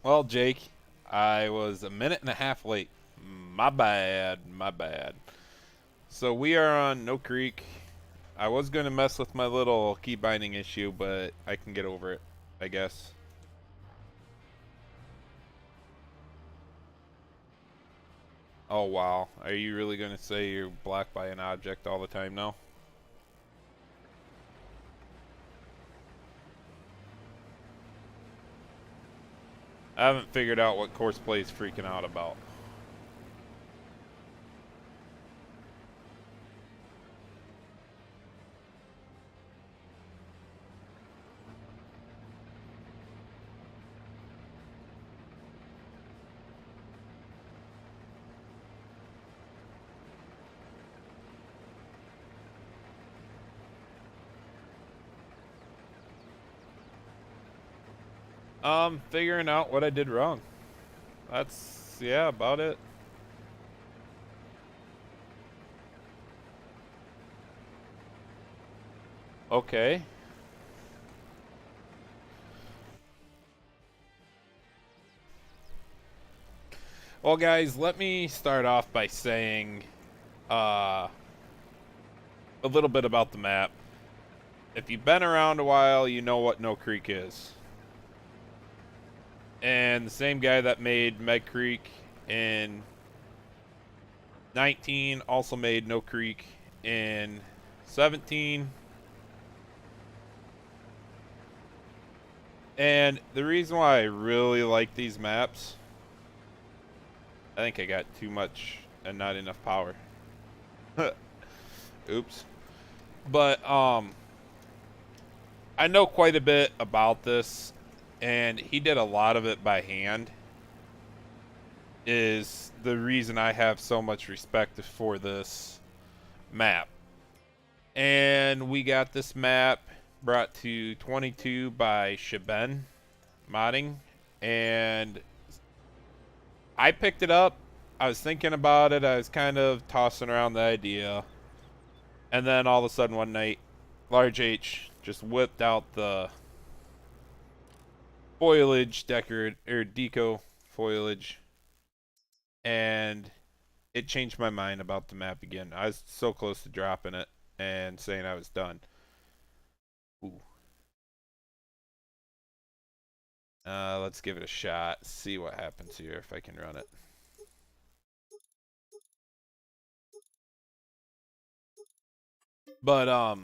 Well, Jake, I was a minute and a half late. My bad, my bad. So we are on No Creek. I was going to mess with my little key binding issue, but I can get over it, I guess. Oh, wow. Are you really going to say you're blocked by an object all the time now? I haven't figured out what Courseplay is freaking out about. Figuring out what I did wrong. That's, yeah, about it. Okay. Well, guys, let me start off by saying uh, a little bit about the map. If you've been around a while, you know what No Creek is. And the same guy that made Meg Creek in 19 also made No Creek in 17. And the reason why I really like these maps, I think I got too much and not enough power. Oops. But I know quite a bit about this, and he did a lot of it by hand. Is the reason I have so much respect for this map. And we got this map brought to 22 by Shaben Modding, and I picked it up. I was thinking about it. I was kind of tossing around the idea, and then all of a sudden one night, Large H just whipped out the foliage deco foliage, and it changed my mind about the map again. I was so close to dropping it and saying I was done. Ooh. Let's give it a shot. See what happens here if I can run it. But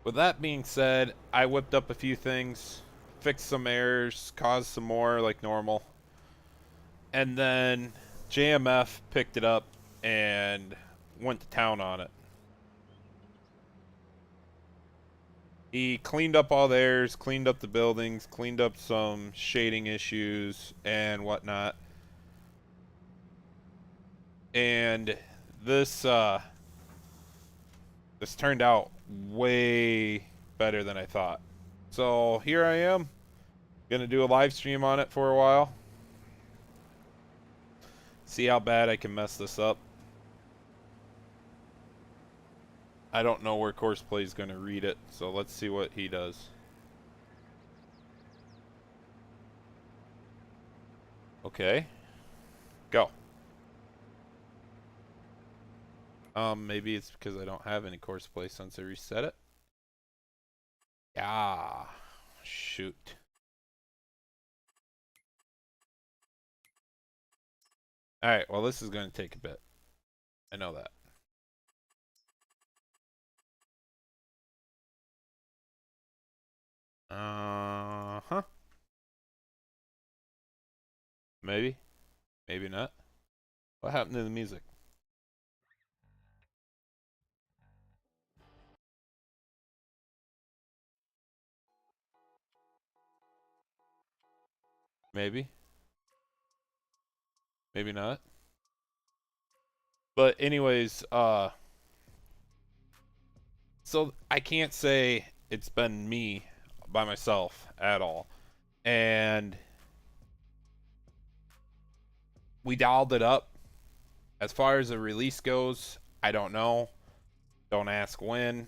with that being said, I whipped up a few things, fixed some errors, caused some more like normal, and then JMF picked it up and went to town on it. He cleaned up all theirs, cleaned up the buildings, cleaned up some shading issues and whatnot. And this this turned out way better than I thought. So here I am, gonna do a live stream on it for a while. See how bad I can mess this up. I don't know where Courseplay is gonna read it, so let's see what he does. Okay, go. Maybe it's because I don't have any Courseplay since I reset it. Yeah, shoot. Alright, well this is going to take a bit. I know that. Uh-huh. Maybe. Maybe not. What happened to the music? Maybe. Maybe not. But anyways, so I can't say it's been me by myself at all. And we dialed it up. As far as the release goes, I don't know. Don't ask when.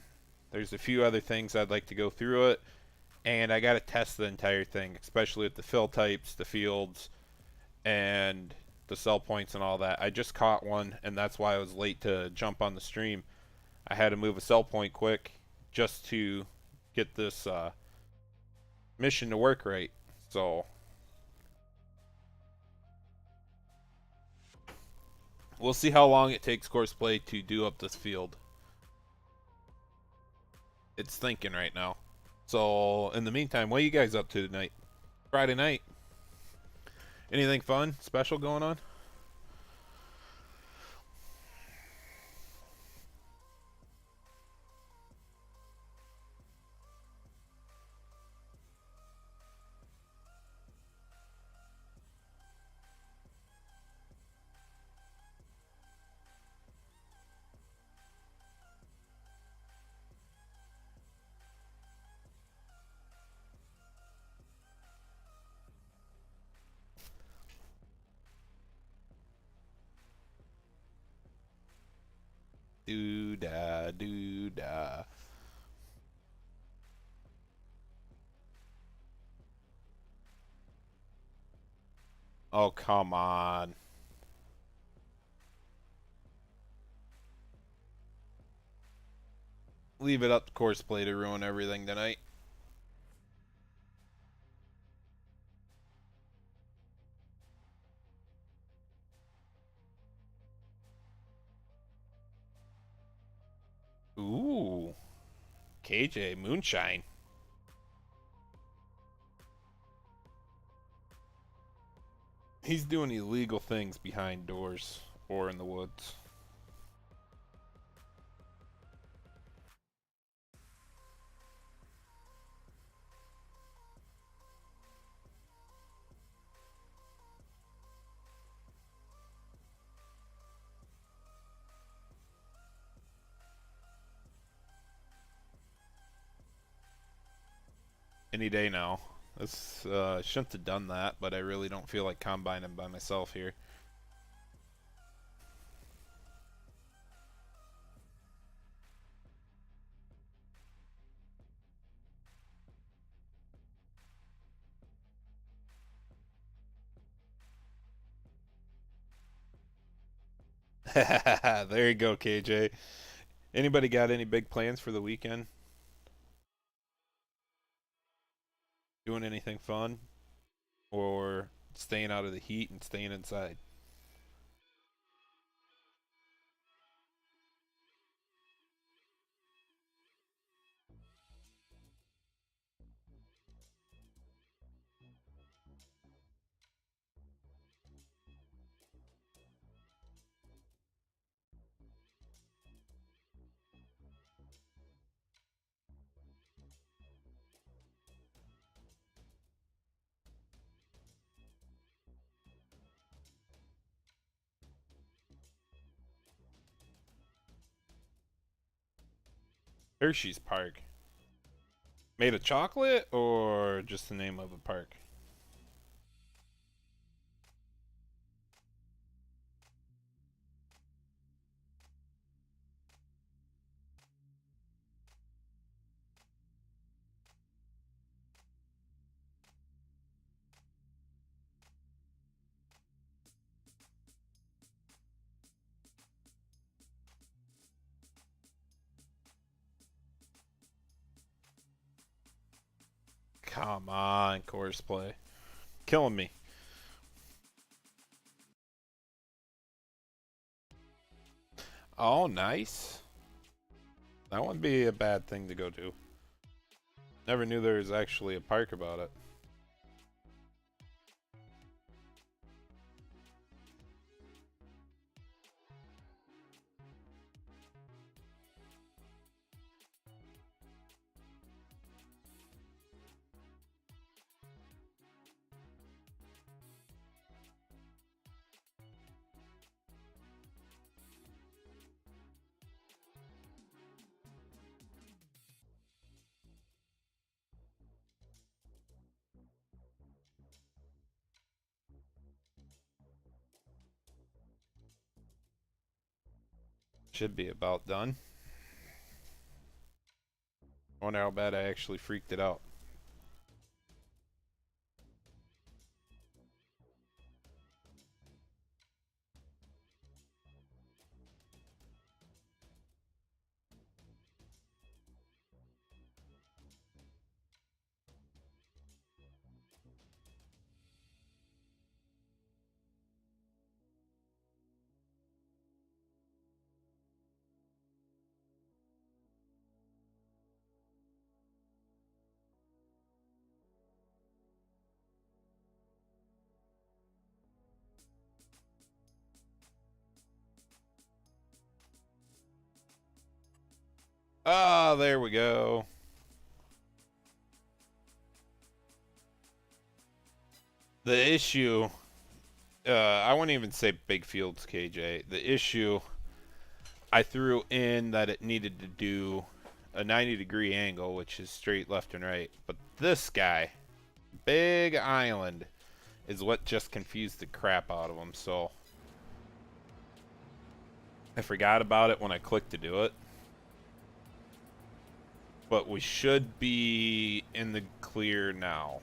There's a few other things I'd like to go through it. and I got to test the entire thing, especially with the fill types, the fields, and the sell points and all that. I just caught one, and that's why I was late to jump on the stream. I had to move a sell point quick just to get this mission to work right. So we'll see how long it takes Courseplay to do up this field. It's thinking right now. So in the meantime, what are you guys up to tonight? Friday night. Anything fun, special going on? Doo-dah, doo-dah. Oh, come on. Leave it up to Courseplay to ruin everything tonight. Ooh. KJ, Moonshine. He's doing illegal things behind doors or in the woods. Any day now. This shouldn't have done that, but I really don't feel like combining by myself here. There you go, KJ. Anybody got any big plans for the weekend? Doing anything fun? Or staying out of the heat and staying inside? Hershey's Park. Made of chocolate or just the name of a park? Come on, Courseplay. Killing me. Oh, nice. That wouldn't be a bad thing to go to. Never knew there was actually a park about it. Should be about done. Wonder how bad I actually freaked it out. Ah, there we go. The issue, I wouldn't even say big fields, KJ. The issue, I threw in that it needed to do a 90-degree angle, which is straight left and right. But this guy, big island, is what just confused the crap out of him. So I forgot about it when I clicked to do it. But we should be in the clear now.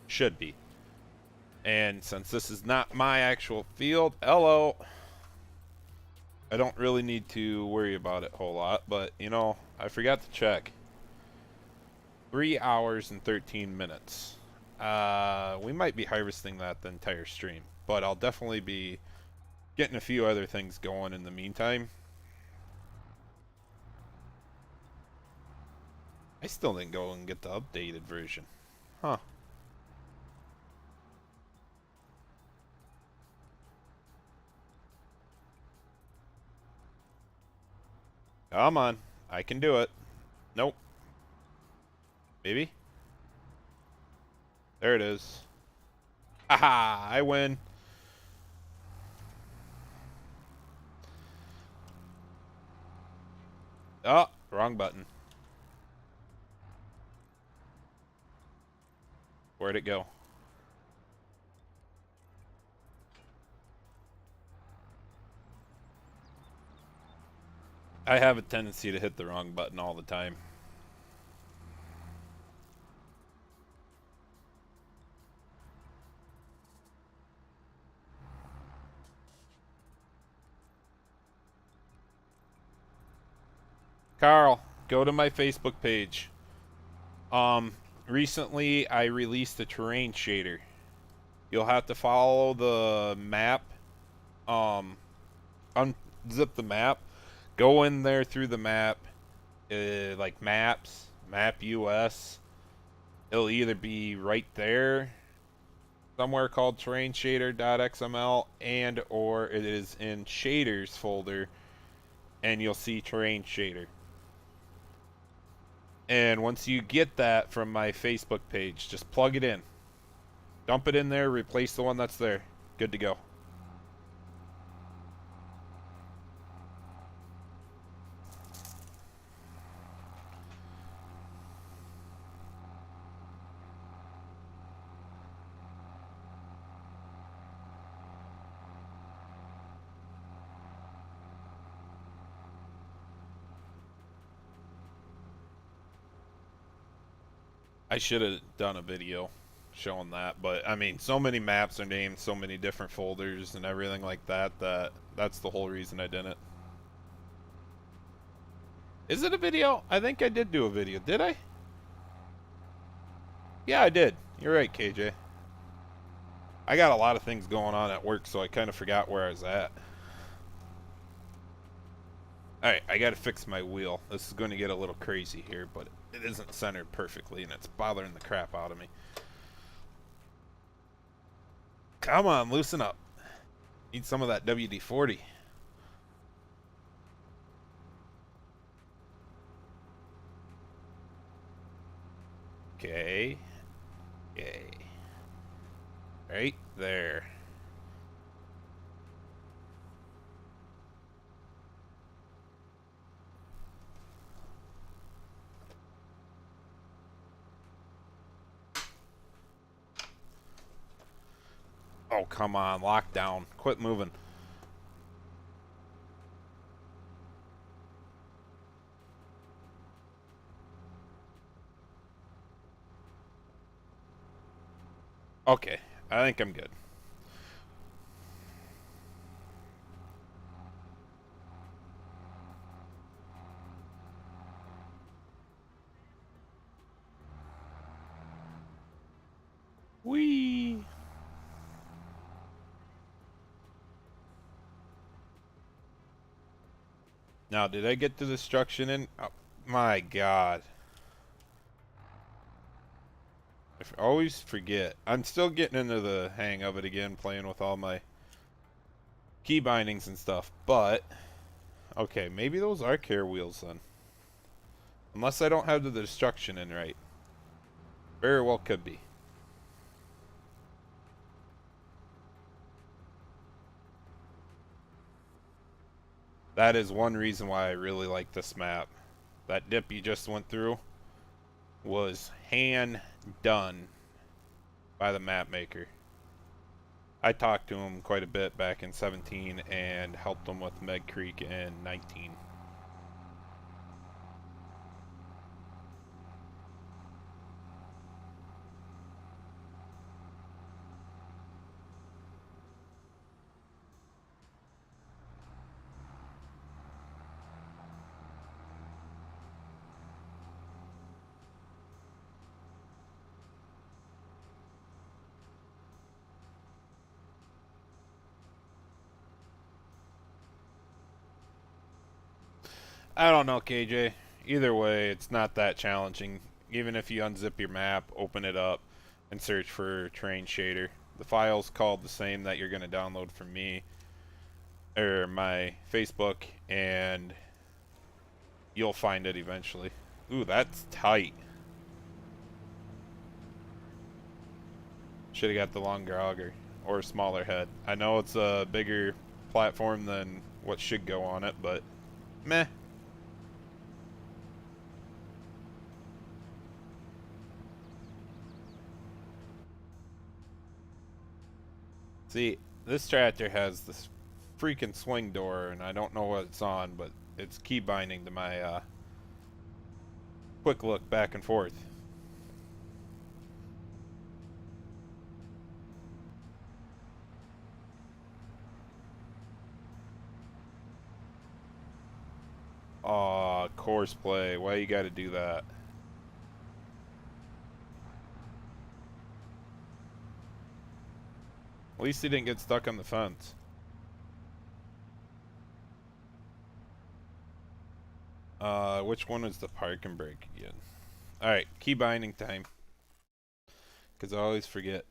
Should be. And since this is not my actual field, hello, I don't really need to worry about it a whole lot. But, you know, I forgot to check. 3 hours and 13 minutes. We might be harvesting that the entire stream. But I'll definitely be getting a few other things going in the meantime. I still didn't go and get the updated version. Huh. Come on. I can do it. Nope. Maybe? There it is. Haha! I win. Oh, wrong button. Where'd it go? I have a tendency to hit the wrong button all the time. Carl, go to my Facebook page. Recently I released a terrain shader. You'll have to follow the map. Unzip the map. Go in there through the map. Like maps, map US. It'll either be right there, somewhere called terrain shader.xml, and or it is in shaders folder, and you'll see terrain shader. And once you get that from my Facebook page, just plug it in. Dump it in there, replace the one that's there. Good to go. I should have done a video showing that, but I mean, so many maps are named, so many different folders and everything like that, that's the whole reason I didn't. Is it a video? I think I did do a video. Did I? Yeah, I did. You're right, KJ. I got a lot of things going on at work, so I kind of forgot where I was at. Alright, I gotta fix my wheel. This is going to get a little crazy here, but it isn't centered perfectly, and it's bothering the crap out of me. Come on, loosen up. Need some of that WD-40. Okay. Okay. Right there. Oh, come on. Lockdown. Quit moving. Okay. I think I'm good. Whee! Now, did I get the destruction in? Oh, my God. I always forget. I'm still getting into the hang of it again, playing with all my key bindings and stuff, but Okay, maybe those are care wheels then. Unless I don't have the destruction in right. Very well could be. That is one reason why I really like this map. That dip you just went through was hand done by the map maker. I talked to him quite a bit back in 17 and helped him with Meg Creek in 19. I don't know, KJ. Either way, it's not that challenging. Even if you unzip your map, open it up, and search for Terrain Shader. The file's called the same that you're going to download from me, or my Facebook, and you'll find it eventually. Ooh, that's tight. Should have got the longer auger, or smaller head. I know it's a bigger platform than what should go on it, but meh. See, this tractor has this freaking swing door, and I don't know what it's on, but it's key binding to my quick look back and forth. Aw, course play. Why you gotta do that? At least he didn't get stuck on the fence. Which one is the park and brake again? Alright, key binding time. Because I always forget.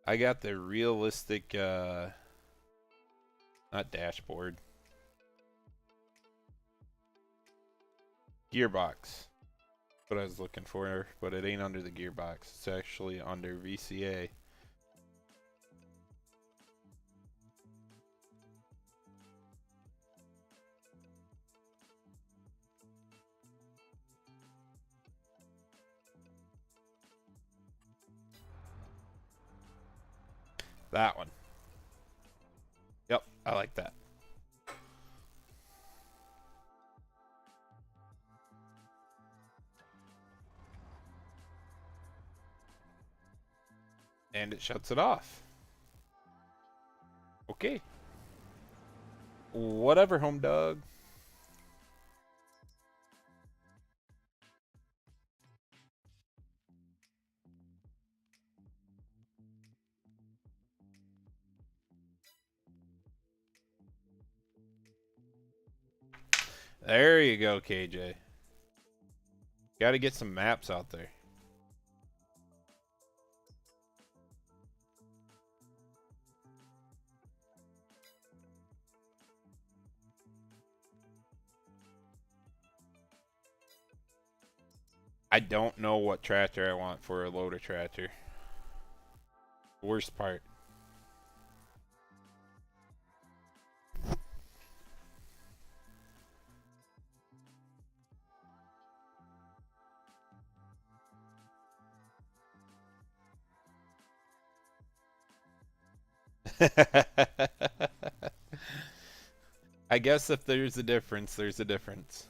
I got the realistic, not dashboard. Gearbox. What I was looking for, but it ain't under the gearbox. It's actually under VCA. That one. Yep, I like that. And it shuts it off. Okay. Whatever, home dog. There you go, KJ. Got to get some maps out there. I don't know what tractor I want for a loader tractor. Worst part. I guess if there's a difference, there's a difference.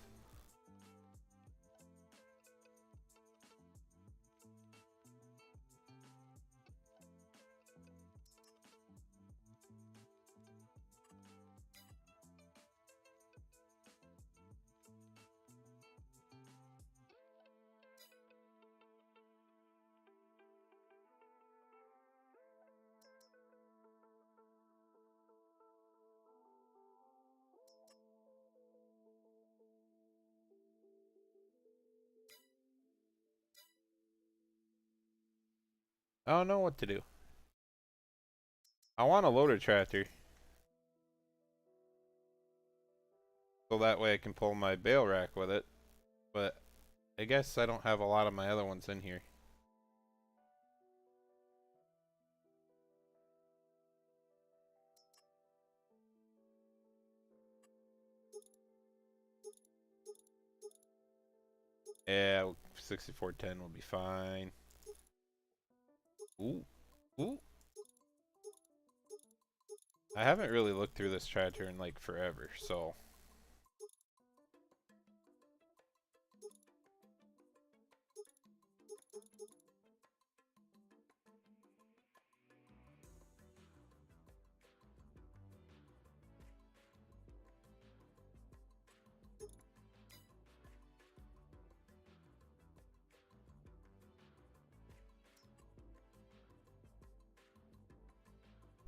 I don't know what to do. I want a loader tractor. So that way I can pull my bale rack with it. But I guess I don't have a lot of my other ones in here. Yeah, 6410 will be fine. Ooh. Ooh. I haven't really looked through this tractor in like forever, so.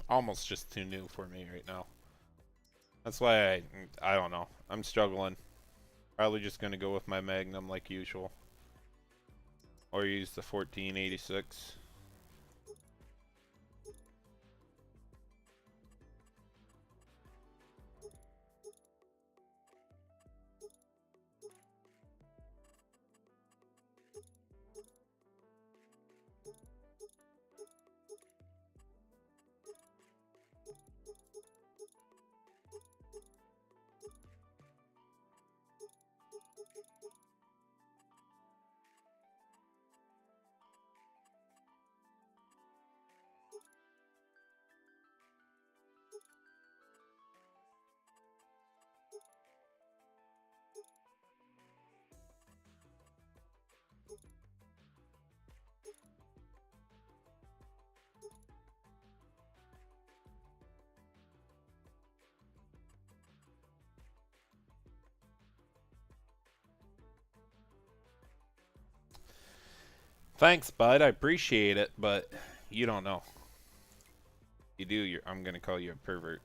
Almost just too new for me right now. That's why I don't know. I'm struggling. Probably just gonna go with my Magnum like usual. Or use the 1486. Thanks, bud. I appreciate it, but you don't know. You do, I'm gonna call you a pervert.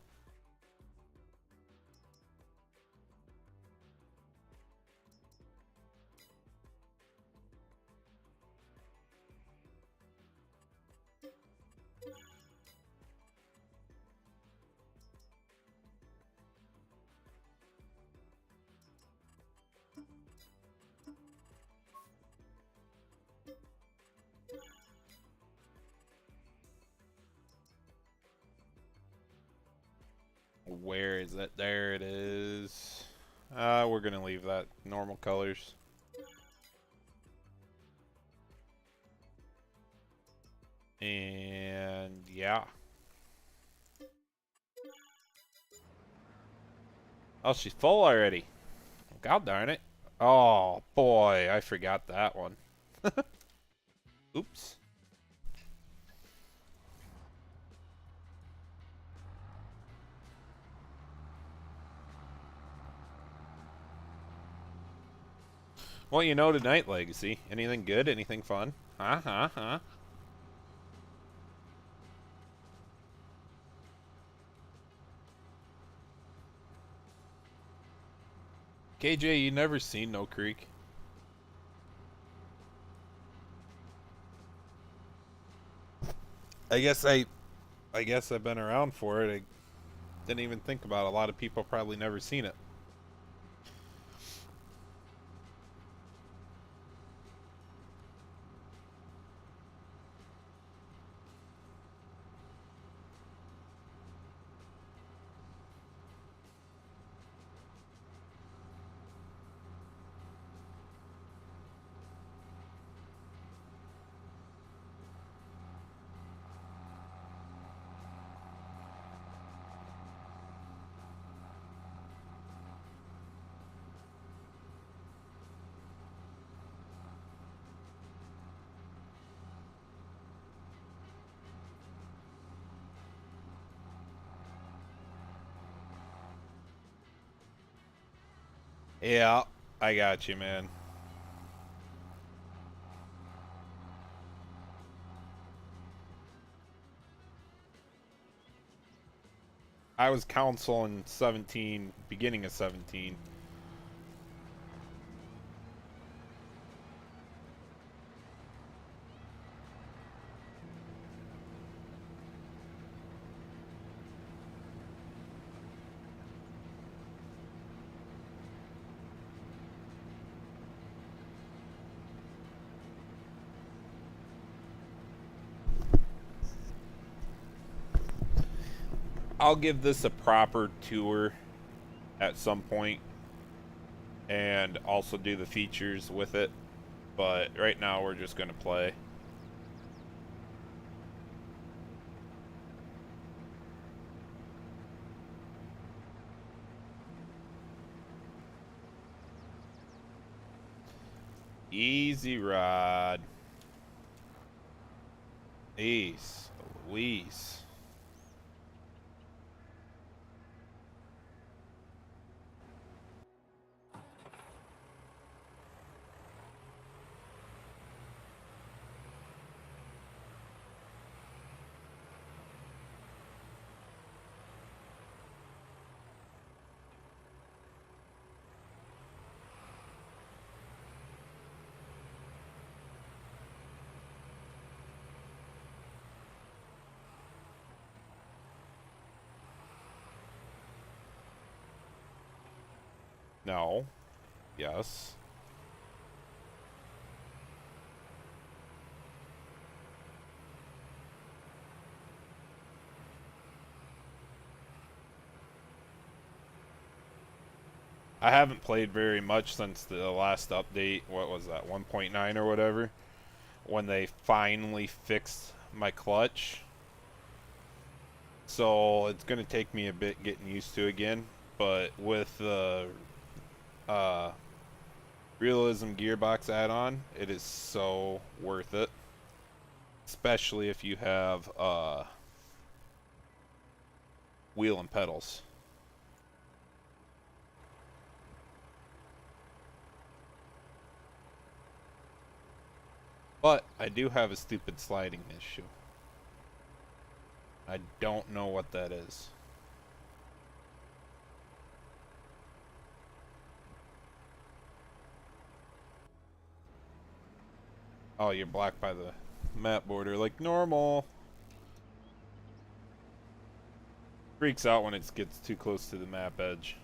Where is it? There it is. We're gonna leave that normal colors. And yeah. Oh, she's full already. God darn it. Oh boy, I forgot that one. Oops. What you know tonight, Legacy? Anything good? Anything fun? Huh? Huh? Huh? KJ, you never seen No Creek? I guess I've been around for it. I didn't even think about it. A lot of people probably never seen it. Yeah, I got you, man. I was counsel in 17, beginning of 17. I'll give this a proper tour at some point and also do the features with it. But right now we're just going to play. Easy rod. Ace. Louise. No. Yes. I haven't played very much since the last update. What was that, 1.9 or whatever? When they finally fixed my clutch. So it's going to take me a bit getting used to again. But with the Realism Gearbox add-on, it is so worth it. Especially if you have wheel and pedals. But I do have a stupid sliding issue. I don't know what that is. Oh, you're blocked by the map border like normal. Freaks out when it gets too close to the map edge.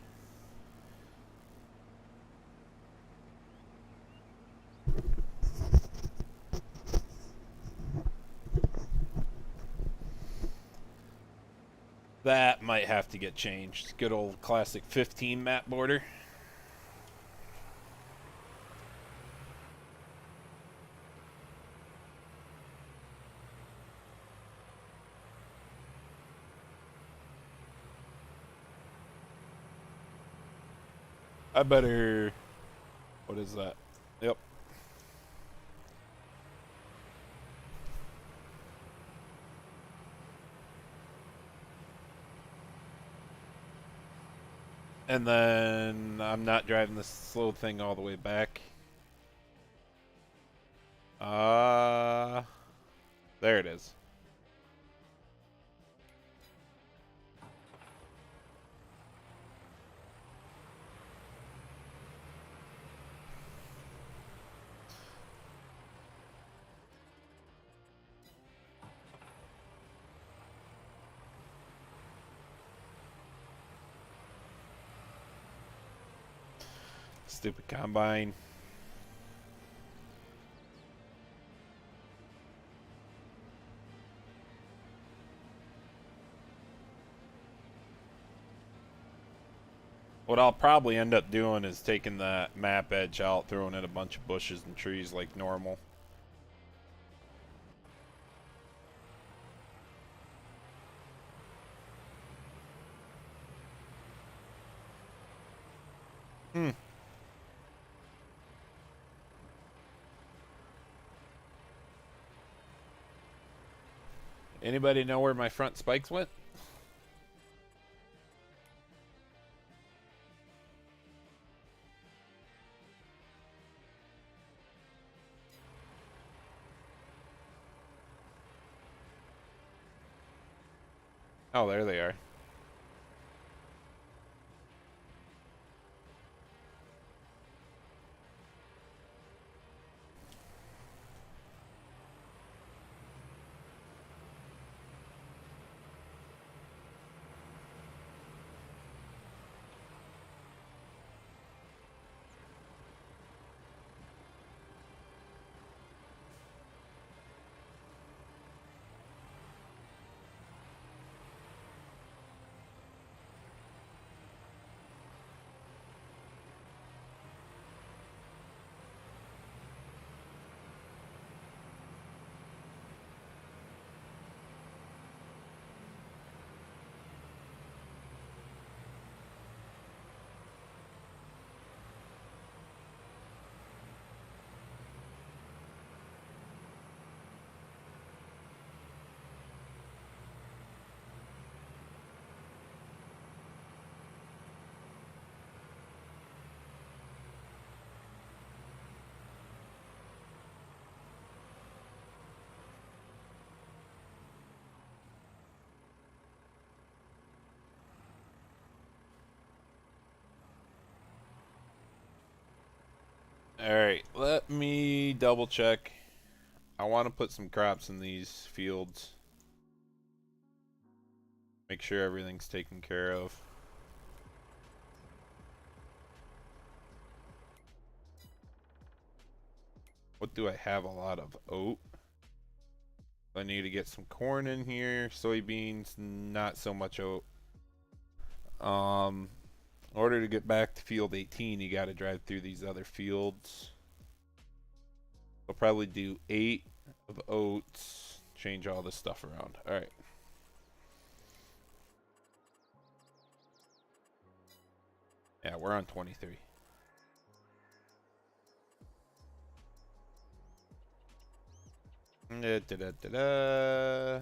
That might have to get changed. Good old classic 15 map border. I better... What is that? Yep. And then I'm not driving this slow thing all the way back. There it is. Stupid combine. What I'll probably end up doing is taking that map edge out, throwing in a bunch of bushes and trees like normal. Anybody know where my front spikes went? Oh, there they are. Alright, let me double check. I want to put some crops in these fields. Make sure everything's taken care of. What do I have a lot of? Oat. I need to get some corn in here. Soybeans, not so much oat. In order to get back to field 18, you got to drive through these other fields. I'll probably do 8 of oats. Change all this stuff around. All right. Yeah, we're on 23. Da, da, da, da, da.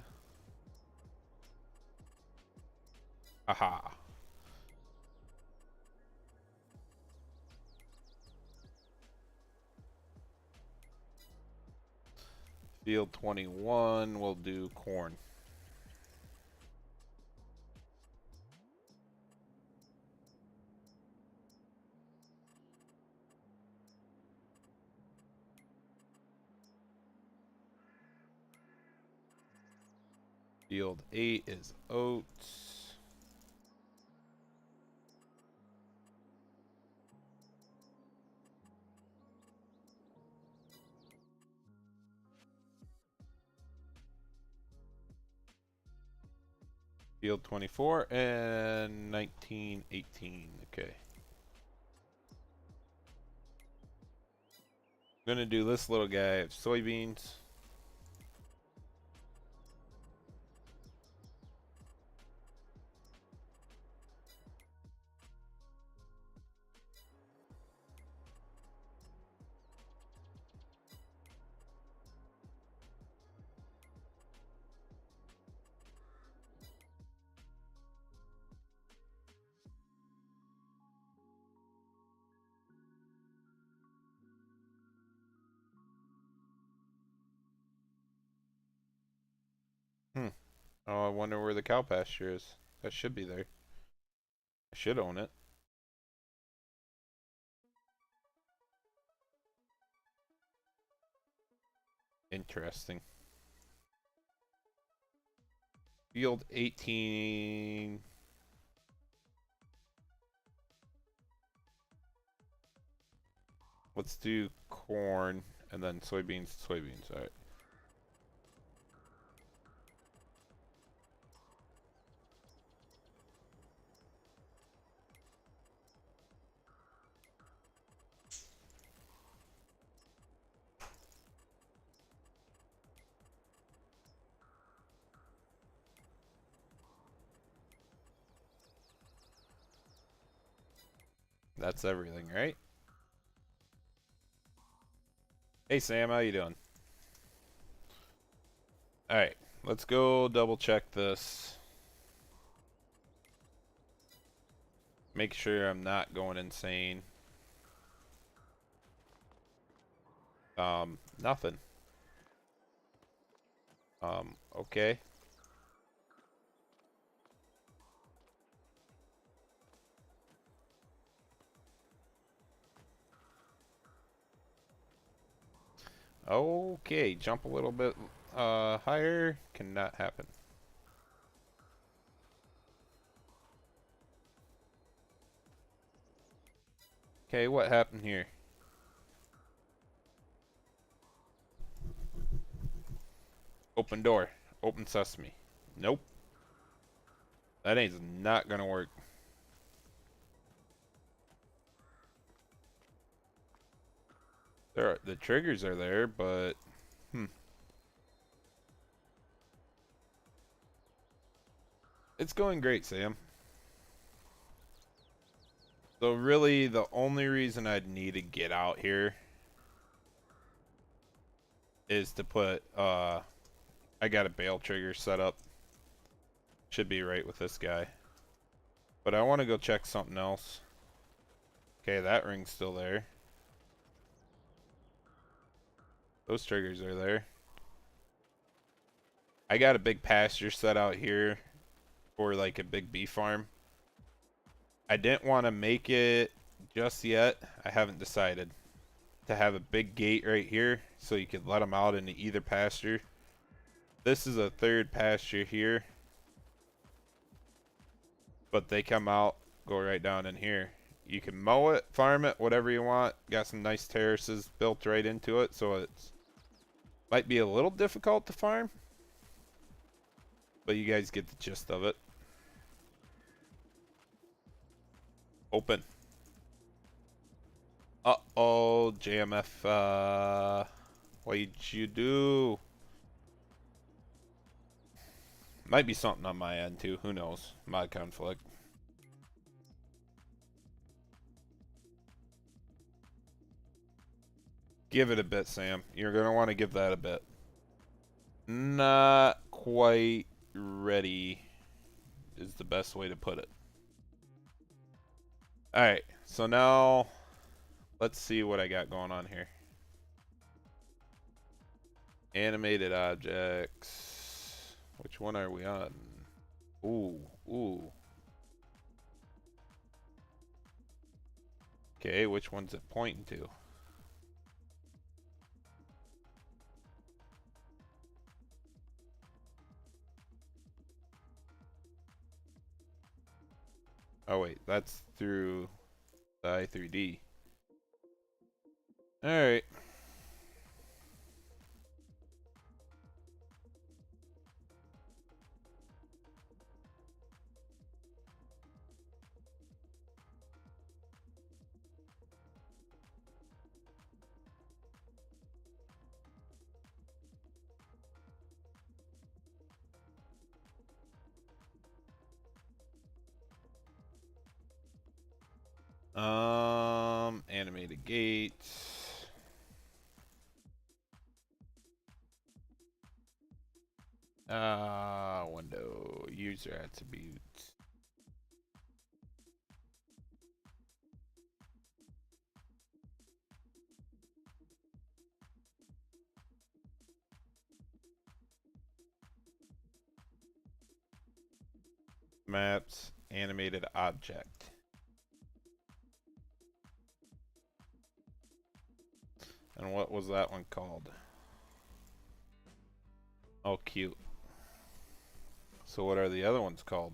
Aha. Field 21, we'll do corn. Field 8 is oats. Field 24 and 1918. Okay. I'm gonna do this little guy of soybeans. Oh, I wonder where the cow pasture is. That should be there. I should own it. Interesting. Field 18. Let's do corn and then soybeans, soybeans. All right. That's everything, right? Hey Sam, how you doing? Alright, let's go double check this. Make sure I'm not going insane. Nothing. Okay. Okay, jump a little bit higher. Cannot happen. Okay, what happened here? Open door. Open sesame. Nope. That ain't not gonna work. The triggers are there, but it's going great, Sam. So really, the only reason I'd need to get out here is to put I got a bale trigger set up. Should be right with this guy. But I want to go check something else. Okay, that ring's still there. Those triggers are there. I got a big pasture set out here for like a big beef farm. I didn't want to make it just yet. I haven't decided. to have a big gate right here so you could let them out into either pasture. This is a third pasture here, but they come out, go right down in here. You can mow it, farm it, whatever you want. Got some nice terraces built right into it, so it's might be a little difficult to farm, but you guys get the gist of it. Open. Uh-oh, JMF, what'd you do? Might be something on my end too, who knows? Mod conflict. Give it a bit, Sam. You're gonna want to give that a bit. Not quite ready is the best way to put it. Alright, so now let's see what I got going on here. Animated objects. Which one are we on? Ooh, ooh. Okay, which one's it pointing to? Oh wait, that's through the i3D. Alright. Animated gate. Window, user attributes. Maps, animated object. And what was that one called? Oh, cute. So what are the other ones called?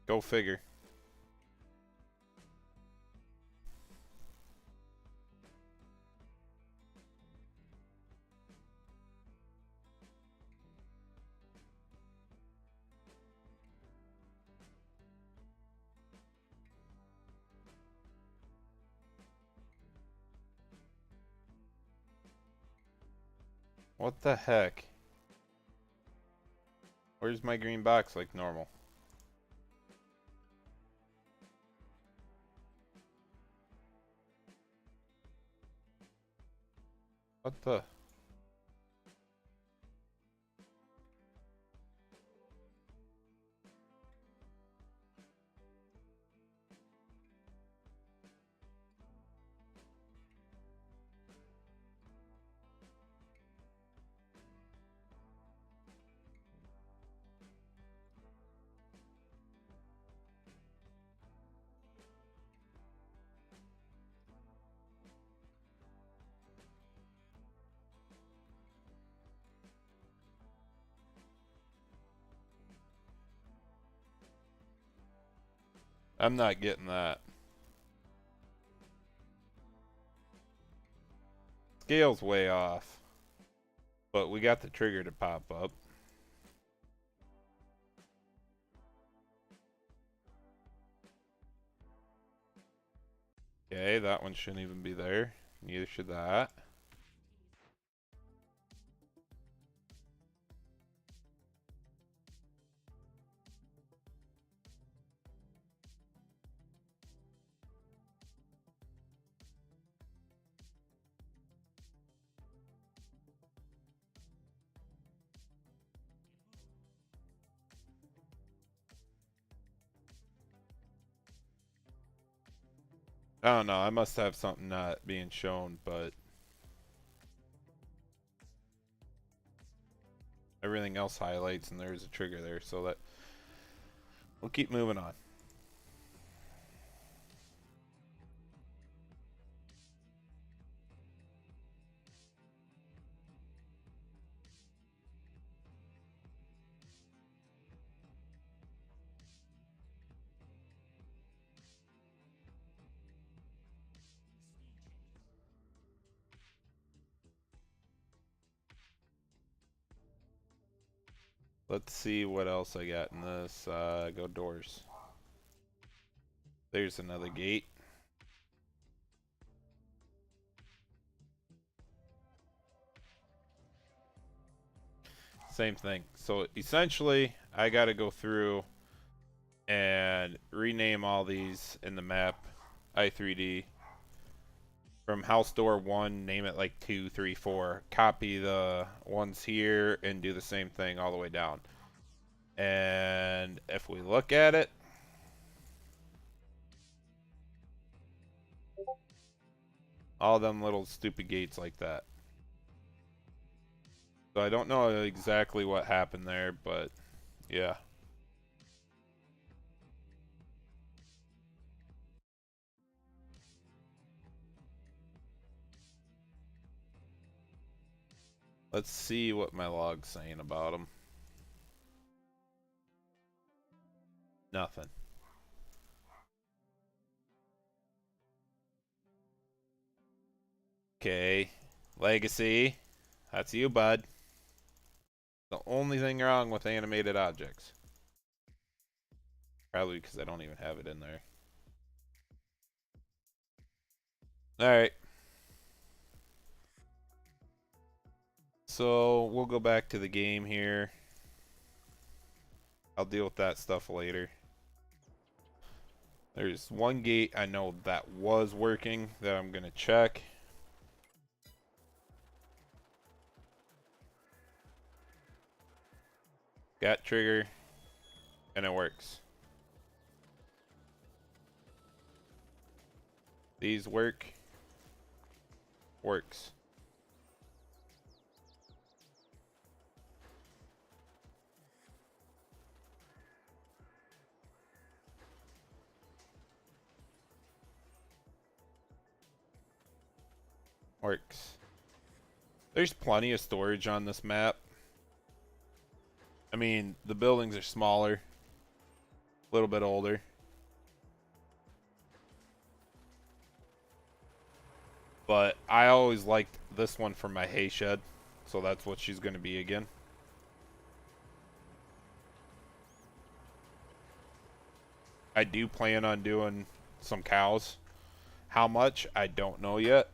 Go figure. What the heck? Where's my green box like normal? What the? I'm not getting that. Scale's way off. But we got the trigger to pop up. Okay, that one shouldn't even be there. Neither should that. I don't know. I must have something not being shown, but everything else highlights and there's a trigger there, so that we'll keep moving on. Let's see what else I got in this. Go doors. There's another gate. Same thing. So essentially, I got to go through and rename all these in the map, i3D. From house door 1, name it like 2, 3, 4. Copy the ones here and do the same thing all the way down. And if we look at it, all them little stupid gates like that. So I don't know exactly what happened there, but yeah. Let's see what my log's saying about them. Nothing. Okay. Legacy. That's you, bud. The only thing wrong with animated objects. Probably because I don't even have it in there. Alright. So we'll go back to the game here. I'll deal with that stuff later. There's one gate I know that was working that I'm going to check. Got trigger, and it works. These work. Works. Works. There's plenty of storage on this map. I mean, the buildings are smaller, a little bit older. But I always liked this one for my hay shed, so that's what she's going to be again. I do plan on doing some cows. How much? I don't know yet.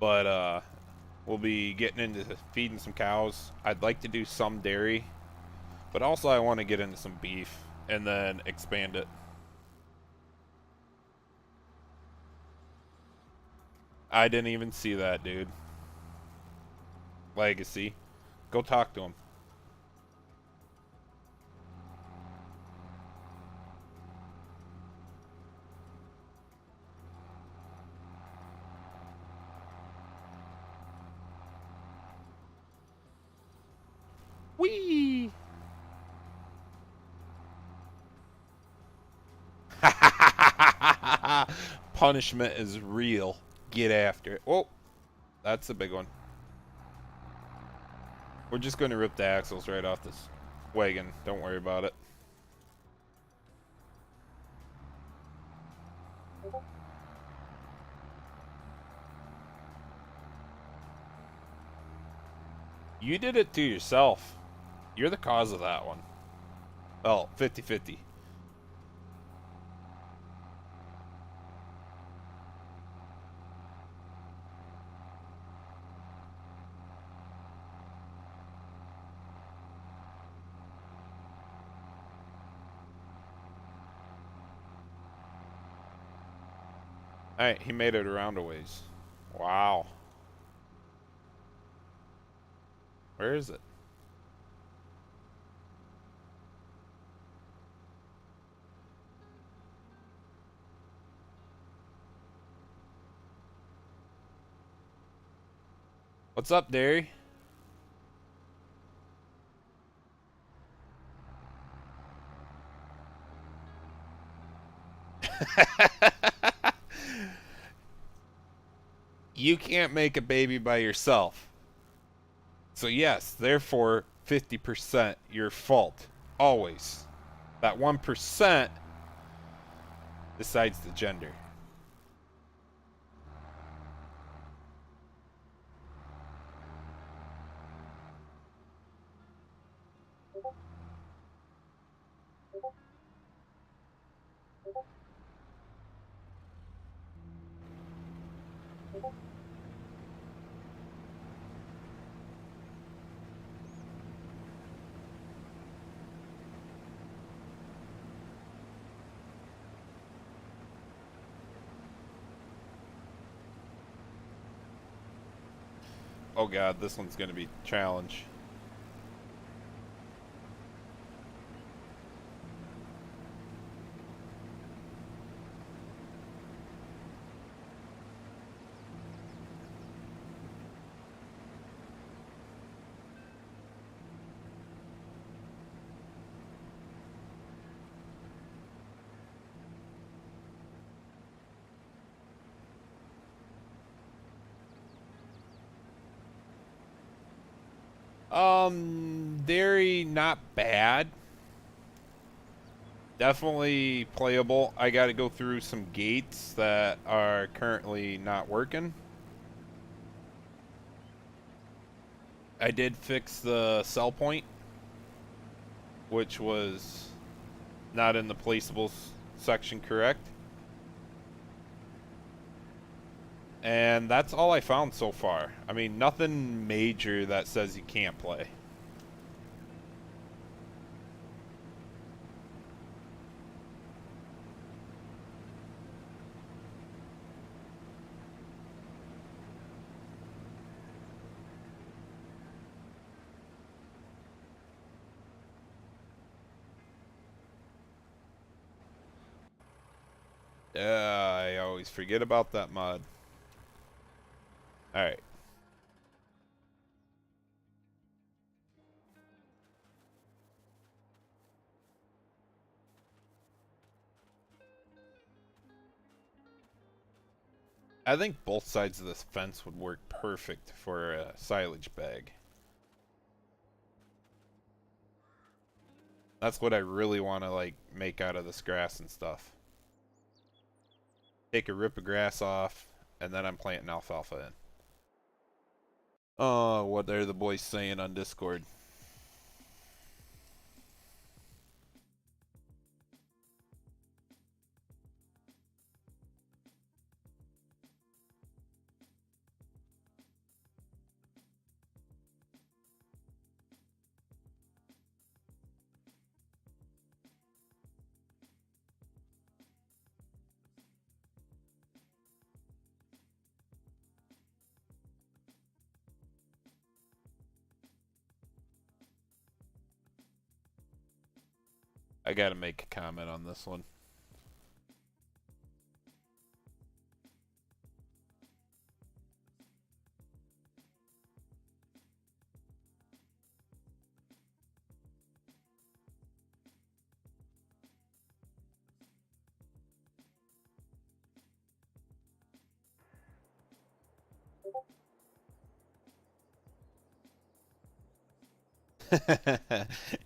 But we'll be getting into feeding some cows. I'd like to do some dairy, but also I want to get into some beef and then expand it. I didn't even see that, dude. Legacy. Go talk to him. Whee! Punishment is real. Get after it. Oh, that's a big one. We're just going to rip the axles right off this wagon. Don't worry about it. You did it to yourself. You're the cause of that one. Well, 50-50. Alright, he made it around a ways. Wow. Where is it? What's up, Derry? You can't make a baby by yourself. So yes, therefore 50% your fault. Always. That 1% decides the gender. Oh god, this one's gonna be a challenge. Dairy, not bad. Definitely playable. I gotta go through some gates that are currently not working. I did fix the sell point, which was not in the placeables section correct. And that's all I found so far. I mean, nothing major that says you can't play. I always forget about that mod. Alright. I think both sides of this fence would work perfect for a silage bag. That's what I really want to like make out of this grass and stuff. Take a rip of grass off, and then I'm planting alfalfa in. Oh, what are the boys saying on Discord? I gotta make a comment on this one.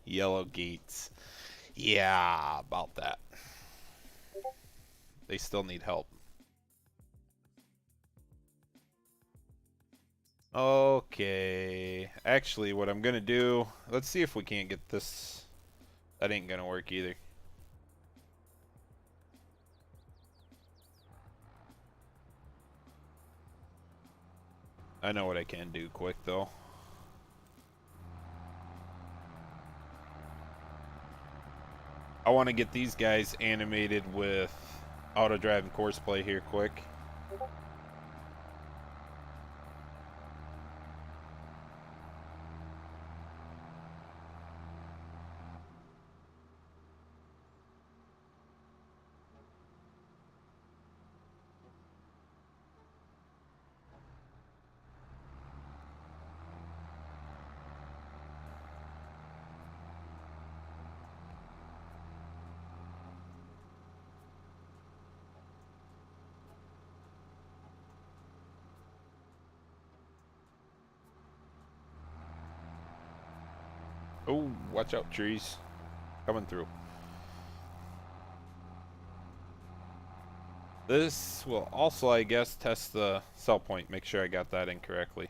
Yellow gates. Yeah, about that. They still need help. Okay. Actually, what I'm gonna do... Let's see if we can't get this... That ain't gonna work either. I know what I can do quick, though. I want to get these guys animated with auto drive and course play here quick. Oh, watch out, trees. Coming through. This will also, I guess, test the sell point. Make sure I got that incorrectly.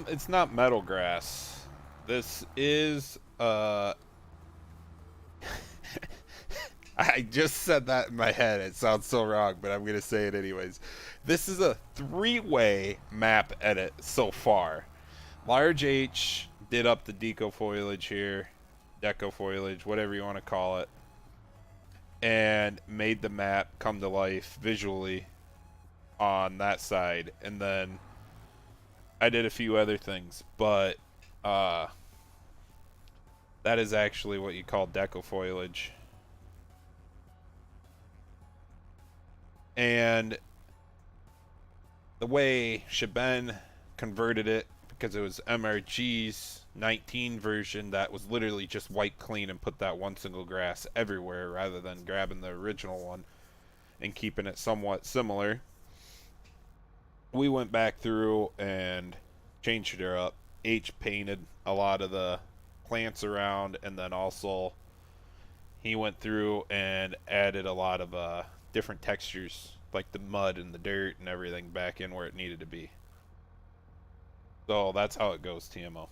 It's not metal grass. This is, I just said that in my head. It sounds so wrong, but I'm going to say it anyways. This is a three-way map edit so far. Large H did up the deco foliage here, deco foliage, whatever you want to call it, and made the map come to life visually on that side. And then I did a few other things, but that is actually what you call deco foliage. And the way Shebeen converted it, because it was MRG's 19 version that was literally just wipe clean and put that one single grass everywhere rather than grabbing the original one and keeping it somewhat similar. We went back through and changed it up. H painted a lot of the plants around, and then also he went through and added a lot of different textures, like the mud and the dirt and everything, back in where it needed to be. So that's how it goes, TMO.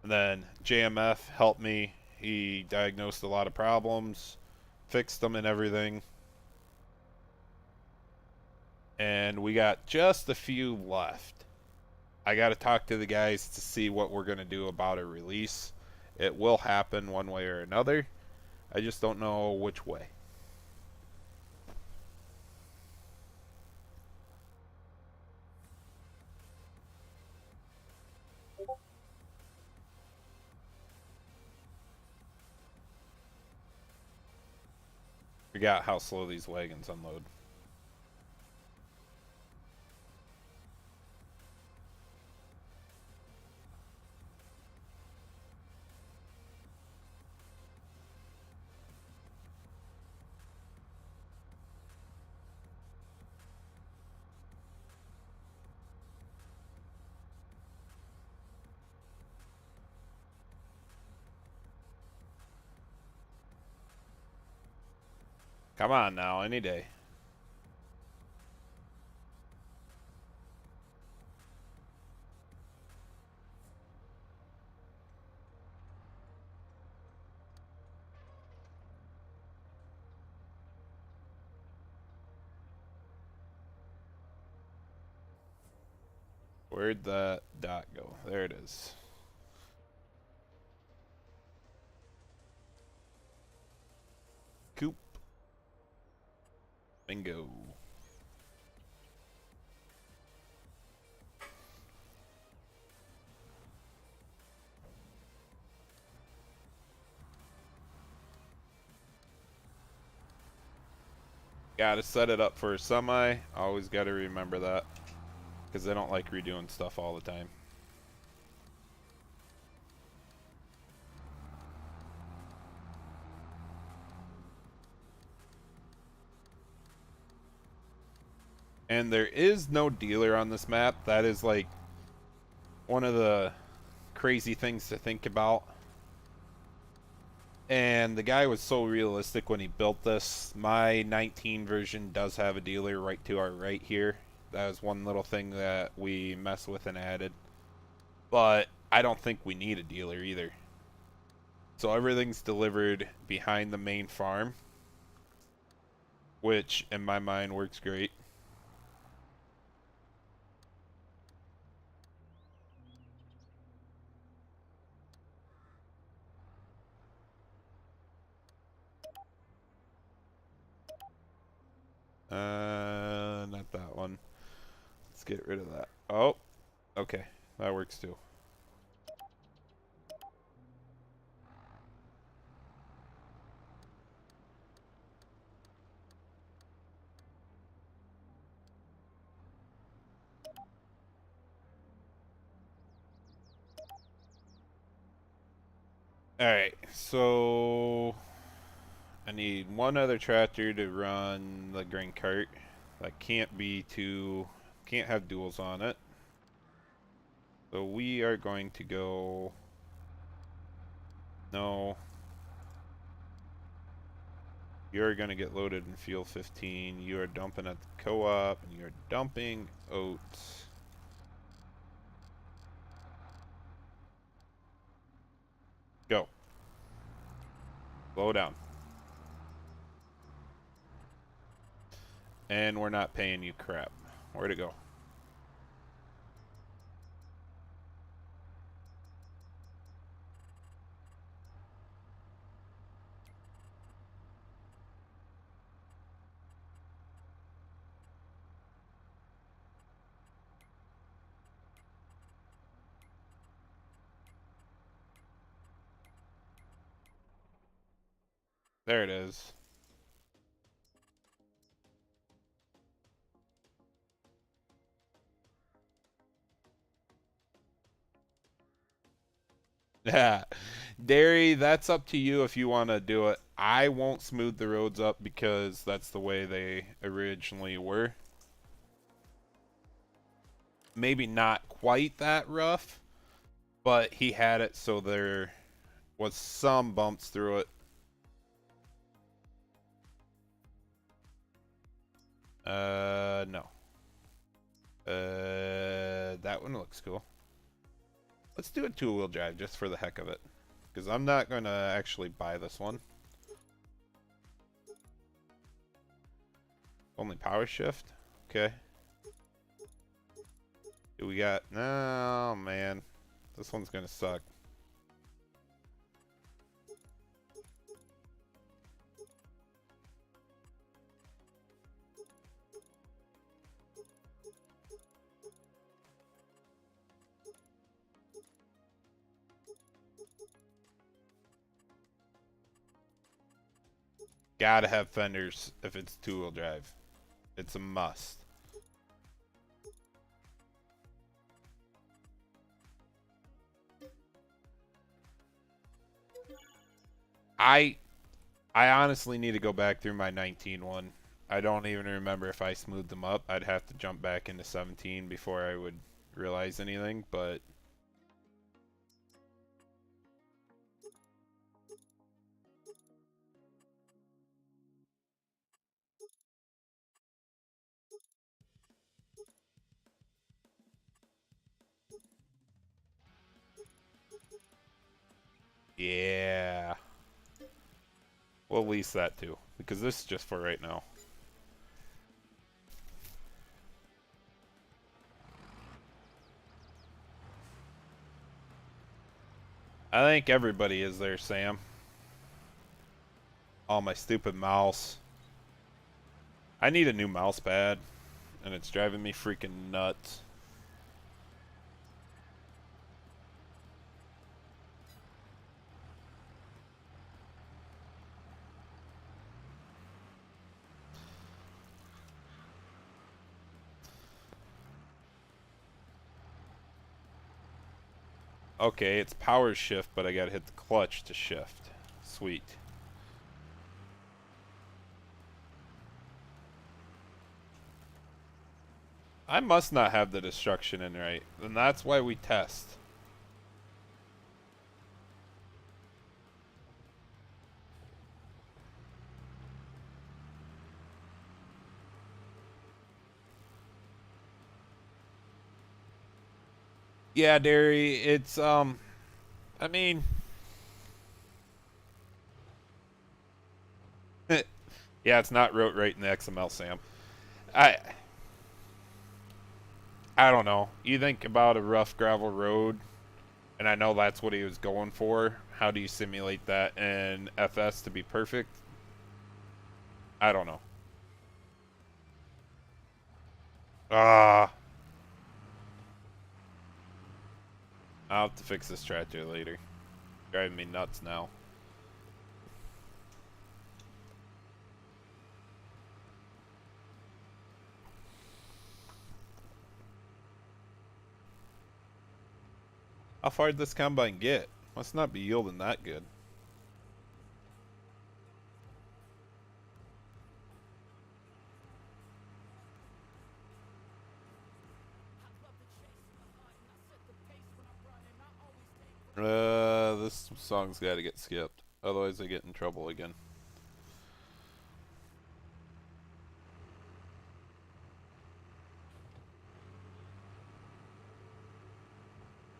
And then JMF helped me. He diagnosed a lot of problems, fixed them and everything. And we got just a few left. I got to talk to the guys to see what we're going to do about a release. It will happen one way or another. I just don't know which way. Forgot how slow these wagons unload. Come on now, any day. Where'd that dot go? There it is. Coop. Bingo. Gotta set it up for a semi. Always gotta remember that, because they don't like redoing stuff all the time. And there is no dealer on this map. That is like one of the crazy things to think about. And the guy was so realistic when he built this. My 19 version does have a dealer right to our right here. That was one little thing that we messed with and added. But I don't think we need a dealer either. So everything's delivered behind the main farm, which in my mind works great. Not that one. Let's get rid of that. Oh, okay. That works too. Alright, so I need one other tractor to run the grain cart. That can't have duals on it. So we are going to go, no. You're going to get loaded in fuel 15. You are dumping at the co-op, and you're dumping oats. Go. Slow down. And we're not paying you crap. Where'd it go? There it is. Yeah. Dairy, that's up to you if you want to do it. I won't smooth the roads up because that's the way they originally were. Maybe not quite that rough, but he had it so there was some bumps through it. No. That one looks cool. Let's do a two-wheel drive just for the heck of it. Because I'm not going to actually buy this one. Only power shift? Okay. Do we got... No, man. This one's going to suck. Gotta have fenders if it's two-wheel drive. It's a must. I honestly need to go back through my 19 one. I don't even remember if I smoothed them up. I'd have to jump back into 17 before I would realize anything, but... Yeah. We'll lease that too, because this is just for right now. I think everybody is there, Sam. Oh, my stupid mouse. I need a new mouse pad, and it's driving me freaking nuts. Okay, it's power shift, but I gotta hit the clutch to shift. Sweet. I must not have the destruction in right, and that's why we test. Yeah, Derry, it's I mean, yeah, it's not wrote right in the XML, Sam. I I don't know. You think about a rough gravel road, and I know that's what he was going for. How do you simulate that in FS to be perfect? I don't know. Ah, I'll have to fix this tractor later. Driving me nuts now. How far did this combine get? Must not be yielding that good. This song's got to get skipped. Otherwise I get in trouble again.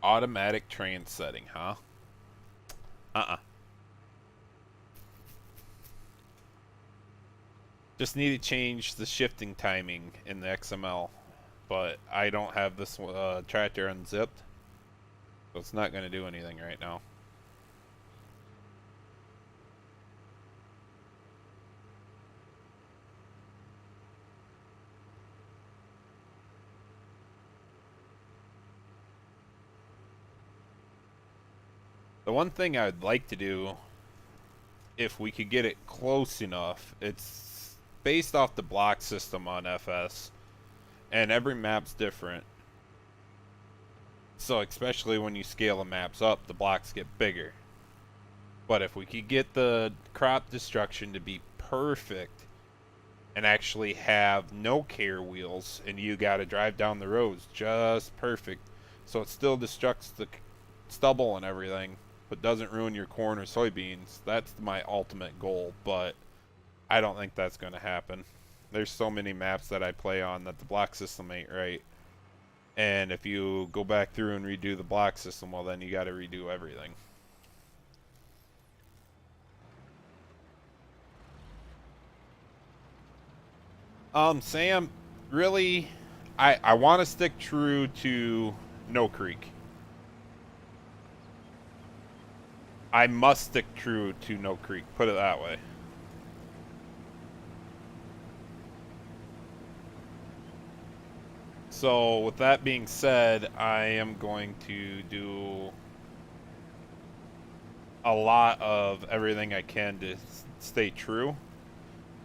Automatic train setting, huh? Uh-uh. Just need to change the shifting timing in the XML. But I don't have this tractor unzipped. So it's not going to do anything right now. The one thing I'd like to do, if we could get it close enough, it's based off the block system on FS, and every map's different. So especially when you scale the maps up, the blocks get bigger. But if we could get the crop destruction to be perfect and actually have no care wheels and you got to drive down the roads just perfect, so it still destructs the stubble and everything, but doesn't ruin your corn or soybeans, that's my ultimate goal. But I don't think that's going to happen. There's so many maps that I play on that the block system ain't right. And if you go back through and redo the block system, well, then you got to redo everything. Sam, really, I want to stick true to No Creek. I must stick true to No Creek. Put it that way. So, with that being said, I am going to do a lot of everything I can to stay true.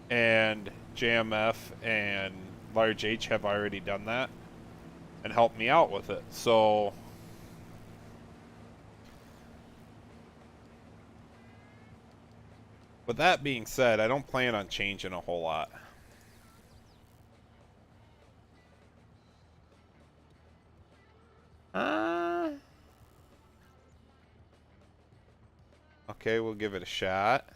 And JMF and Large H have already done that and helped me out with it. So, with that being said, I don't plan on changing a whole lot. Uh, okay, we'll give it a shot.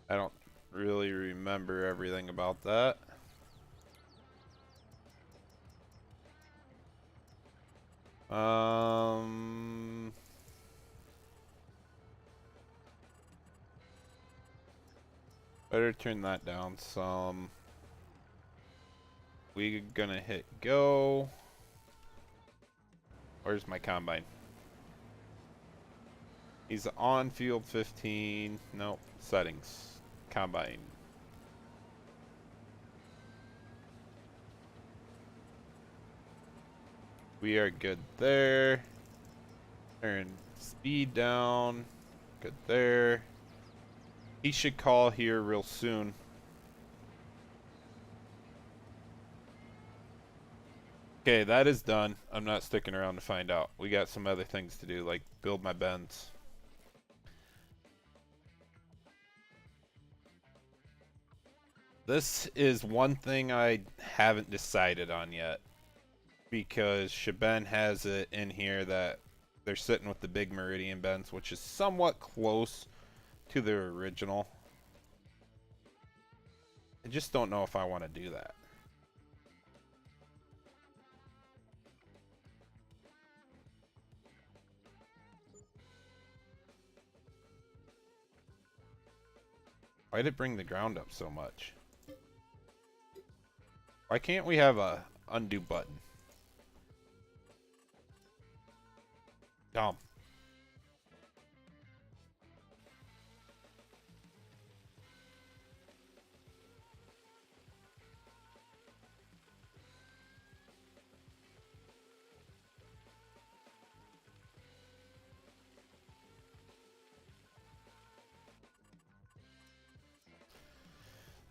I don't really remember everything about that. Better turn that down some. We're gonna hit go. Where's my combine? He's on field 15. Nope. Settings. Combine. We are good there. Turn speed down. Good there. He should call here real soon. Okay, that is done. I'm not sticking around to find out. We got some other things to do, like build my bends. This is one thing I haven't decided on yet, because Shaben has it in here that they're sitting with the big Meridian bends, which is somewhat close to their original. I just don't know if I want to do that. Why did it bring the ground up so much? Why can't we have a undo button? Dumb.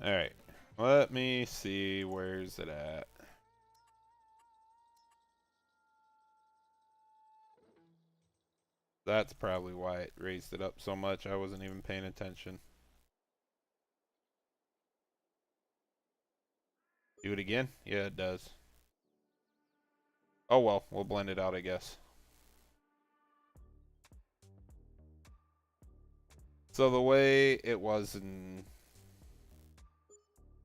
Alright. Let me see, where's it at? That's probably why it raised it up so much. I wasn't even paying attention. Do it again? Yeah, it does. Oh well, we'll blend it out, I guess. So the way it was in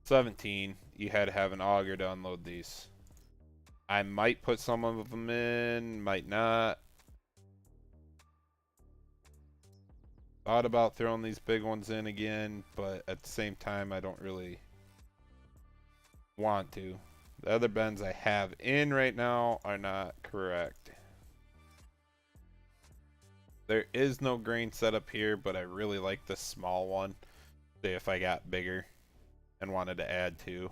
17, you had to have an auger to unload these. I might put some of them in, might not. Thought about throwing these big ones in again, but at the same time, I don't really want to. The other bends I have in right now are not correct. There is no grain setup here, but I really like this small one. Say if I got bigger and wanted to add to,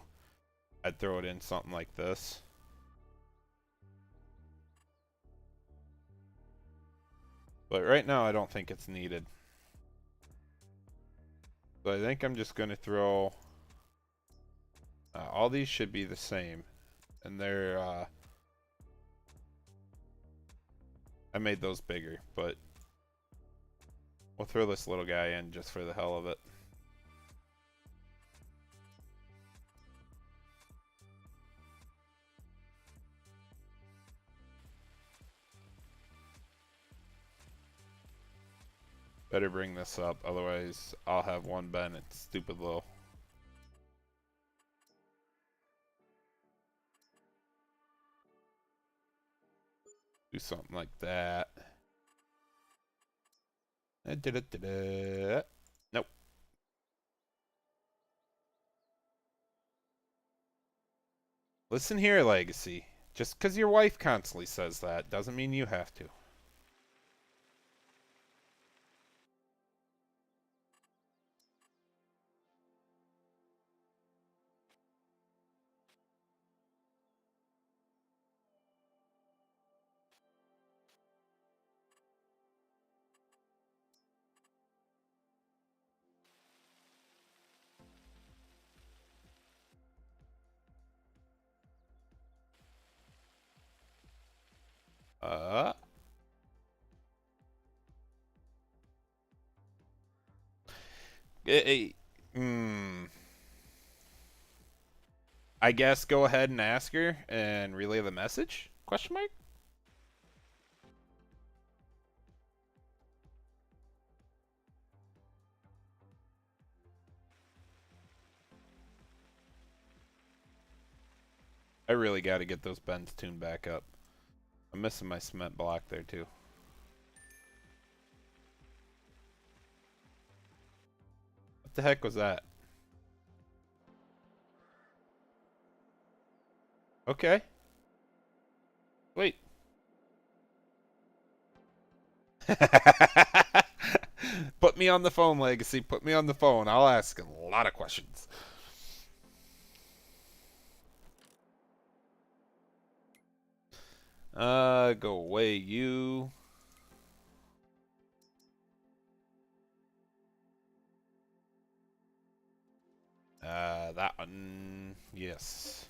I'd throw it in something like this. But right now I don't think it's needed. So I think I'm just going to throw... all these should be the same. And they're... I made those bigger, but... we'll throw this little guy in just for the hell of it. Better bring this up, otherwise I'll have one bend. It's stupid low. Do something like that. Nope. Listen here, Legacy. Just because your wife constantly says that doesn't mean you have to. Uh... Hey, I guess go ahead and ask her and relay the message? Question mark? I really got to get those bends tuned back up. I'm missing my cement block there too. What the heck was that? Okay. Wait. Put me on the phone, Legacy. Put me on the phone. I'll ask a lot of questions. Go away, you. That one. Yes.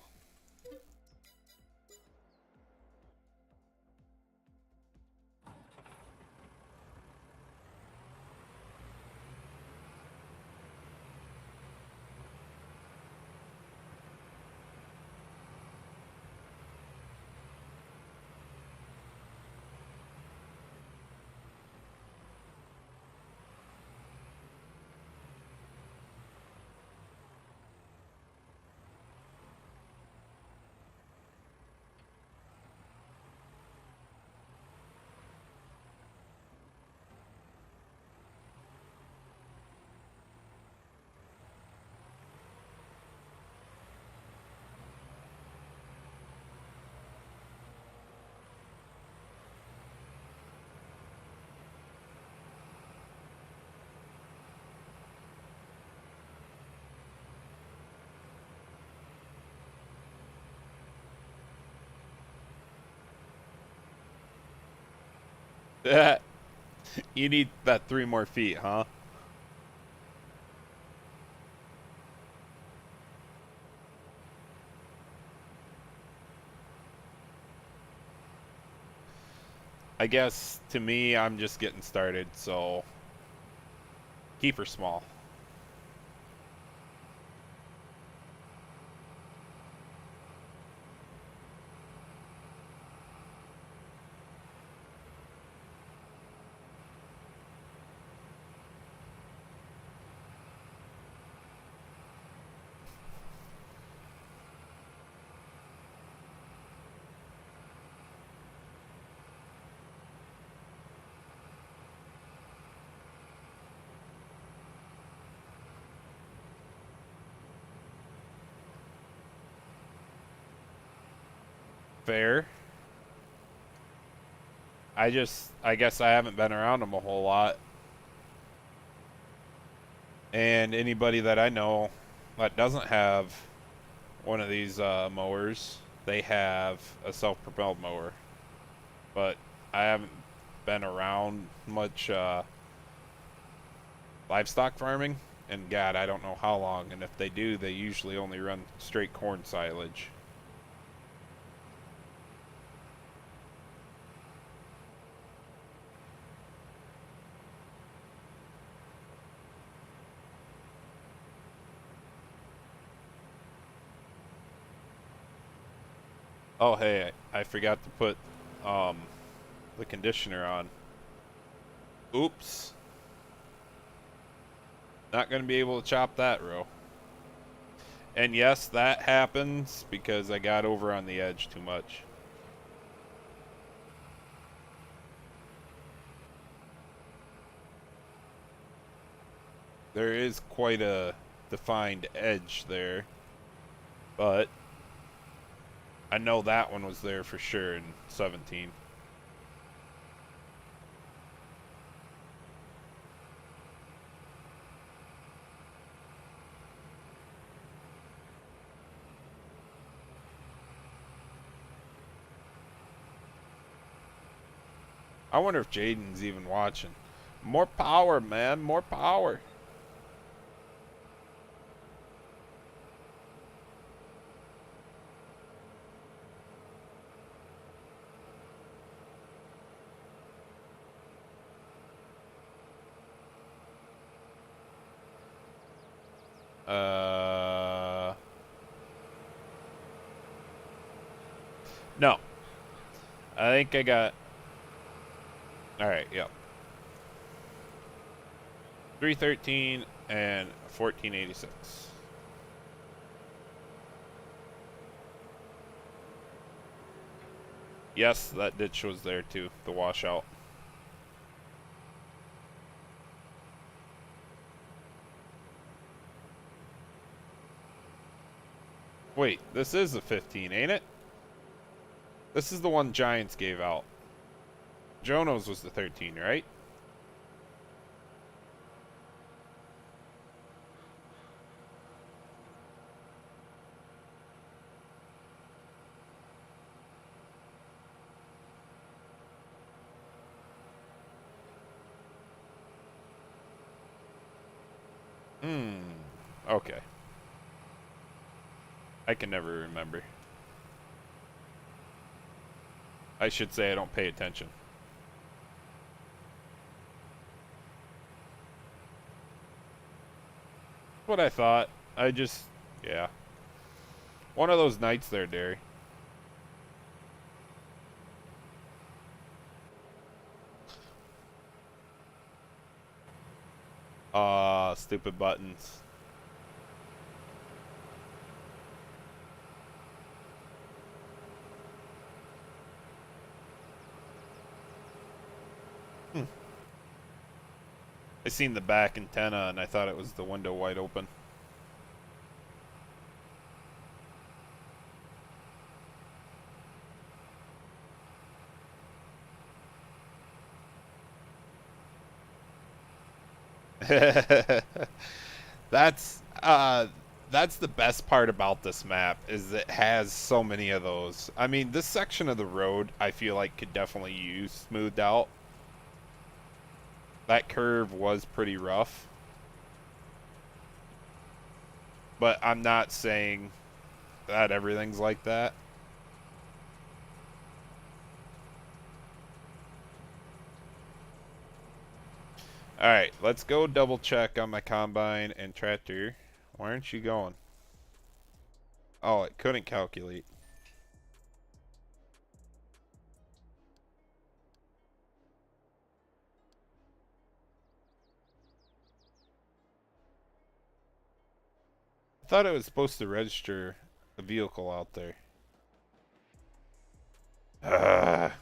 You need that 3 more feet, huh? I guess to me, I'm just getting started, so keep her small. Fair. I guess I haven't been around them a whole lot. And anybody that I know that doesn't have one of these mowers, they have a self-propelled mower. But I haven't been around much livestock farming, and God, I don't know how long. And if they do, they usually only run straight corn silage. Oh, hey, I forgot to put um, the conditioner on. Oops. Not going to be able to chop that row. And yes, that happens because I got over on the edge too much. There is quite a defined edge there, but I know that one was there for sure in 17. I wonder if Jaden's even watching. More power, man. More power. No. I think I got... Alright, yep. 313 and 1486. Yes, that ditch was there too, the washout. Wait, this is a 15, ain't it? This is the one Giants gave out. Jono's was the 13, right? Okay. I can never remember. I should say I don't pay attention. What I thought. Yeah. One of those nights there, Derry. Stupid buttons. I seen the back antenna and I thought it was the window wide open. That's that's the best part about this map is it has so many of those. I mean, this section of the road I feel like could definitely use smoothed out. That curve was pretty rough. But I'm not saying that everything's like that. Alright, let's go double check on my combine and tractor. Why aren't you going? Oh, it couldn't calculate. I thought it was supposed to register a vehicle out there. Ugh.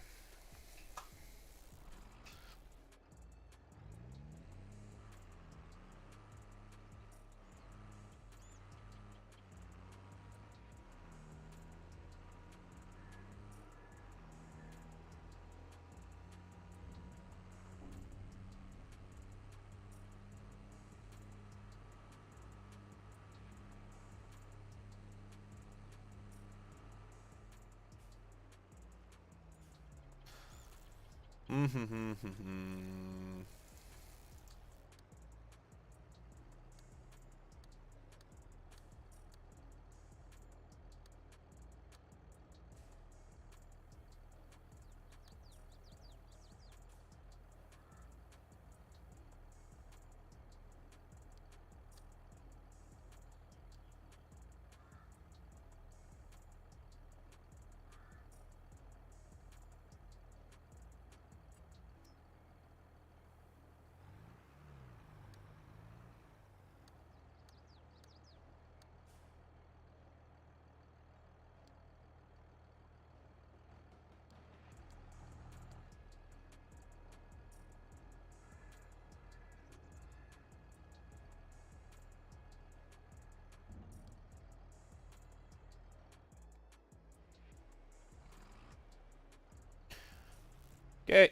Okay.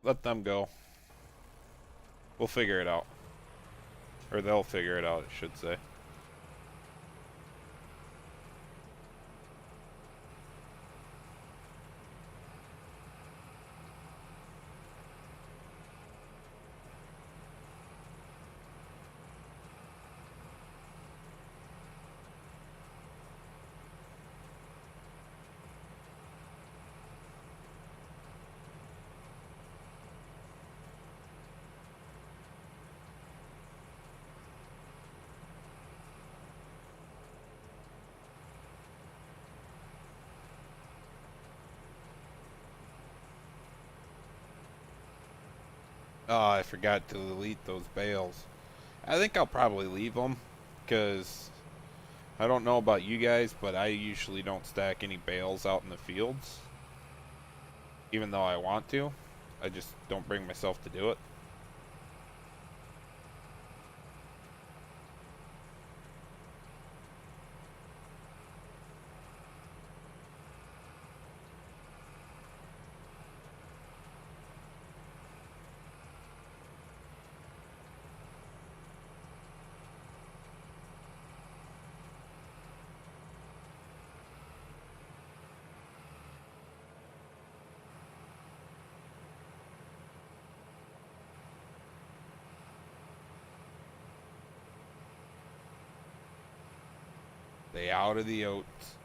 Let them go. We'll figure it out. Or they'll figure it out, I should say. Oh, I forgot to delete those bales. I think I'll probably leave them, because I don't know about you guys, but I usually don't stack any bales out in the fields. Even though I want to. I just don't bring myself to do it. Stay out of the oats.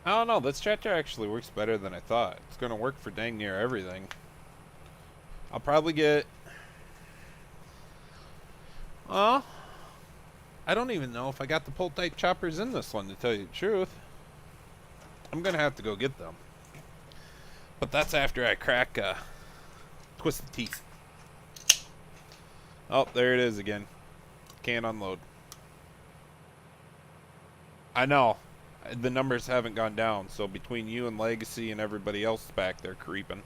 I don't know. This tractor actually works better than I thought. It's going to work for dang near everything. I'll probably get... Oh, I don't even know if I got the pull-type choppers in this one, to tell you the truth. I'm going to have to go get them. But that's after I crack Twisted Teeth. Oh, there it is again. Can't unload. I know. The numbers haven't gone down, so between you and Legacy and everybody else back there creeping.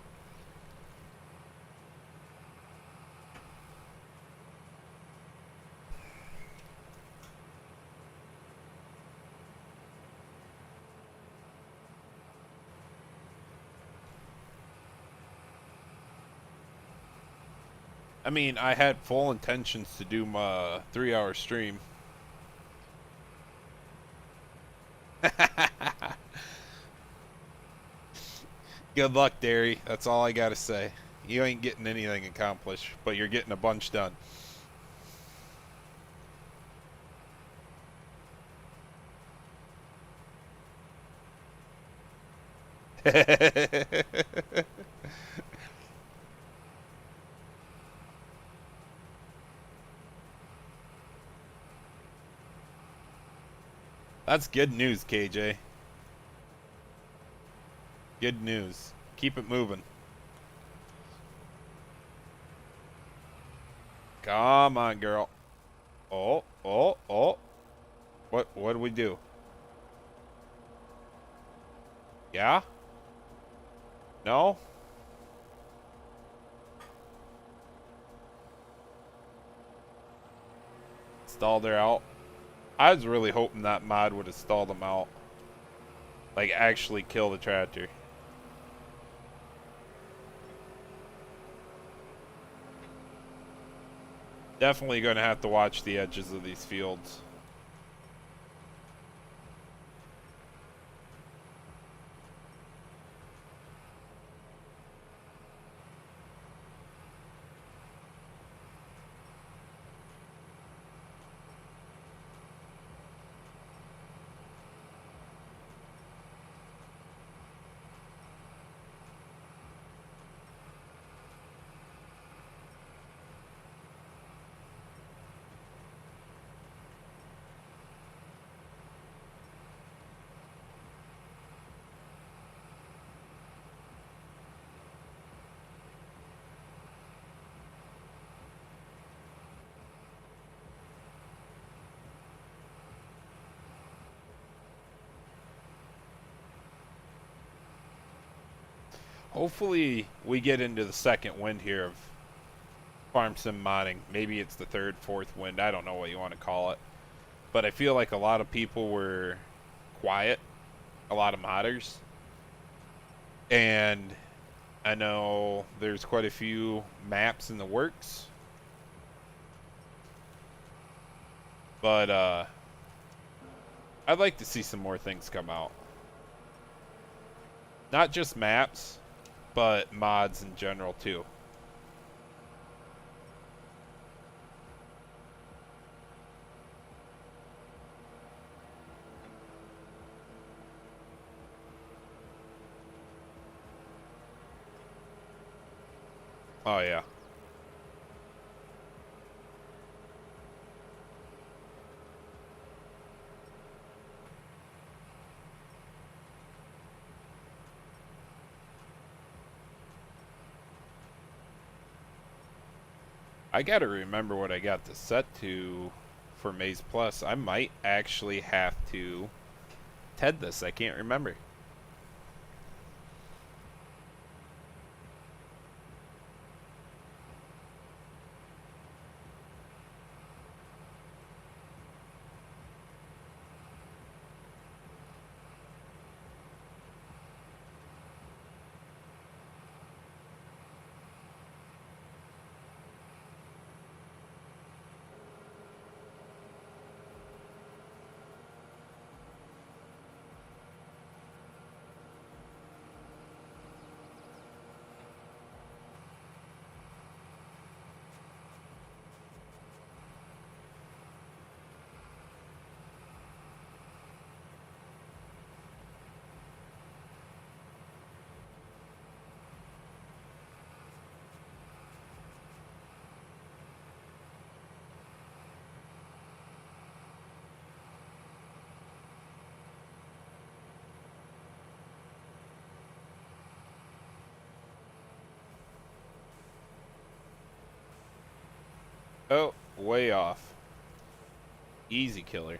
I mean, I had full intentions to do my 3-hour stream. Good luck, Derry. That's all I gotta say. You ain't getting anything accomplished, but you're getting a bunch done. That's good news, KJ. Good news. Keep it moving. Come on, girl. Oh, oh, oh. What do we do? Yeah? No? Stalled her out. I was really hoping that mod would have stalled them out. Like, actually kill the tractor. Definitely going to have to watch the edges of these fields. Hopefully we get into the second wind here of Farm Sim modding. Maybe it's the third, fourth wind. I don't know what you want to call it. But I feel like a lot of people were quiet. A lot of modders. And I know there's quite a few maps in the works. But I'd like to see some more things come out. Not just maps, but mods in general too. Oh yeah. I gotta remember what I got this set to for Maze Plus. I might actually have to TED this. I can't remember. Oh, way off. Easy killer.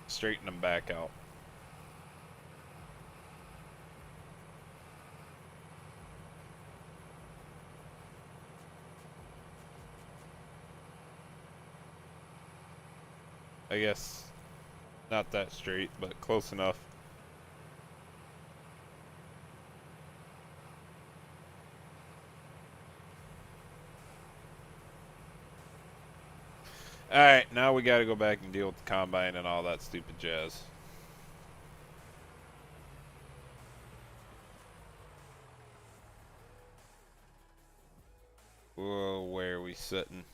Straighten them back out. I guess not that straight, but close enough. Alright, now we gotta go back and deal with the combine and all that stupid jazz. Whoa, where are we sitting?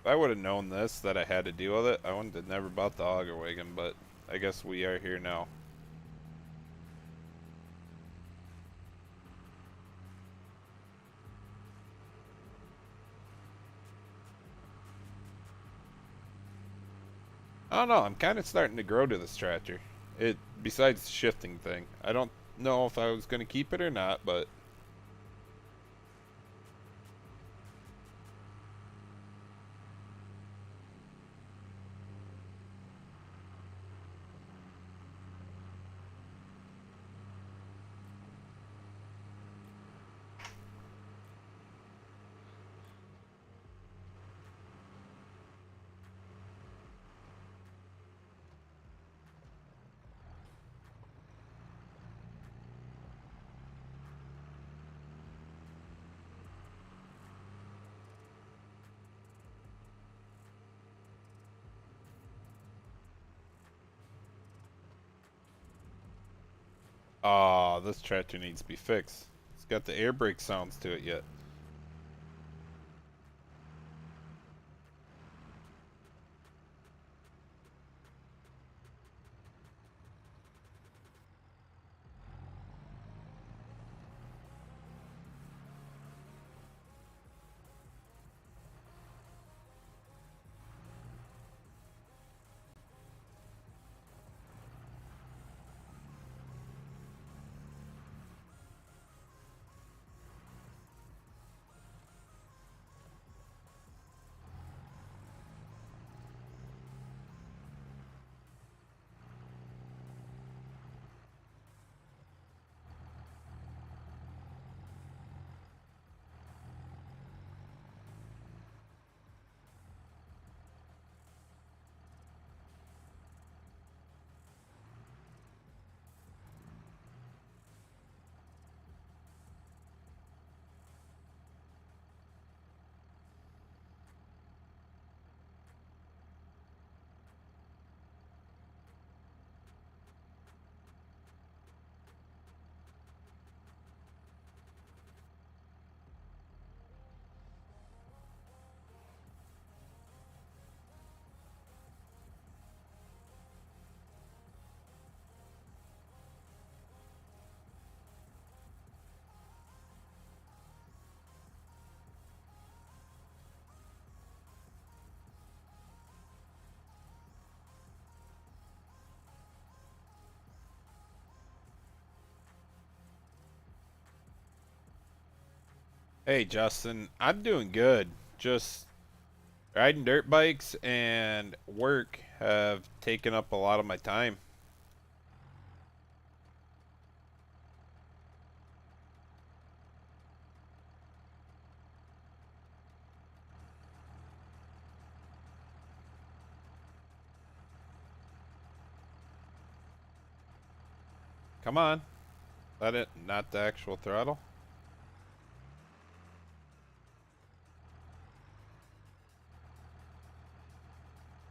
If I would have known this, that I had to deal with it, I wouldn't have never bought the auger wagon, but I guess we are here now. I don't know, I'm kind of starting to grow to this tractor. Besides the shifting thing. I don't know if I was going to keep it or not, but oh, this tractor needs to be fixed. It's got the air brake sounds to it yet. Hey, Justin, I'm doing good. Just riding dirt bikes and work have taken up a lot of my time. Come on. Let it, not the actual throttle.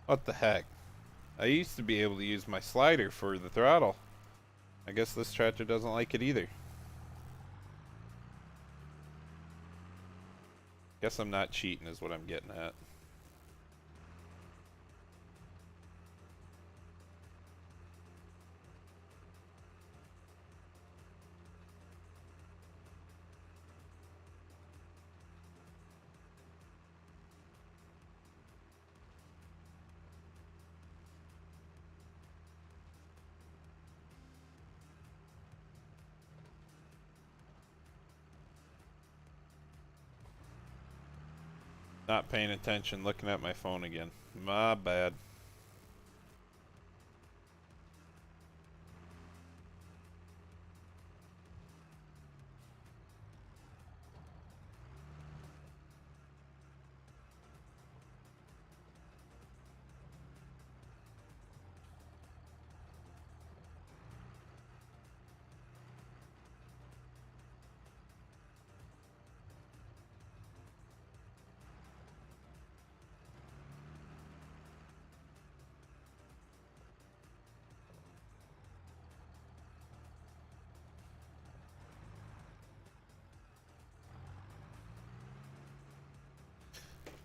What the heck? I used to be able to use my slider for the throttle. I guess this tractor doesn't like it either. Guess I'm not cheating is what I'm getting at. Not paying attention, looking at my phone again. My bad.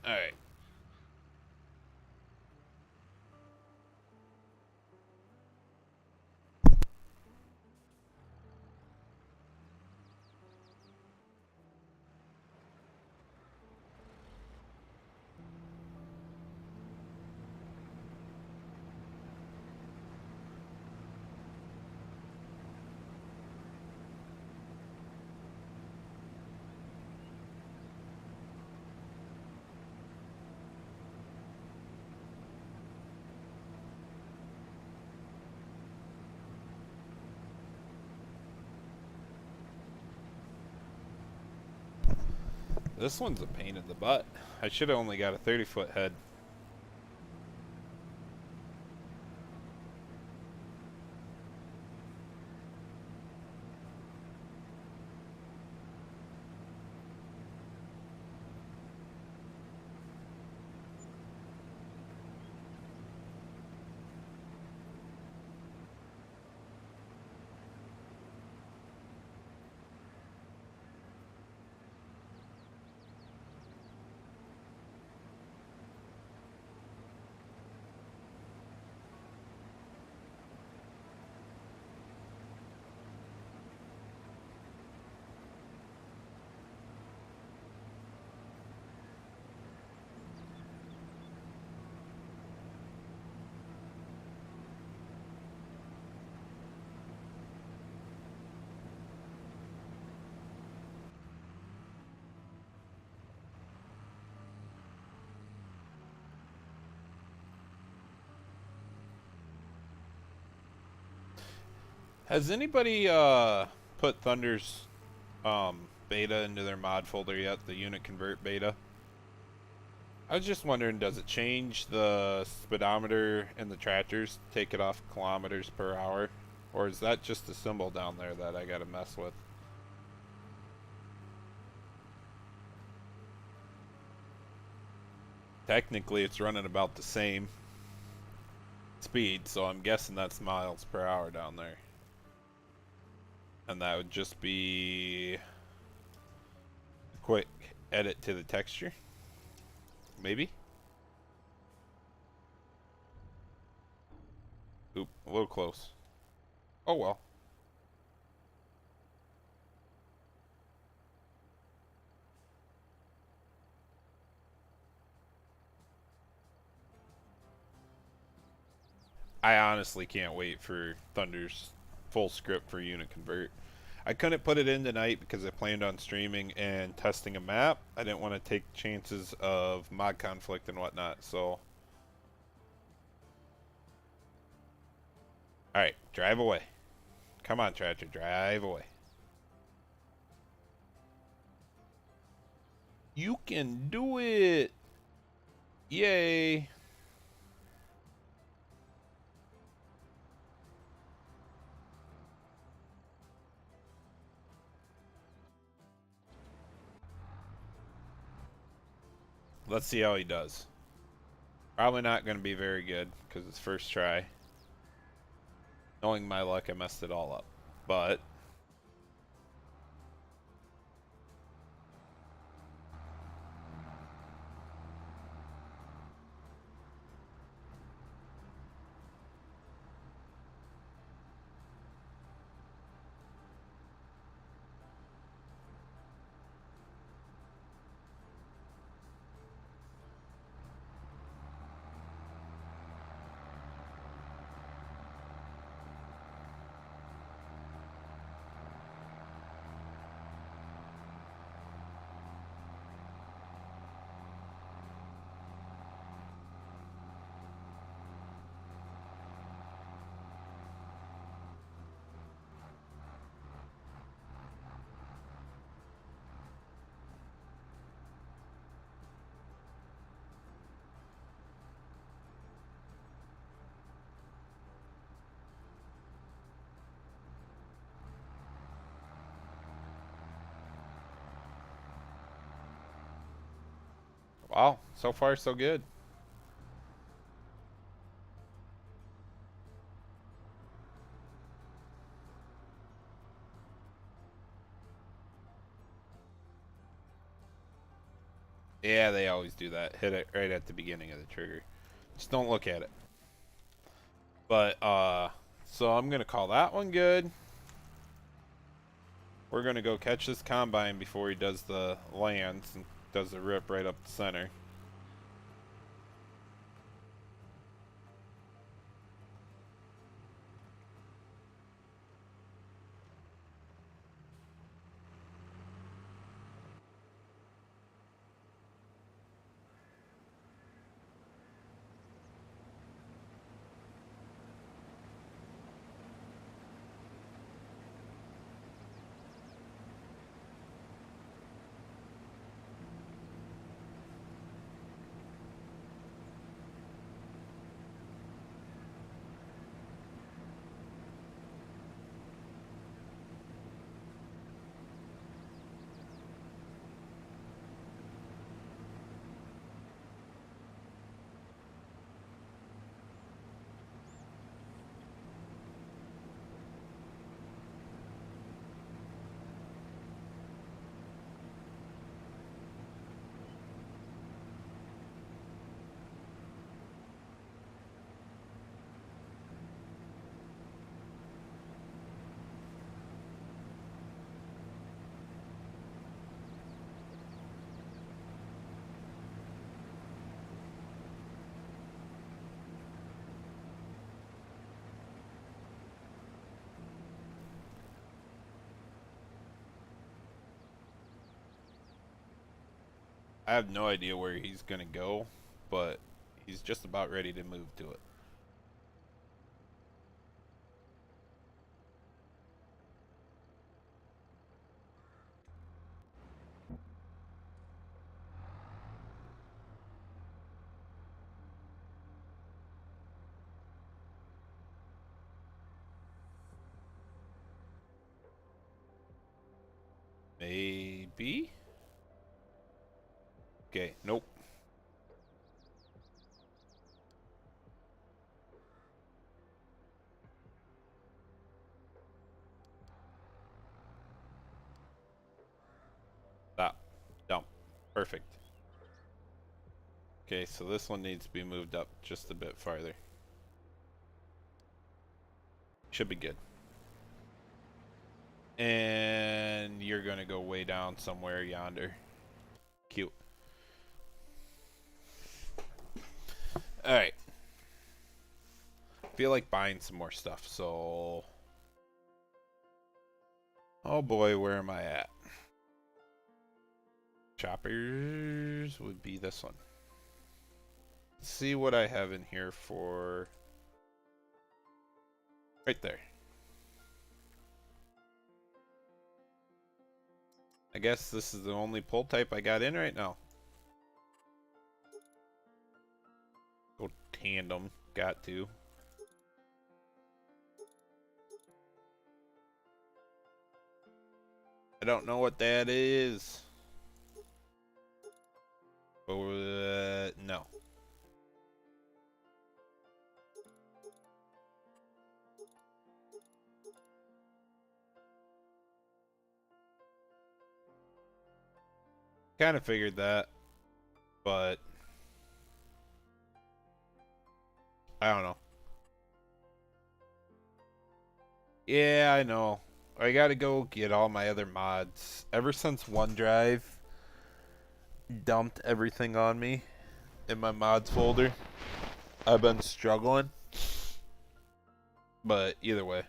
Alright. This one's a pain in the butt. I should have only got a 30-foot head. Has anybody put Thunder's beta into their mod folder yet? The unit convert beta? I was just wondering, does it change the speedometer in the tractors, take it off kilometers per hour? Or is that just a symbol down there that I gotta mess with? Technically, it's running about the same speed, so I'm guessing that's miles per hour down there. And that would just be a quick edit to the texture. Maybe? Oop, a little close. Oh well. I honestly can't wait for Thunder's full script for unit convert. I couldn't put it in tonight because I planned on streaming and testing a map. I didn't want to take chances of mod conflict and whatnot, so. Alright, drive away. Come on, tractor, drive away. You can do it! Yay! Let's see how he does. Probably not going to be very good because it's first try. Knowing my luck, I messed it all up. But wow, so far so good. Yeah, they always do that. Hit it right at the beginning of the trigger. Just don't look at it. But so I'm gonna call that one good. We're gonna go catch this combine before he does the lands and does the rip right up the center. I have no idea where he's gonna go, but he's just about ready to move to it. Maybe? Okay, nope. Stop. Dump. Perfect. Okay, so this one needs to be moved up just a bit farther. Should be good. And you're gonna go way down somewhere yonder. Cute. Alright. Feel like buying some more stuff, so... Oh boy, where am I at? Choppers would be this one. Let's see what I have in here for... Right there. I guess this is the only pull type I got in right now. Go tandem. Got to. I don't know what that is. No. Kind of figured that, but I don't know. Yeah, I know. I gotta go get all my other mods. Ever since OneDrive dumped everything on me in my mods folder, I've been struggling. But either way.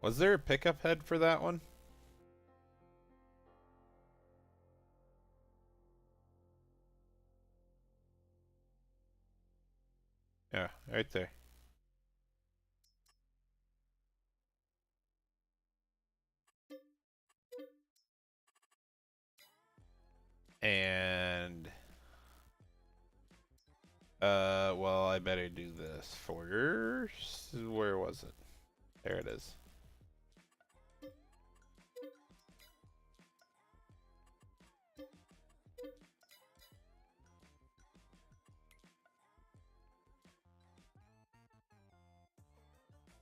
Was there a pickup head for that one? Yeah, right there. And well, I better do this first. Where was it? There it is.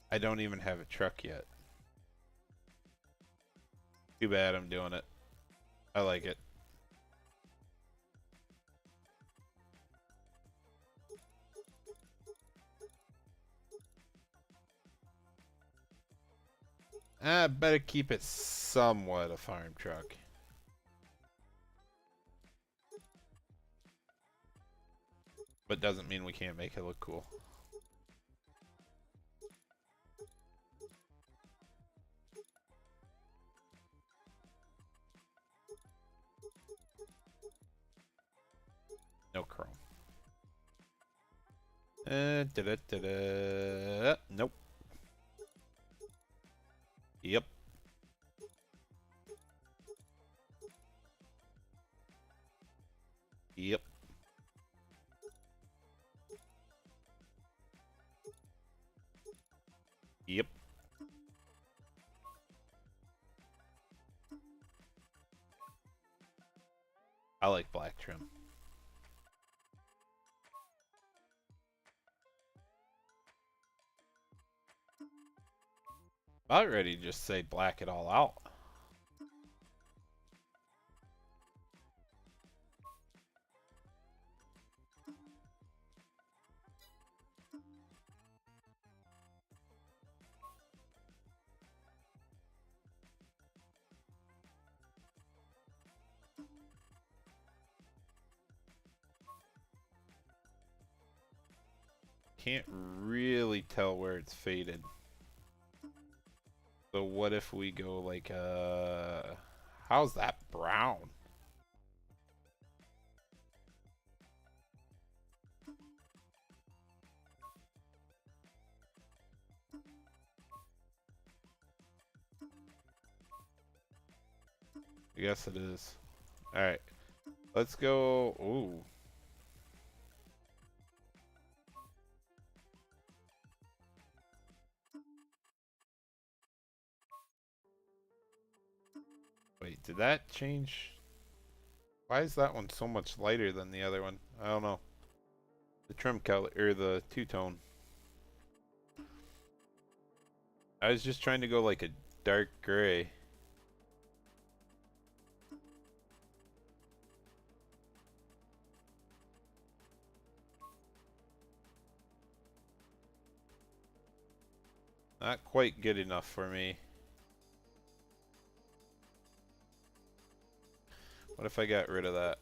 I don't even have a truck yet. Too bad I'm doing it. I like it. I better keep it somewhat a farm truck. But doesn't mean we can't make it look cool. No chrome. Nope. Yep. Yep. Yep. I like black trim. About ready to just say black it all out. Can't really tell where it's faded. So what if we go like how's that brown? I guess it is. Alright. Let's go. Ooh. Wait, did that change? Why is that one so much lighter than the other one? I don't know. The trim color, or the two-tone. I was just trying to go like a dark gray. Not quite good enough for me. What if I got rid of that?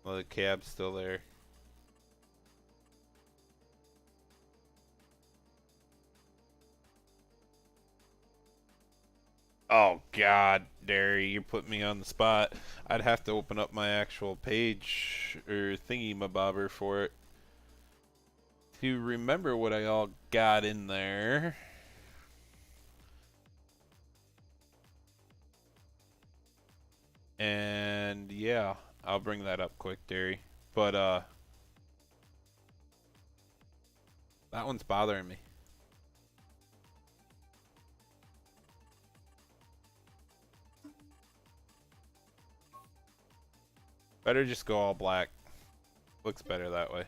Well, the cab's still there. Oh God, Derry, you put me on the spot. I'd have to open up my actual page or thingy mabobber for it to remember what I all got in there. And yeah, I'll bring that up quick, Derry. But that one's bothering me. Better just go all black. Looks better that way.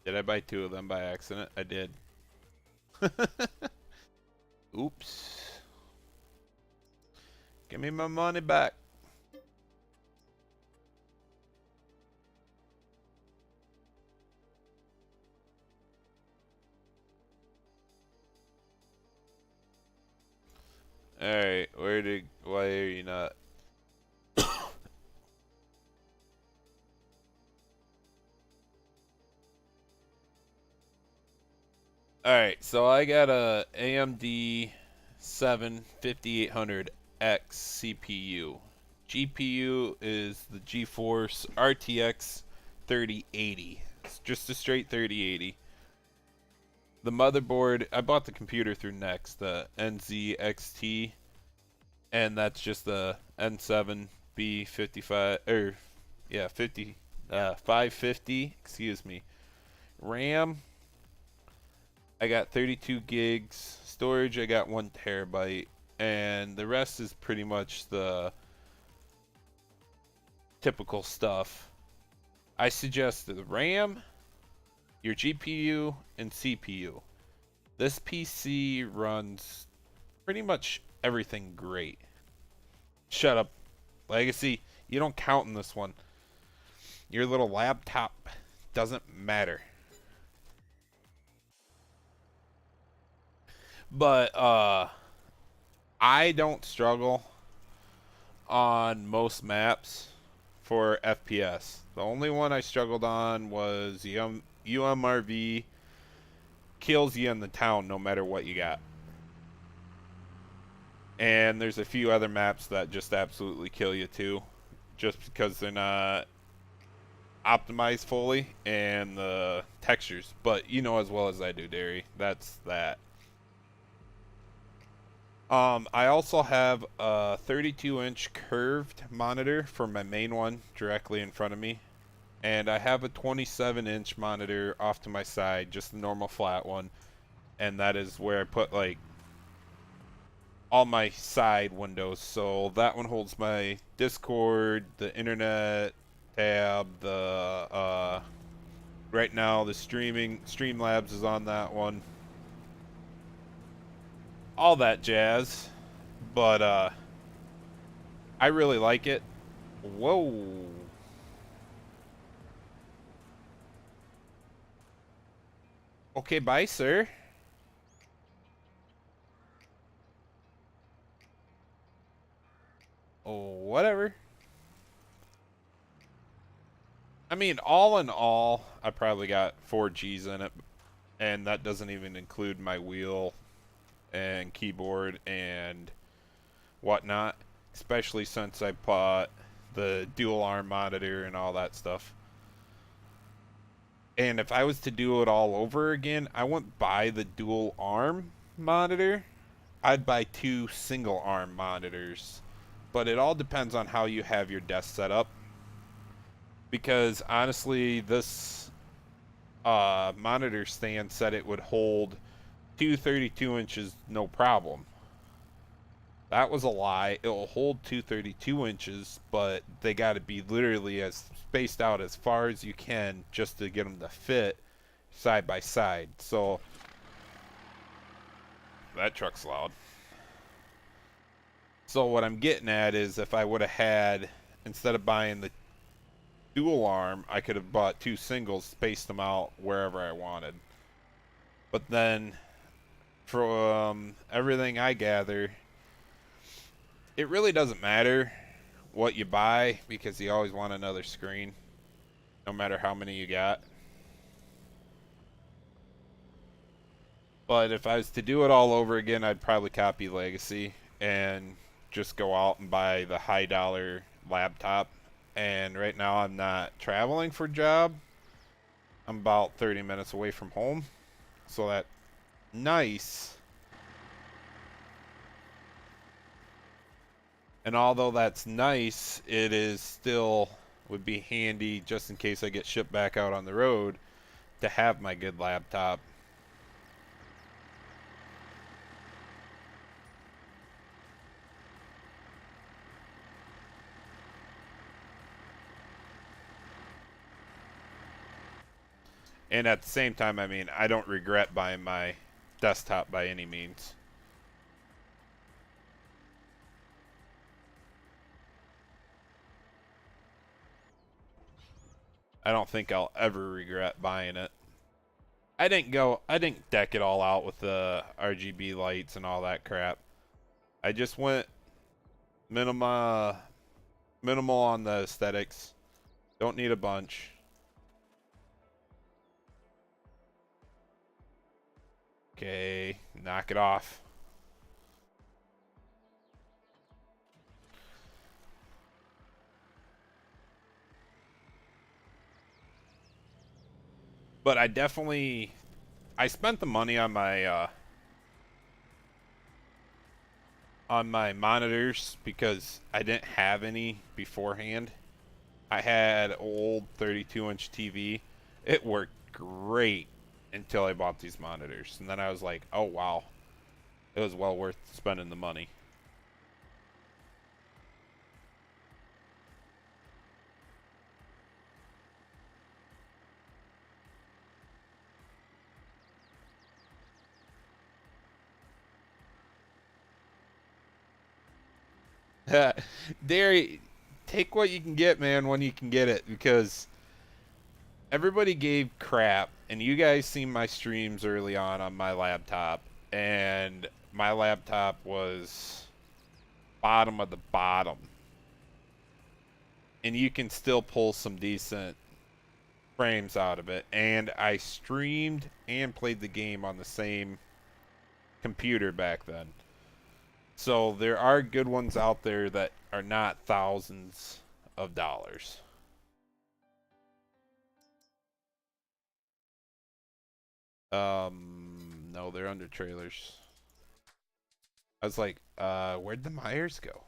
Did I buy 2 of them by accident? I did. Oops. Give me my money back. Alright, why are you not? Alright, so I got a AMD 7 5800X CPU. GPU is the GeForce RTX 3080. It's just a straight 3080. The motherboard, I bought the computer through Next, the NZXT, and that's just the N7B55, or yeah, 550, excuse me. RAM, I got 32 gigs. Storage, I got 1 terabyte, and the rest is pretty much the typical stuff. I suggest the RAM, your GPU, and CPU. This PC runs pretty much everything great. Shut up, Legacy. You don't count in this one. Your little laptop doesn't matter. But I don't struggle on most maps for FPS. The only one I struggled on was UMRV. Kills you in the town no matter what you got. And there's a few other maps that just absolutely kill you too, just because they're not optimized fully and the textures. But you know as well as I do, Derry. That's that. I also have a 32-inch curved monitor for my main one directly in front of me. And I have a 27-inch monitor off to my side, just a normal flat one. And that is where I put, like, all my side windows. So that one holds my Discord, the internet tab, the, right now the Streamlabs is on that one. All that jazz. But I really like it. Whoa. Okay, bye, sir. Oh, whatever. I mean, all in all, I probably got 4 G's in it. And that doesn't even include my wheel and keyboard and whatnot, especially since I bought the dual arm monitor and all that stuff. And if I was to do it all over again, I wouldn't buy the dual arm monitor. I'd buy 2 single arm monitors. But it all depends on how you have your desk set up. Because honestly, this monitor stand said it would hold 232 inches no problem. That was a lie. It'll hold 232 inches, but they got to be literally as spaced out as far as you can just to get them to fit side by side. So that truck's loud. So what I'm getting at is if I would have had, instead of buying the dual arm, I could have bought 2 singles, spaced them out wherever I wanted. But then from everything I gather, it really doesn't matter what you buy because you always want another screen, no matter how many you got. But if I was to do it all over again, I'd probably copy Legacy and just go out and buy the high dollar laptop. And right now I'm not traveling for a job. I'm about 30 minutes away from home. So that's nice. And although that's nice, it is still would be handy just in case I get shipped back out on the road to have my good laptop. And at the same time, I mean, I don't regret buying my desktop by any means. I don't think I'll ever regret buying it. I didn't deck it all out with the RGB lights and all that crap. I just went minimal on the aesthetics. Don't need a bunch. Okay, knock it off. But I spent the money on my monitors because I didn't have any beforehand. I had old 32-inch TV. It worked great until I bought these monitors, and then I was like, "Oh wow, it was well worth spending the money." Derry, take what you can get, man, when you can get it, because everybody gave crap, and you guys seen my streams early on my laptop, and my laptop was bottom of the bottom, and you can still pull some decent frames out of it. And I streamed and played the game on the same computer back then. So there are good ones out there that are not thousands of dollars. No, they're under trailers. I was like, where'd the Myers go?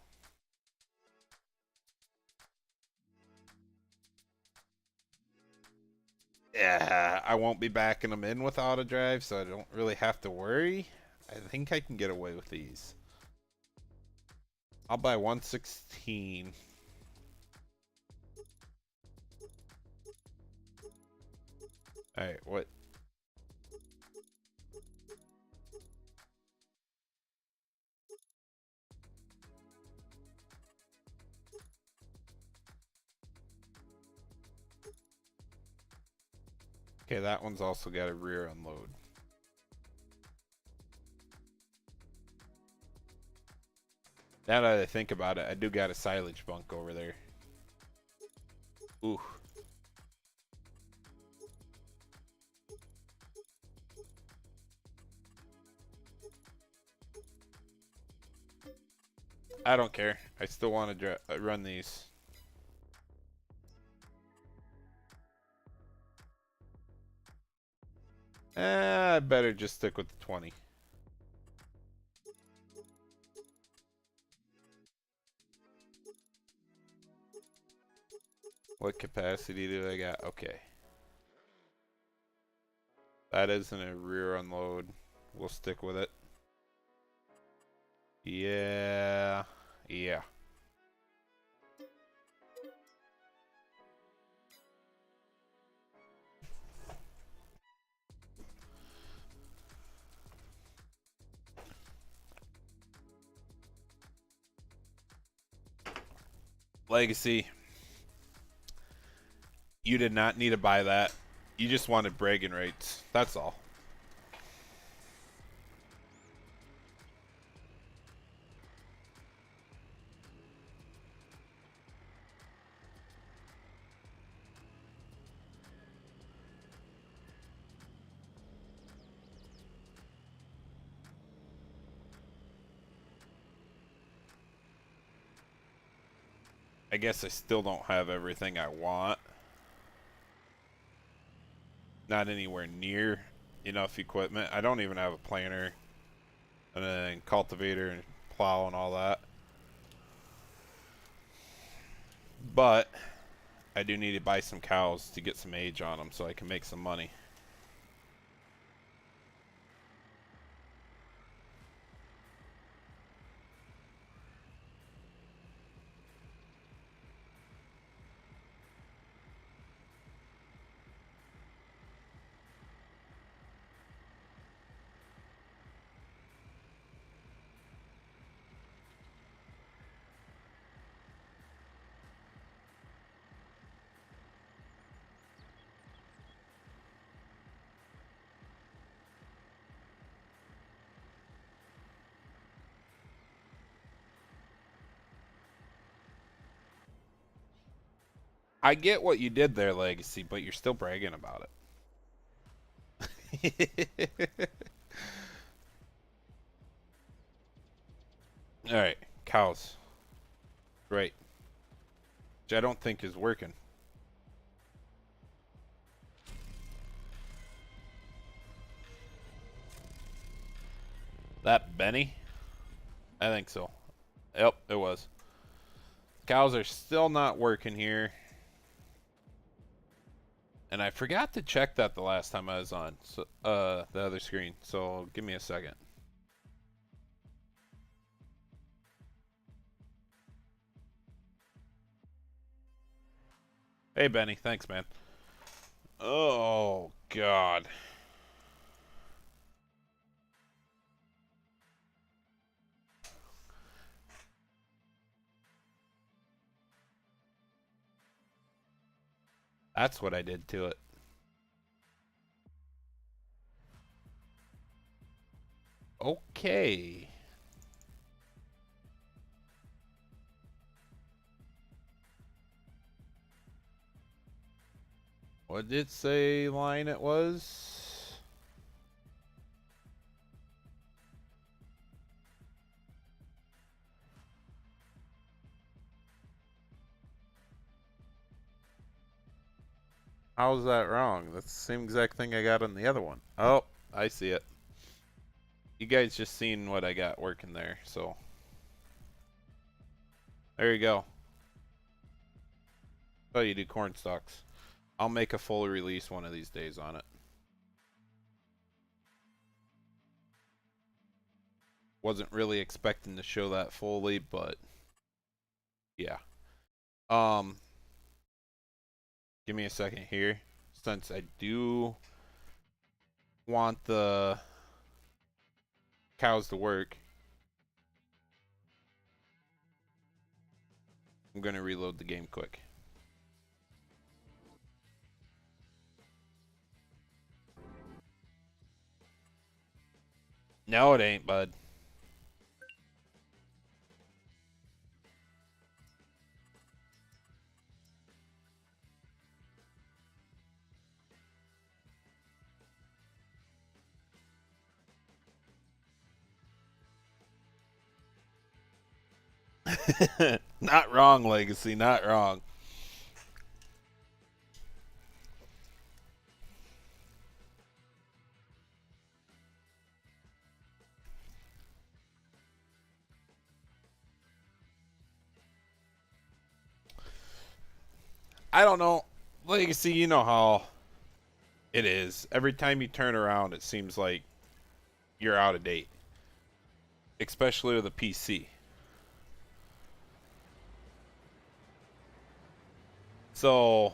Yeah, I won't be backing them in with auto drive, so I don't really have to worry. I think I can get away with these. I'll buy 116. Alright, what? Okay, that one's also got a rear unload. Now that I think about it, I do got a silage bunk over there. Ooh. I don't care. I still want to run these. I better just stick with the 20. What capacity do I got? Okay. That isn't a rear unload. We'll stick with it. Yeah. Yeah. Legacy. You did not need to buy that. You just wanted bragging rights. That's all. I guess I still don't have everything I want. Not anywhere near enough equipment. I don't even have a planter and then cultivator and plow and all that. But I do need to buy some cows to get some age on them so I can make some money. I get what you did there, Legacy, but you're still bragging about it. Alright, cows. Great. Which I don't think is working. That Benny? I think so. Yep, it was. Cows are still not working here. And I forgot to check that the last time I was on the other screen. So give me a second. Hey Benny, thanks man. Oh God. That's what I did to it. Okay. What did it say line it was? How's that wrong? That's the same exact thing I got on the other one. Oh, I see it. You guys just seen what I got working there, so. There you go. Oh, you do corn stalks. I'll make a full release one of these days on it. Wasn't really expecting to show that fully, but yeah. Give me a second here, since I do want the cows to work. I'm gonna reload the game quick. No, it ain't, bud. Not wrong, Legacy, not wrong. I don't know. Legacy, you know how it is. Every time you turn around, it seems like you're out of date. Especially with a PC. So...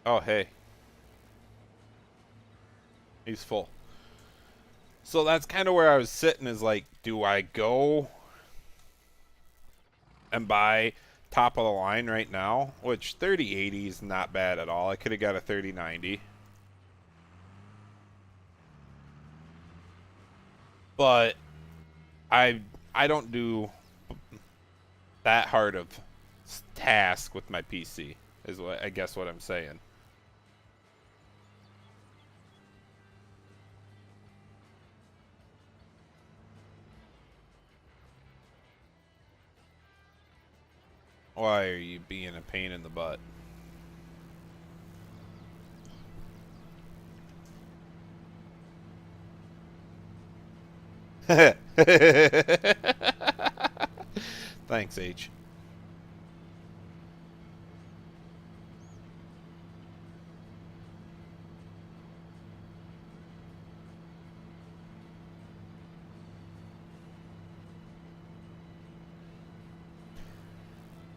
Oh, hey. He's full. So that's kind of where I was sitting, is like, do I go and buy top of the line right now? Which 3080 is not bad at all. I could have got a 3090. But I don't do that hard of task with my PC, is what I guess what I'm saying. Why are you being a pain in the butt? Thanks, H.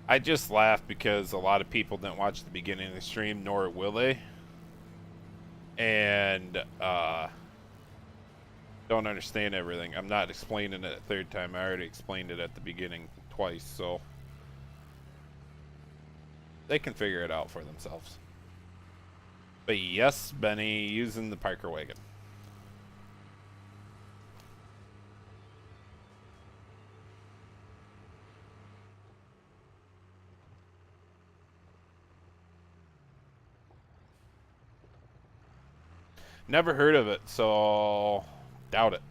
I just laughed because a lot of people didn't watch the beginning of the stream, nor will they. And, don't understand everything. I'm not explaining it a third time. I already explained it at the beginning twice, so they can figure it out for themselves. But yes, Benny, using the Parker wagon. Never heard of it, so doubt it.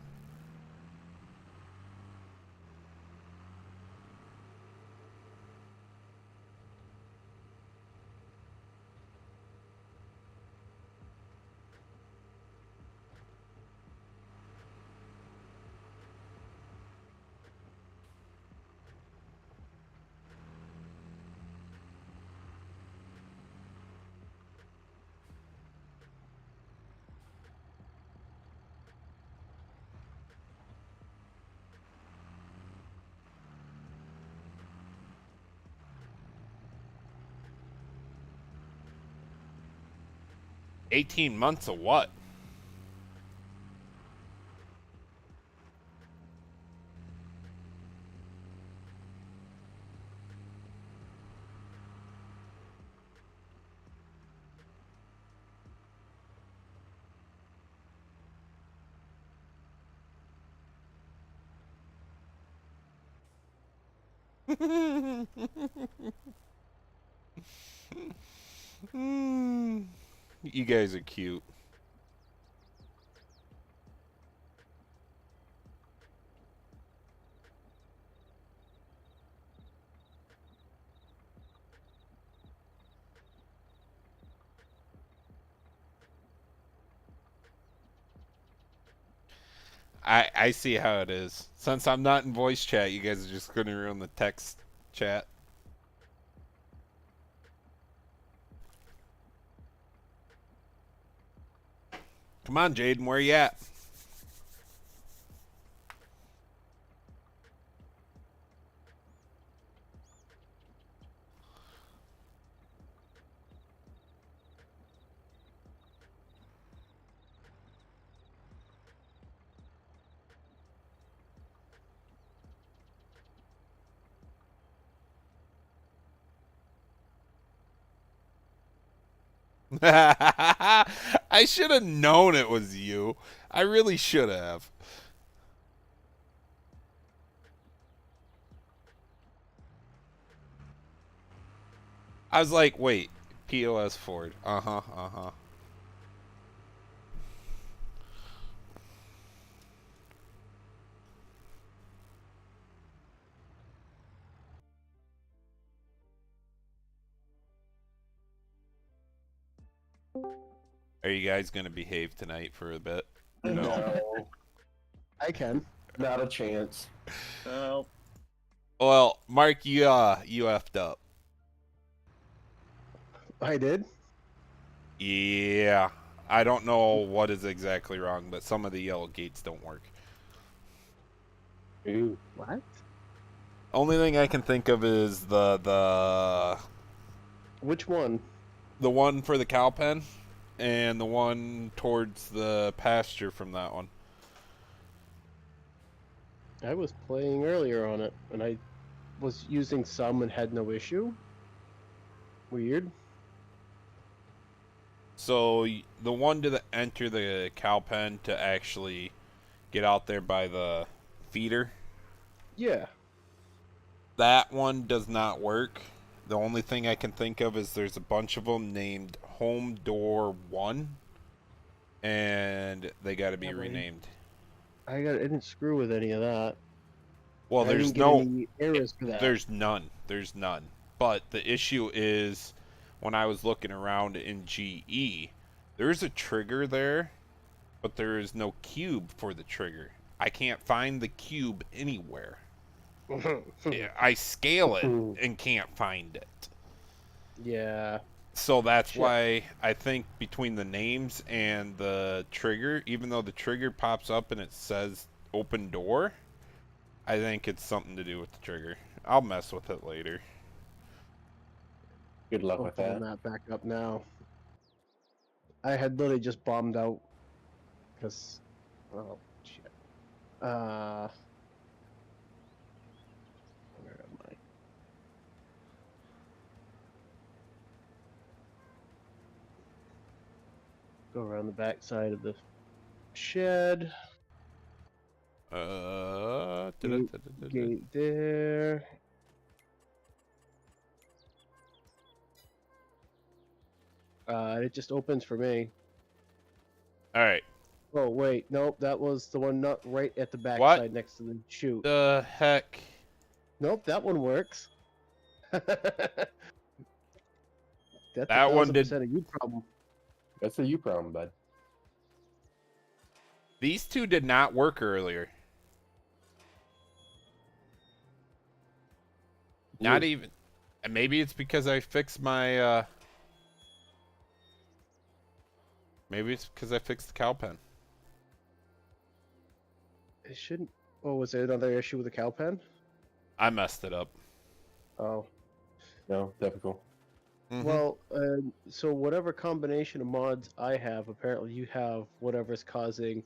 $18 of what? You guys are cute. I see how it is. Since I'm not in voice chat, you guys are just going to ruin the text chat. Come on, Jaden, where you at? I should have known it was you. I really should have. I was like, wait, POS Ford. Uh-huh, uh-huh. Are you guys going to behave tonight for a bit? No. I can. Not a chance. Oh. Well, Mark, you effed up. I did? Yeah. I don't know what is exactly wrong, but some of the yellow gates don't work. Ooh. What? Only thing I can think of is the Which one? one for the cow pen and the one towards the pasture from that one. I was playing earlier on it, and I was using some and had no issue. Weird. So the one to enter the cow pen to actually get out there by the feeder, Yeah. that one does not work. The only thing I can think of is there's a bunch of them named Home Door 1, and they got to be renamed. I didn't screw with any of that. Well, I there's didn't get any errors for that. There's none. There's none. But the issue is, when I was looking around in GE, there's a trigger there, but there is no cube for the trigger. I can't find the cube anywhere. I scale it and can't find it. Yeah. So that's why I think between the names and the trigger, even though the trigger pops up and it says open door, I think it's something to do with the trigger. I'll mess with it later. Good luck I'll with pull that. that back up now. I had literally just bombed out because, oh shit. Where am I? Go around the back side of the shed. Gate there. It just opens for me. All right. Oh wait, nope, that was the one not right at the back What? side next to the chute. The heck? Nope, that one works. That's That one did. 1,000% a you problem. That's a you problem, bud. These two did not work earlier. Not even. And maybe it's because I fixed my. Maybe it's because I fixed the cow pen. It shouldn't. Oh, was there another issue with the cow pen? I messed it up. Oh. No, typical. Mhm. Well, so whatever combination of mods I have, apparently you have whatever's causing.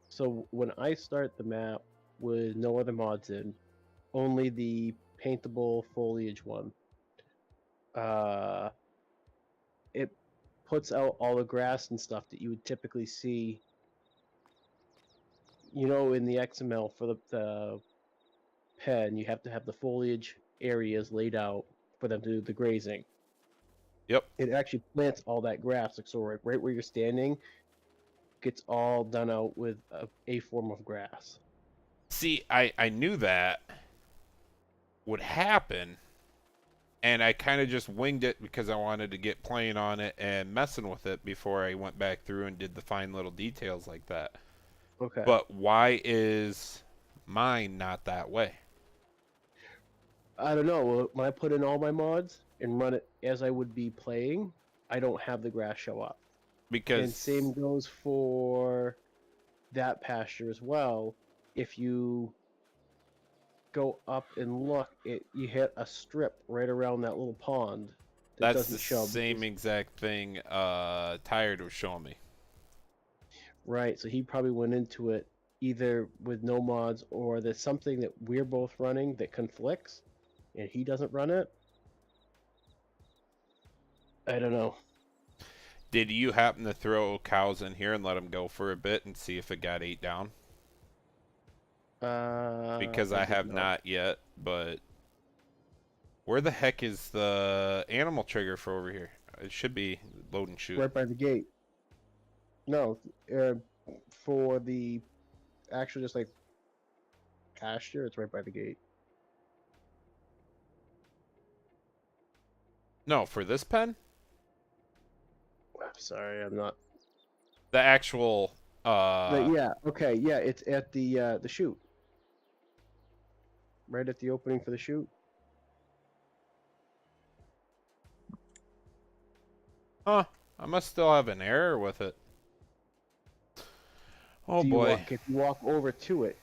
So when I start the map with no other mods in, only the paintable foliage one, it puts out all the grass and stuff that you would typically see, in the XML for the pen. You have to have the foliage areas laid out for them to do the grazing. Yep. It actually plants all that grass, like so right where you're standing, gets all done out with a form of grass. See, I knew that would happen, and I kind of just winged it because I wanted to get playing on it and messing with it before I went back through and did the fine little details like that. Okay. But why is mine not that way? I don't know. When I put in all my mods and run it as I would be playing, I don't have the grass show up. Because And same goes for that pasture as well. If you go up and look, you hit a strip right around that little pond that that's doesn't the show. same exact thing Tired was showing me. Right, so he probably went into it either with no mods or there's something that we're both running that conflicts and he doesn't run it. I don't know. Did you happen to throw cows in here and let them go for a bit and see if it got 8 down? Because I did have not yet, but where the heck is the animal trigger for over here? It should be load and shoot. Right by the gate. No, for the actual just like pasture, it's right by the gate. No, for this pen? I'm sorry, I'm not. The actual But yeah, okay, yeah, it's at the chute. Right at the opening for the chute. Huh, I must still have an error with it. Oh boy. If you walk over to it,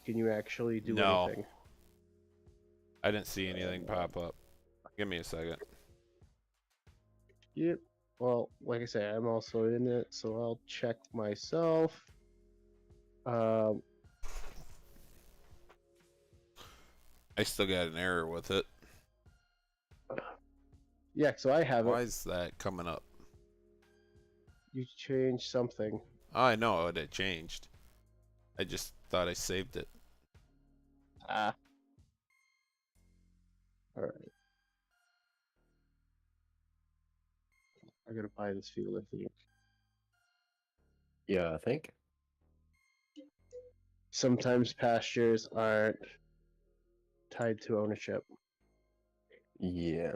can you actually do anything? I didn't see anything pop up. Give me a second. Yep. Well, like I say, I'm also in it, so I'll check myself. I still got an error with it. Yeah, so I have Why it. is that coming up? You changed something. I know it had changed. I just thought I saved it. Ah. Alright. I gotta buy this field, I think. Yeah, I think. Sometimes pastures aren't tied to ownership. Yeah.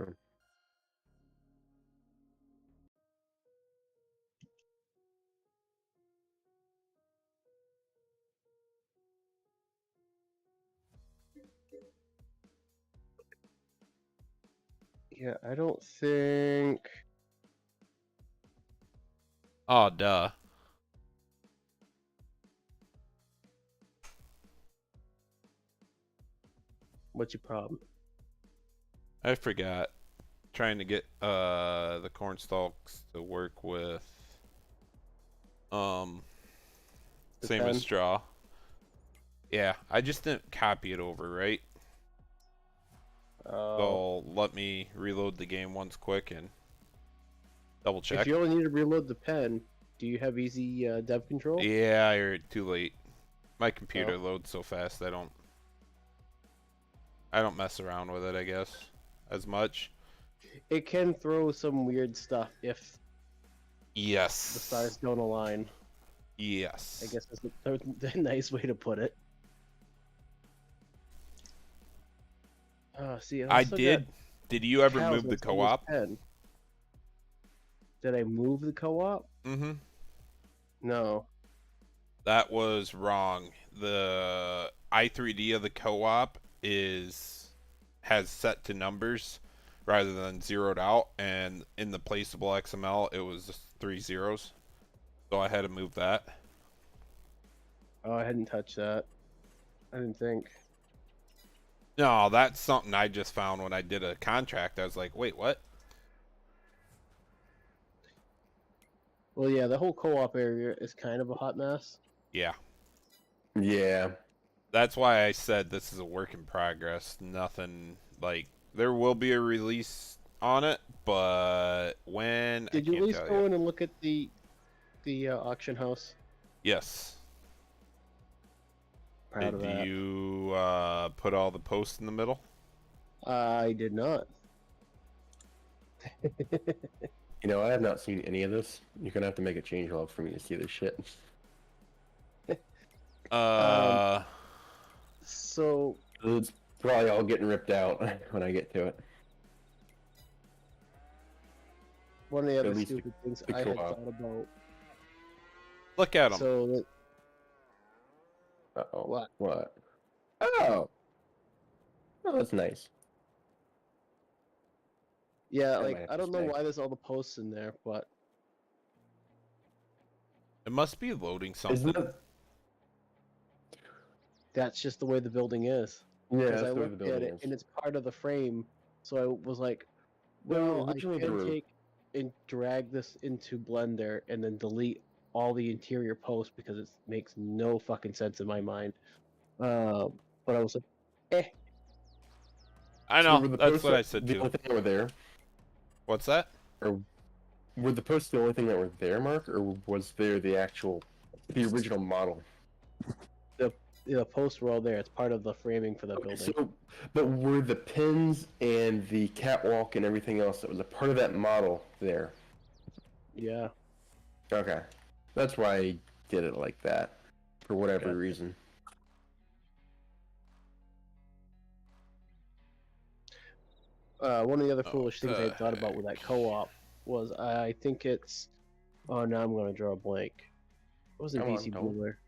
Yeah, I don't think. Oh, duh. What's your problem? I forgot. trying to get the corn stalks to work with The same as pen? straw. Yeah, I just didn't copy it over, right? So let me reload the game once quick and double if check. you only need to reload the pen, do you have easy dev control? Yeah, you're too late. My computer Oh. loads so fast I don't mess around with it, I guess, as much. It can throw some weird stuff if Yes. the stars don't align. Yes. I guess is the nice way to put it. See, I did. Did you ever move the co-op? Did I move the co-op? Mm-hmm. No. That was wrong. The i3D of the co-op has set to numbers rather than zeroed out, and in the placeable XML it was just 3 zeros. So I had to move that. Oh, I hadn't touched that. I didn't think. No, that's something I just found when I did a contract. I was like, wait, what? Well, yeah, the whole co-op area is kind of a hot mess. Yeah. Yeah. That's why I said this is a work in progress. Nothing like there will be a release on it, but when Did you at least go in and look at the auction house? Yes. Proud of Did that. you put all the posts in the middle? I did not. You know, I have not seen any of this. You're gonna have to make a change log for me to see this shit. So It's probably all getting ripped out when I get to it. one of the other least stupid things the I had co-op. thought about. Look at them. So that, Uh-oh. What? What? Oh! Oh, that's nice. yeah, That might like have I to don't know stay. why there's all the posts in there, but It must be loading something. Isn't it? that's just the way the building is. Yeah, Because that's I the way the looked at building it is. and it's part of the frame, so I was like, No, well, I originally they can were- take and drag this into Blender and then delete all the interior posts because it makes no fucking sense in my mind. But I was like, eh. I So know. were the That's posts what I that- said the too. only thing that were there, What's that? or were the posts the only thing that were there, Mark, or was there the original model? The posts were all there. It's part of the framing for the building. So, but were the pins and the catwalk and everything else that was a part of that model there? Yeah. Okay, that's why I did it like that, for whatever Gotcha. reason. One of the other Oh, foolish things I the thought about with that co-op was I think it's. Oh, now I'm going to draw a blank. It wasn't Come on, BC don't. Boomer.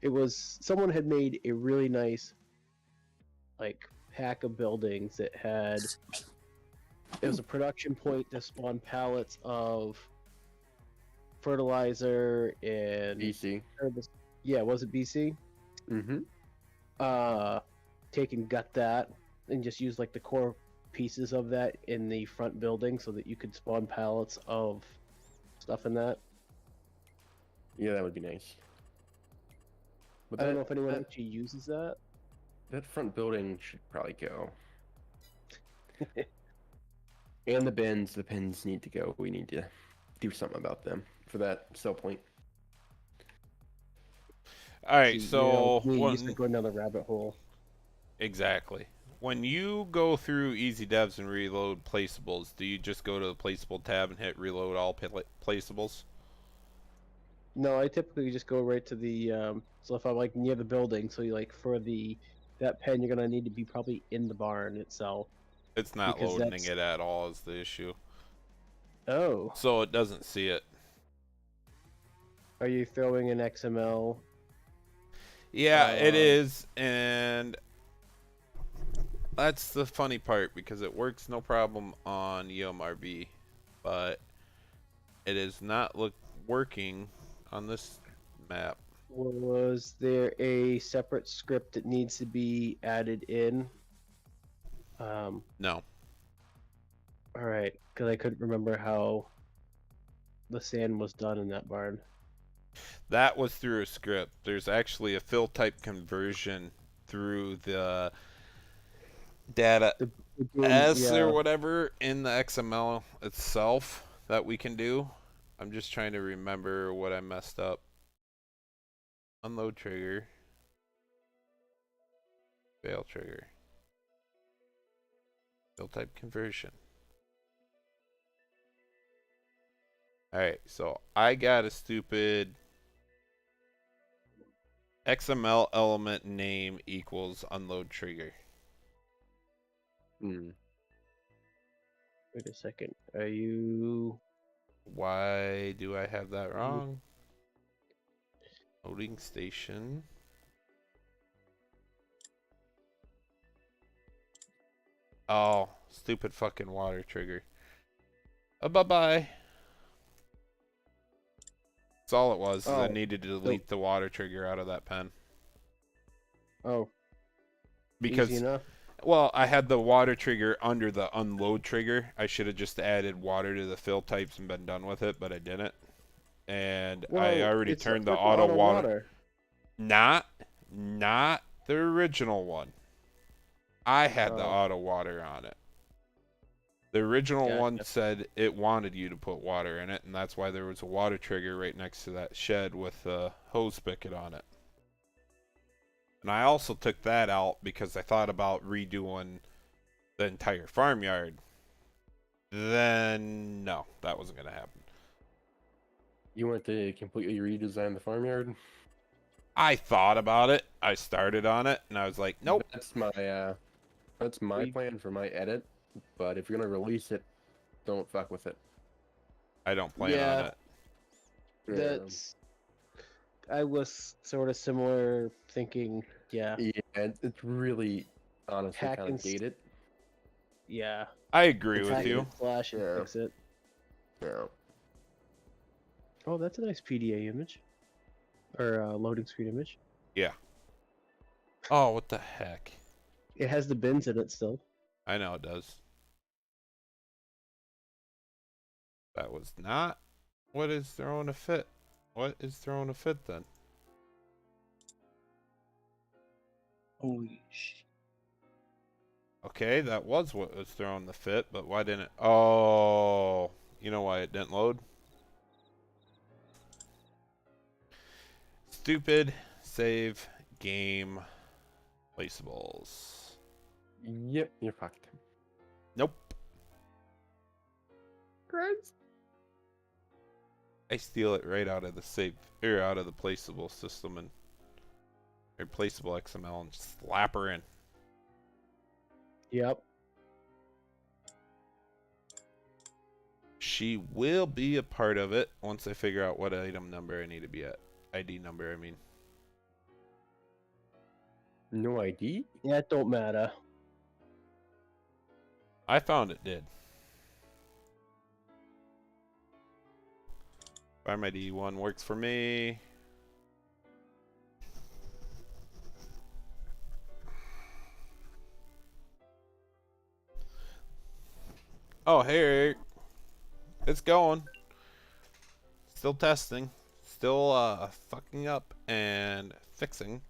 It was someone had made a really nice, like, pack of buildings that had. It was a production point to spawn pallets of fertilizer and BC. yeah, was it BC? Mm-hmm. Take and gut that and just use like the core pieces of that in the front building so that you could spawn pallets of stuff in that. Yeah, that would be nice. But I don't know if anyone actually uses that. that front building should probably go. And the pins need to go. We need to do something about them for that sell point. All right. See, So me when- used to go down the rabbit hole. exactly. When you go through Easy Devs and reload placeables, do you just go to the placeable tab and hit reload all placeables? No, I typically just go right to the. So if I'm like near the building, so you like for that pen, you're gonna need to be probably in the barn itself. It's not Because loading that's- it at all is the issue. Oh, So it doesn't see it. are you throwing an XML? Yeah, it Uh, is, and that's the funny part because it works no problem on EOMRV, but it is not working on this map. Was there a separate script that needs to be added in? No. All right, because I couldn't remember how the sand was done in that barn. That was through a script. There's actually a fill type conversion through the data The boom, S or yeah. whatever in the XML itself that we can do. I'm just trying to remember what I messed up. Unload trigger. Fail trigger. Fill type conversion. Alright, so I got a stupid XML element name equals unload trigger. Hmm. Wait a second. Are you? Why do I have that wrong? Loading station. Oh, stupid fucking water trigger. Bye-bye. That's all it was, is I Oh, needed to delete the water trigger out of that pen. Oh, easy Because, enough. well, I had the water trigger under the unload trigger. I should have just added water to the fill types and been done with it, but I didn't. And I Well, already it's turned the with auto water. water. Not the original one. I had the Oh. auto water on it. The original one Gotcha. said it wanted you to put water in it, and that's why there was a water trigger right next to that shed with a hose spigot on it. And I also took that out because I thought about redoing the entire farmyard. Then, no, that wasn't going to happen. You want to completely redesign the farmyard? I thought about it. I started on it, and I was like, nope. That's my plan for my edit. But if you're gonna release it, don't fuck with it. I don't plan Yeah. on it. Yeah. That's. I was sort of similar thinking. Yeah. It's really honestly Hack kind and of dated. Yeah. I agree It's with Hack you. and Slash and Yeah. fix it. Yeah. Oh, that's a nice PDA image. Or loading screen image. Oh, what the heck? It has the bins in it still. I know it does. That was not what is throwing a fit. What is throwing a fit then? Holy shit. Okay, that was what was throwing the fit, but why didn't it? Oh, you know why it didn't load? Stupid save game placeables. Yep, you're fucked. Nope. Gross. I steal it right out of the save or out of the placeable system and or placeable XML and slap her in. Yep. She will be a part of it once I figure out what item number I need to be at. ID number, I mean. No ID? Yeah, it don't matter. I found it did. Farm ID 1 works for me. Oh, hey, it's going. Still testing. Still fucking up and fixing.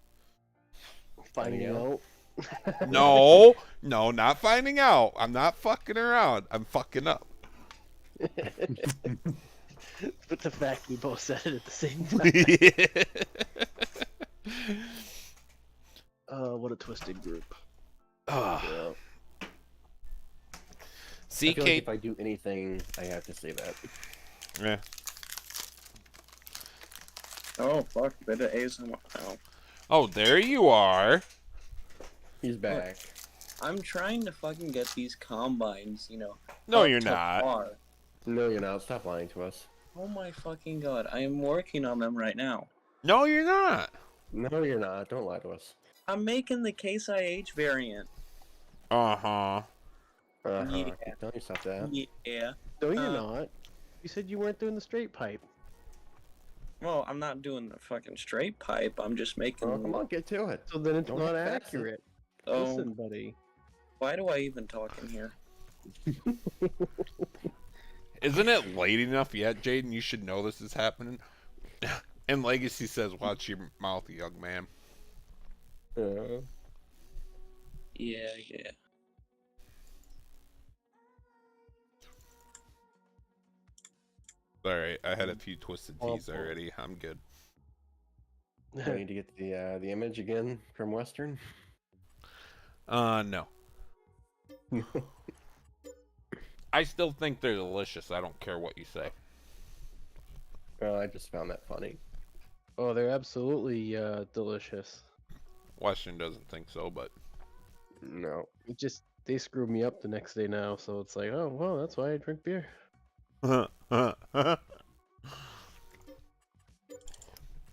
Finding out. No, no, not finding out. I'm not fucking around. I'm fucking up. But the fact we both said it at the same time. What a twisted group. Ah, Yeah. I feel like CK. if I do anything, I have to say that. Yeah. Oh, fuck. Better ASMR. Oh. Oh, there you are. He's back. I'm trying to fucking get these combines, you know. No, up you're to not. par. No, you're not. Stop lying to us. Oh my fucking god. I am working on them right now. No, you're not. No, you're not. Don't lie to us. I'm making the Case IH variant. Uh-huh. Uh-huh. Yeah. Keep telling yourself that. Yeah. No, you're Uh, not. You said you weren't doing the straight pipe. Well, I'm not doing the fucking straight pipe. I'm just making. Oh, come on, get to it. So then it's Don't not get faster. accurate. Oh, Listen, buddy. why do I even talk in here? Isn't it late enough yet, Jaden? You should know this is happening. And Legacy says, "Watch your mouth, young man." Yeah, yeah. All right, I had a few twisted teas Awful. already. I'm good. Do I need to get the image again from Western? No. I still think they're delicious. I don't care what you say. Well, I just found that funny. Oh, they're absolutely delicious. Western doesn't think so, but No. It just they screw me up the next day now, so it's like, oh well, that's why I drink beer.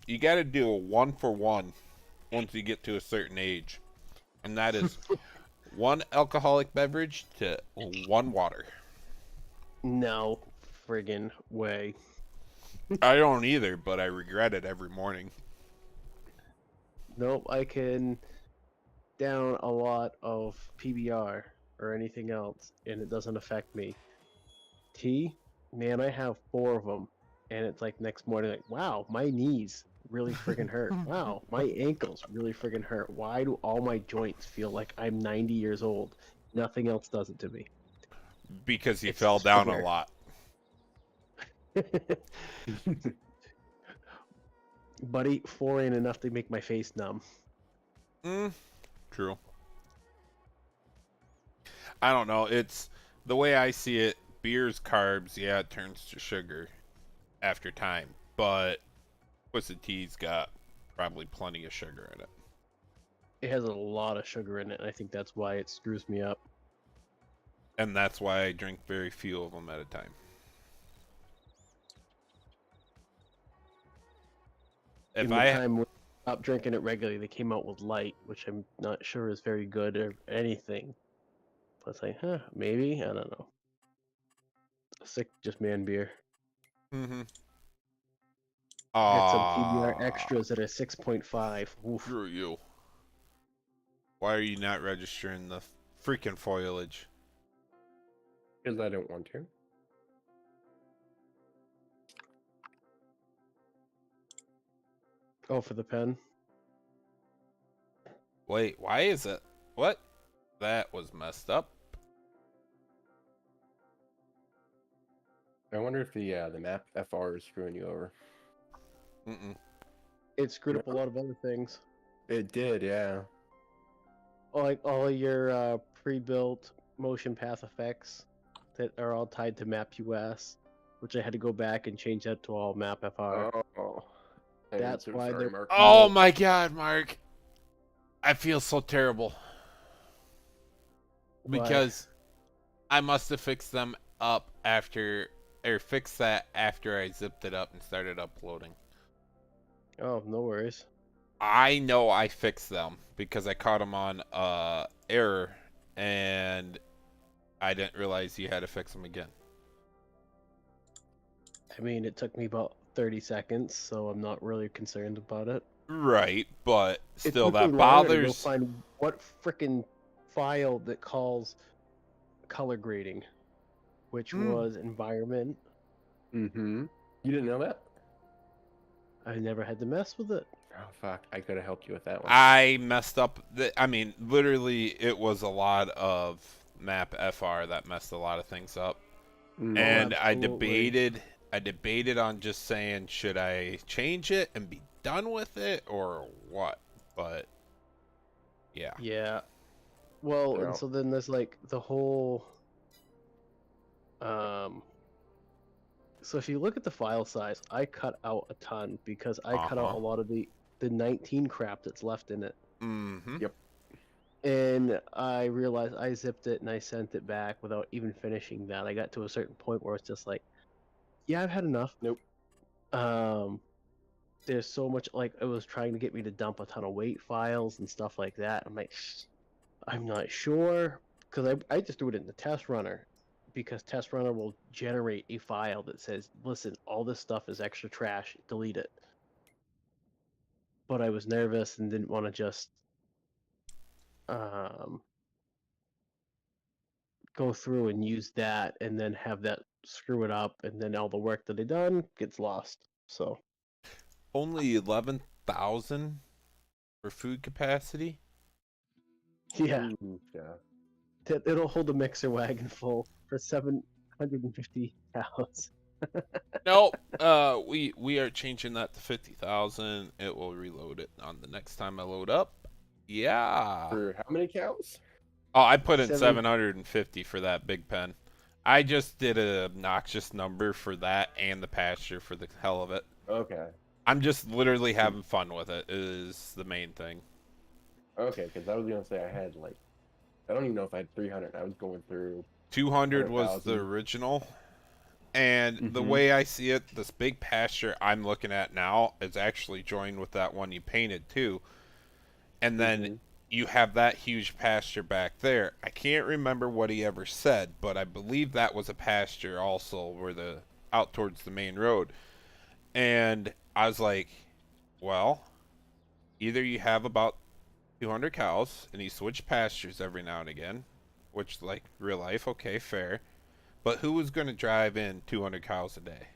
you got to do a 1-for-1 once you get to a certain age, and that is 1 alcoholic beverage to 1 water. No friggin' way. I don't either, but I regret it every morning. Nope, I can down a lot of PBR or anything else, and it doesn't affect me. Tea, man, I have 4 of them, and it's like next morning, like, wow, my knees really friggin' hurt. Wow, my ankles really friggin' hurt. Why do all my joints feel like I'm 90 years old? Nothing else does it to me. Because he It's fell down a sugar. lot. Buddy, 4 ain't enough to make my face numb. True. I don't know. It's the way I see it. Beer's carbs, yeah, it turns to sugar after time, but Twisted Tea's got probably plenty of sugar in it. It has a lot of sugar in it, and I think that's why it screws me up. And that's why I drink very few of them at a time. If In the I time when I stopped drinking it regularly, they came out with light, which I'm not sure is very good or anything. But it's like, maybe? I don't know. Sick just man beer. mm-hmm. Get some PBR extras that are 6.5. Oof. Screw you. Why are you not registering the freaking foliage? Because I don't want to. Oh, for the pen? Wait, why is it? What? That was messed up. I wonder if the map FR is screwing you over. Mm-mm. It screwed up a lot of other things. It did, yeah. Like all of your pre-built motion path effects that are all tied to Map US, which I had to go back and change that to all Map FR. Oh. I am That's so why sorry, they're- Mark. Oh my god, Mark. I feel so terrible. Why? Because I must have fixed them up after, or fixed that after I zipped it up and started uploading. Oh, no worries. I know I fixed them because I caught them on error, and I didn't realize you had to fix them again. I mean, it took me about 30 seconds, so I'm not really concerned about it. Right, but It still, took me that longer to go bothers. find what frickin' file that calls color grading, which was environment. Mm-hmm. You didn't know that? I never had to mess with it. Oh, fuck. I could have helped you with that one. I messed up. I mean, literally, it was a lot of map FR that messed a lot of things up. And I debated on just saying, should I change it and be done with it or what? But yeah. Yeah. Well, Yeah. and so then there's like the whole so if you look at the file size, I cut out a ton because I cut out Uh-huh. a lot of the 19 crap that's left in it. Mm-hmm. Yep. And I realized I zipped it and I sent it back without even finishing that. I got to a certain point where it's just like, yeah, I've had enough. Nope. There's so much, like, it was trying to get me to dump a ton of weight files and stuff like that. I'm like, I'm not sure, because I just do it in the test runner, because test runner will generate a file that says, listen, all this stuff is extra trash, delete it. But I was nervous and didn't want to just go through and use that and then have that screw it up, and then all the work that they done gets lost. So Only 11,000 for food capacity. yeah, Yeah. it'll hold a mixer wagon full for 750 cows. No, we are changing that to 50,000. It will reload it on the next time I load up. Yeah. For how many cows? Oh, I put in Seven- 750 for that big pen. I just did an obnoxious number for that and the pasture for the hell of it. Okay. I'm just literally having fun with it is the main thing. Okay, because I was gonna say I had like, I don't even know if I had 300. I was going through. 200 was the 100,000. original. And the Mhm. way I see it, this big pasture I'm looking at now is actually joined with that one you painted too. And then Mhm. you have that huge pasture back there. I can't remember what he ever said, but I believe that was a pasture also where the out towards the main road. And I was like, well, either you have about 200 cows and you switch pastures every now and again, which like real life, okay, fair. But who was going to drive in 200 cows a day?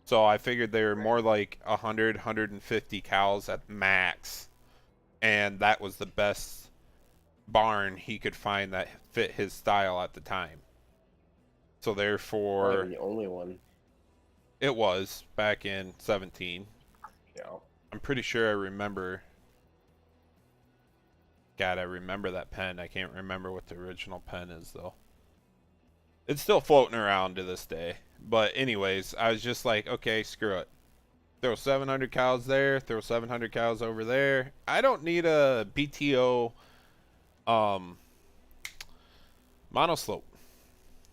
So I figured they were more like 100, 150 cows at max. And that was the best barn he could find that fit his style at the time. So therefore, Probably the only one. it was back in 17. Yeah. I'm pretty sure I remember. God, I remember that pen. I can't remember what the original pen is, though. It's still floating around to this day. But anyways, I was just like, okay, screw it. Throw 700 cows there, throw 700 cows over there. I don't need a BTO monoslope.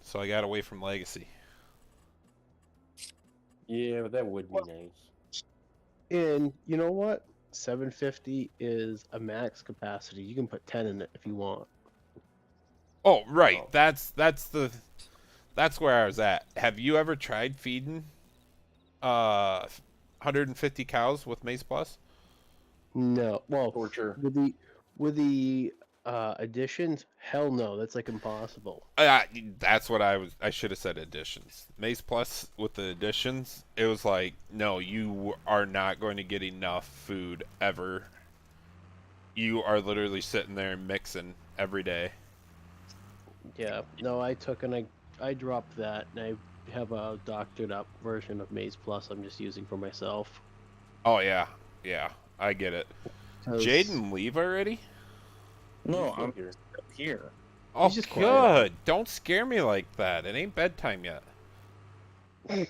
So I got away from Legacy. Yeah, but that would be nice. And you know what? 750 is a max capacity. You can put 10 in it if you want. Oh, right. Oh. That's where I was at. Have you ever tried feeding 150 cows with Maze Plus? No, well, Torture. with the additions, hell no, that's like impossible. That's what I should have said additions. Maze Plus with the additions, it was like, no, you are not going to get enough food ever. You are literally sitting there mixing every day. Yeah, no, I took and I dropped that, and I have a doctored up version of Maze Plus I'm just using for myself. Oh yeah, yeah, I get it. 'Cause Jaden, leave already? No, He's still I'm here. still here. Oh, just good. quiet. Don't scare me like that. It ain't bedtime yet. I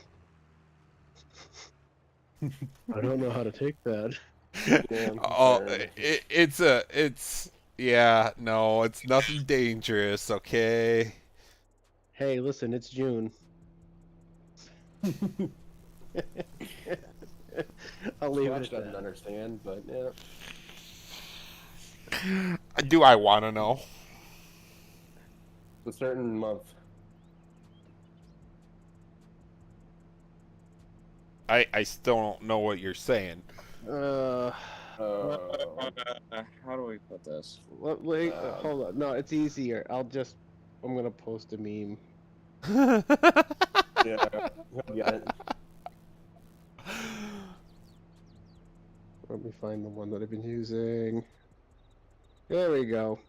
don't know how to take that. Yeah, I'm Oh, concerned. it's yeah, no, it's nothing dangerous, okay? Hey, listen, it's June. I'll leave Squatch it at doesn't that. understand, but yeah. Do I want to know? It's a certain month. I still don't know what you're saying. Uh, How do we put this? Wait, hold on. No, it's easier. I'm gonna post a meme. yeah, he'll get it. Let me find the one that I've been using. There we go.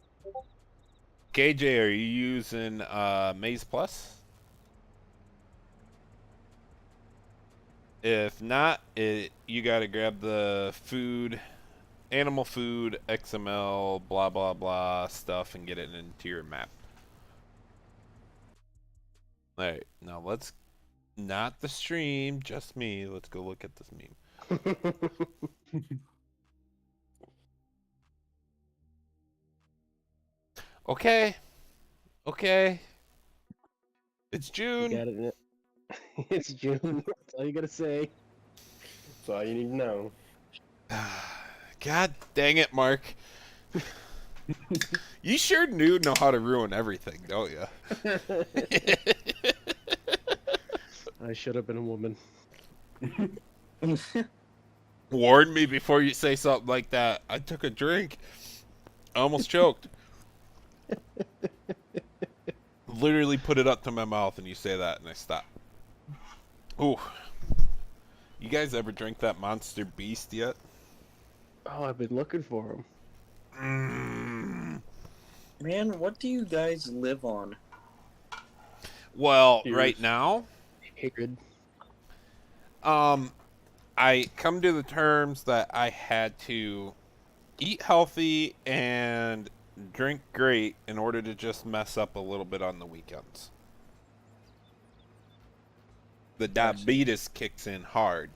KJ, are you using Maze Plus? If not, you gotta grab the food, animal food, XML, blah blah blah stuff, and get it into your map. All right, now let's not the stream, just me. Let's go look at this meme. Okay, okay. It's You June. got it. It's June. That's all you gotta say. That's all you need to know. God dang it, Mark. You sure do know how to ruin everything, don't you? I should have been a woman. Warn me before you say something like that. I took a drink. I almost choked. literally put it up to my mouth and you say that and I stop. Ooh. You guys ever drink that Monster Beast yet? Oh, I've been looking for them. Man, what do you guys live on? Well, Cheers. right now, Hatred. I come to the terms that I had to eat healthy and drink great in order to just mess up a little bit on the weekends. The diabetes kicks in hard.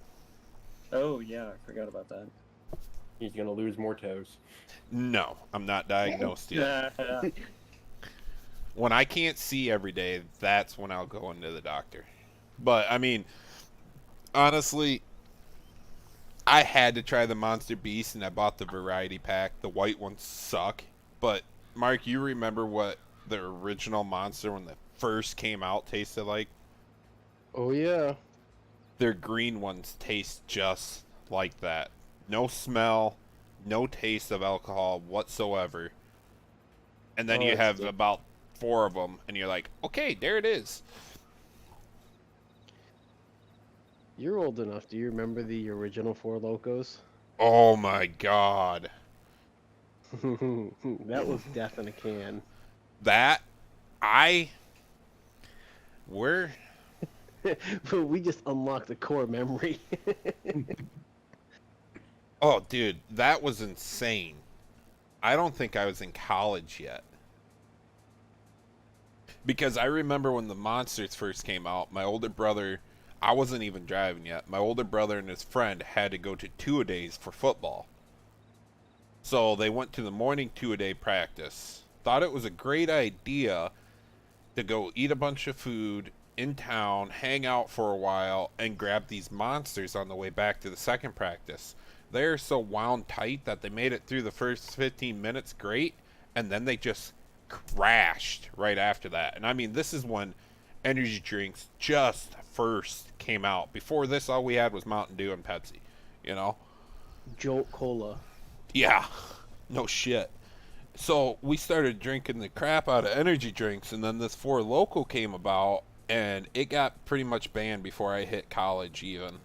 Oh yeah, I forgot about that. He's gonna lose more toes. No, I'm not diagnosed yet. Yeah. When I can't see every day, that's when I'll go into the doctor. But, I mean, honestly, I had to try the Monster Beast, and I bought the variety pack. The white ones suck. But, Mark, you remember what the original Monster, when they first came out, tasted like? Oh yeah. Their green ones taste just like that. No smell, no taste of alcohol whatsoever. And then Oh, you that's have good. about 4 of them, and you're like, okay, there it is. You're old enough. Do you remember the original Four Locos? Oh my god. That was death in a can. That, we're, But we just unlocked the core memory. oh dude, that was insane. I don't think I was in college yet. Because I remember when the Monsters first came out, my older brother, I wasn't even driving yet. My older brother and his friend had to go to two-a-days for football. So they went to the morning two-a-day practice. Thought it was a great idea to go eat a bunch of food in town, hang out for a while, and grab these Monsters on the way back to the second practice. They're so wound tight that they made it through the first 15 minutes great, and then they just crashed right after that. And I mean, this is when energy drinks just first came out. Before this, all we had was Mountain Dew and Pepsi, you know? Jolt Cola. Yeah, no shit. So we started drinking the crap out of energy drinks, and then this Four Loko came about, and it got pretty much banned before I hit college even.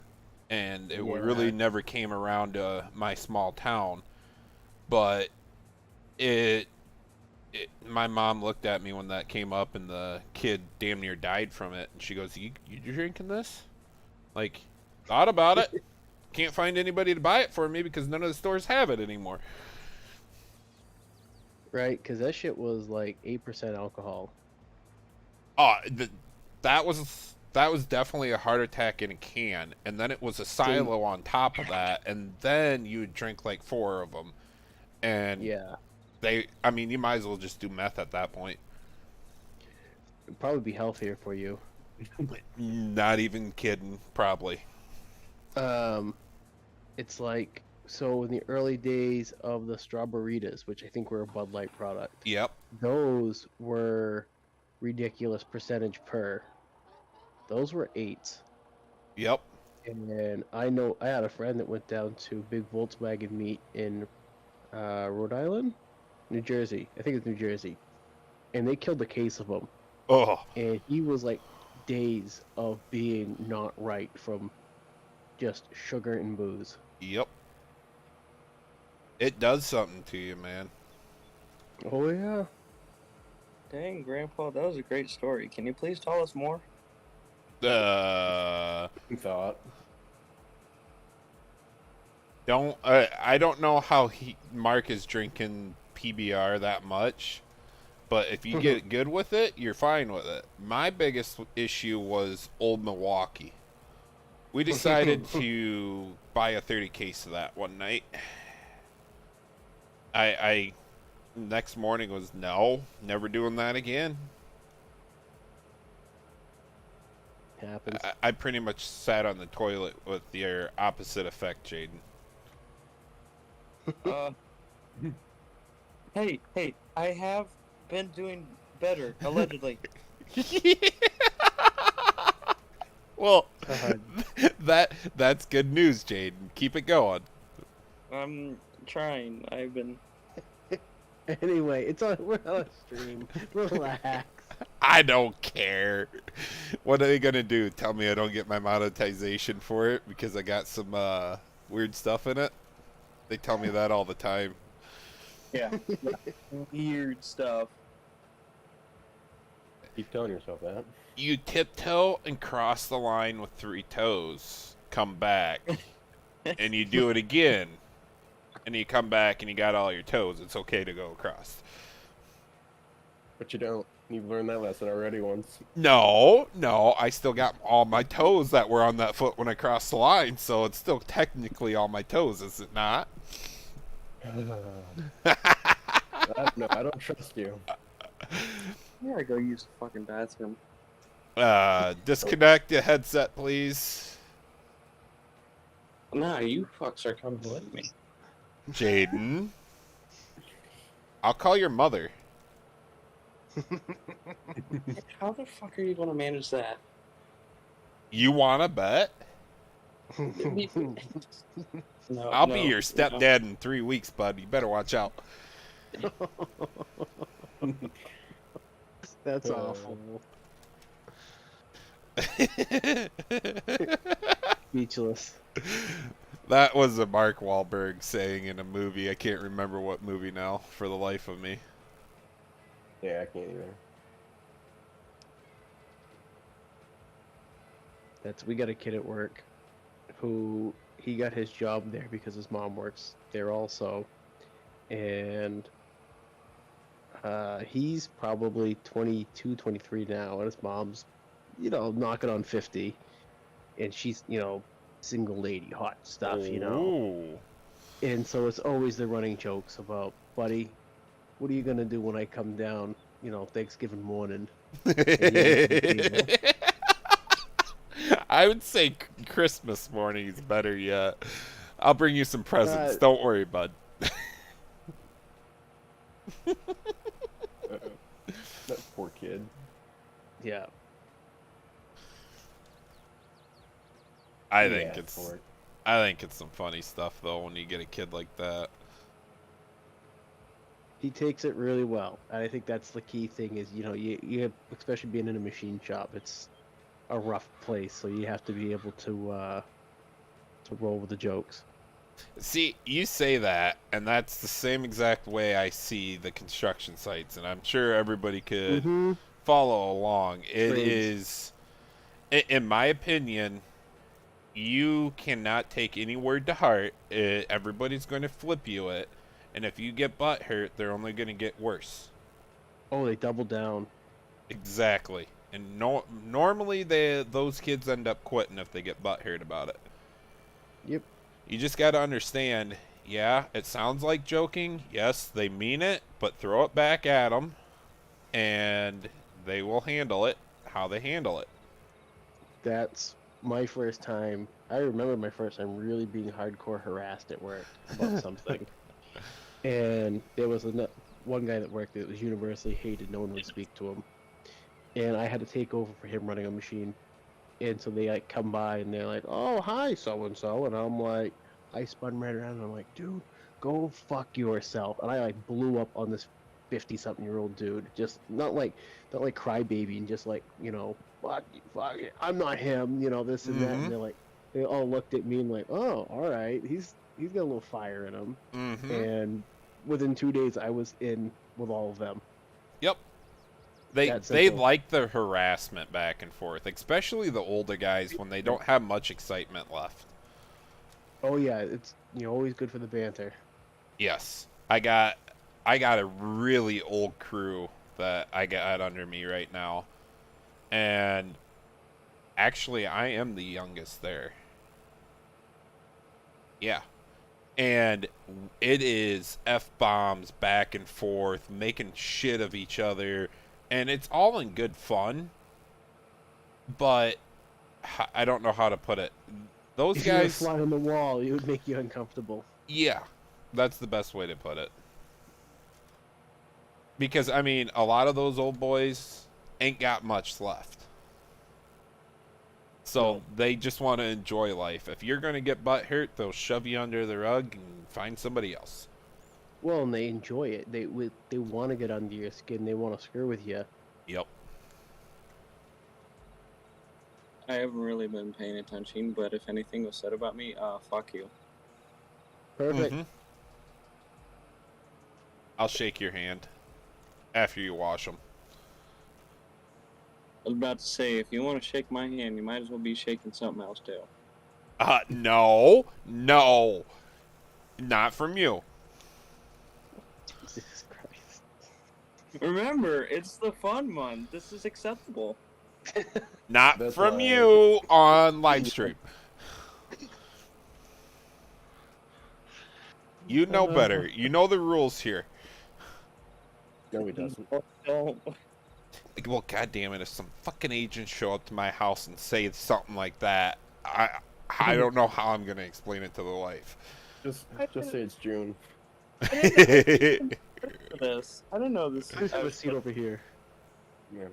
And it Yeah. really never came around to my small town. But my mom looked at me when that came up, and the kid damn near died from it. And she goes, you drinking this? Like, thought about it. Can't find anybody to buy it for me because none of the stores have it anymore. Right? Because that shit was like 8% alcohol. Oh, that was definitely a heart attack in a can, and then it was a silo on top of that, and then you would drink like 4 of them, and Yeah. I mean, you might as well just do meth at that point. It'd probably be healthier for you. Not even kidding, probably. It's like, so in the early days of the Strawberritas, which I think were a Bud Light product, Yep. those were ridiculous percentage per. Those were 8s. Yep. And I know I had a friend that went down to Big Volkswagen meet in Rhode Island, New Jersey. I think it's New Jersey. And they killed a case of them. Oh, And he was like days of being not right from just sugar and booze. yep. It does something to you, man. Oh yeah. Dang, Grandpa, that was a great story. Can you please tell us more? Thought. I don't know how Mark is drinking PBR that much, but if you get good with it, you're fine with it. My biggest issue was Old Milwaukee. We decided to buy a 30 case of that one night. I next morning was no, never doing that again. Happens. I pretty much sat on the toilet with your opposite effect, Jaden. Hey, I have been doing better, allegedly. Well, God. that's good news, Jaden. Keep it going. I'm trying. I've been. Anyway, we're on a stream. Relax. I don't care. What are they gonna do? Tell me I don't get my monetization for it because I got some weird stuff in it? They tell me that all the time. Yeah. Weird stuff. Keep telling yourself that. You tiptoe and cross the line with 3 toes. Come back. And you do it again. And you come back and you got all your toes. It's okay to go across. But you don't. You've learned that lesson already once. No, I still got all my toes that were on that foot when I crossed the line, so it's still technically all my toes, is it not? No, I don't trust you. I gotta go use the fucking bathroom. Disconnect your headset, please. Nah, you fucks are coming with me. Jaden. I'll call your mother. How the fuck are you gonna manage that? You wanna bet? No, I'll be no, your stepdad in 3 weeks, bud. You better watch out. That's awful. Speechless. That was a Mark Wahlberg saying in a movie. I can't remember what movie now for the life of me. Yeah, I can't either. We got a kid at work who he got his job there because his mom works there also, and he's probably 22, 23 now, and his mom's, knocking on 50, and she's, single lady, hot stuff, Ooh. And so it's always the running jokes about, buddy, what are you gonna do when I come down, Thanksgiving morning? I would say Christmas morning is better yet. I'll bring you some presents. Don't worry, bud. That poor kid. Yeah. I think Yeah, it's poor. I think it's some funny stuff though when you get a kid like that. He takes it really well, and I think that's the key thing is, you have, especially being in a machine shop, it's a rough place, so you have to be able to roll with the jokes. See, you say that, and that's the same exact way I see the construction sites, and I'm sure everybody could Mm-hmm. follow along. It Trades. is, in my opinion, you cannot take any word to heart. Everybody's going to flip you it, and if you get butt hurt, they're only going to get worse. Oh, they double down. Exactly. And normally those kids end up quitting if they get butt hurt about it. Yep. You just got to understand, yeah, it sounds like joking. Yes, they mean it, but throw it back at them, and they will handle it how they handle it. That's my first time. I remember my first time really being hardcore harassed at work about something. And there was one guy that worked that was universally hated. No one would speak to him. And I had to take over for him running a machine. And so they come by and they're like, "Oh, hi, so and so," and I'm like, I spun right around and I'm like, "Dude, go fuck yourself!" And I blew up on this 50-something-year-old dude, just not like crybaby and just like, fuck, I'm not him, this and that. Mhm. And they all looked at me and like, "Oh, all right, he's got a little fire in him." Mm-hmm. And within 2 days, I was in with all of them. Yep. They That simple. like the harassment back and forth, especially the older guys when they don't have much excitement left. Oh yeah, it's always good for the banter. Yes. I got a really old crew that I got under me right now. And actually I am the youngest there. Yeah. And it is F-bombs back and forth, making shit of each other, and it's all in good fun. But I don't know how to put it. Those If you were guys, fly on the wall, it would make you uncomfortable. yeah, that's the best way to put it. Because I mean, a lot of those old boys ain't got much left. So they just want to enjoy life. If you're going to get butt hurt, they'll shove you under the rug and find somebody else. Well, and they enjoy it. They want to get under your skin. They want to screw with you. Yep. I haven't really been paying attention, but if anything was said about me, fuck you. Perfect. Mhm. I'll shake your hand after you wash them. I was about to say, if you want to shake my hand, you might as well be shaking something else too. No, not from you. Jesus Christ. Remember, it's the fun month. This is acceptable. Not That's from why- you on live stream. You know better. You know the rules here. No, he doesn't. Don't. Well, goddamn it! If some fucking agents show up to my house and say something like that, I don't know how I'm gonna explain it to the wife. Just say it's June. For this, I don't know this. Please have a seat over here. Yeah.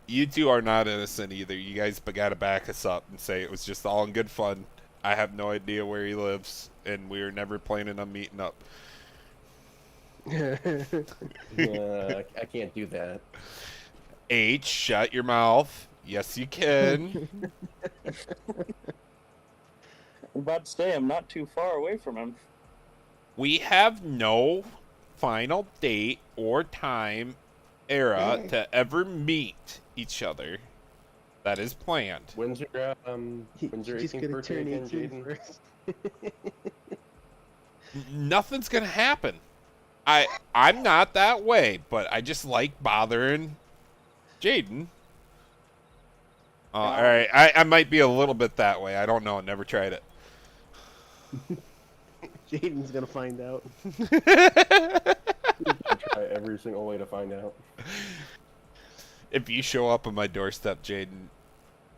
You two are not innocent either. You guys gotta back us up and say it was just all in good fun. I have no idea where he lives, and we were never planning on meeting up. Yeah, I can't do that. H, shut your mouth. Yes, you can. I'm about to say I'm not too far away from him. We have no final date or time era to ever meet each other. That is planned. When's your He's your just 18th gonna birthday turn again, 18 Jaden? first. Nothing's gonna happen. I'm not that way, but I just like bothering Jaden. All right, I might be a little bit that way. I don't know. Never tried it. Jaden's gonna find out. I try every single way to find out. If you show up on my doorstep, Jaden,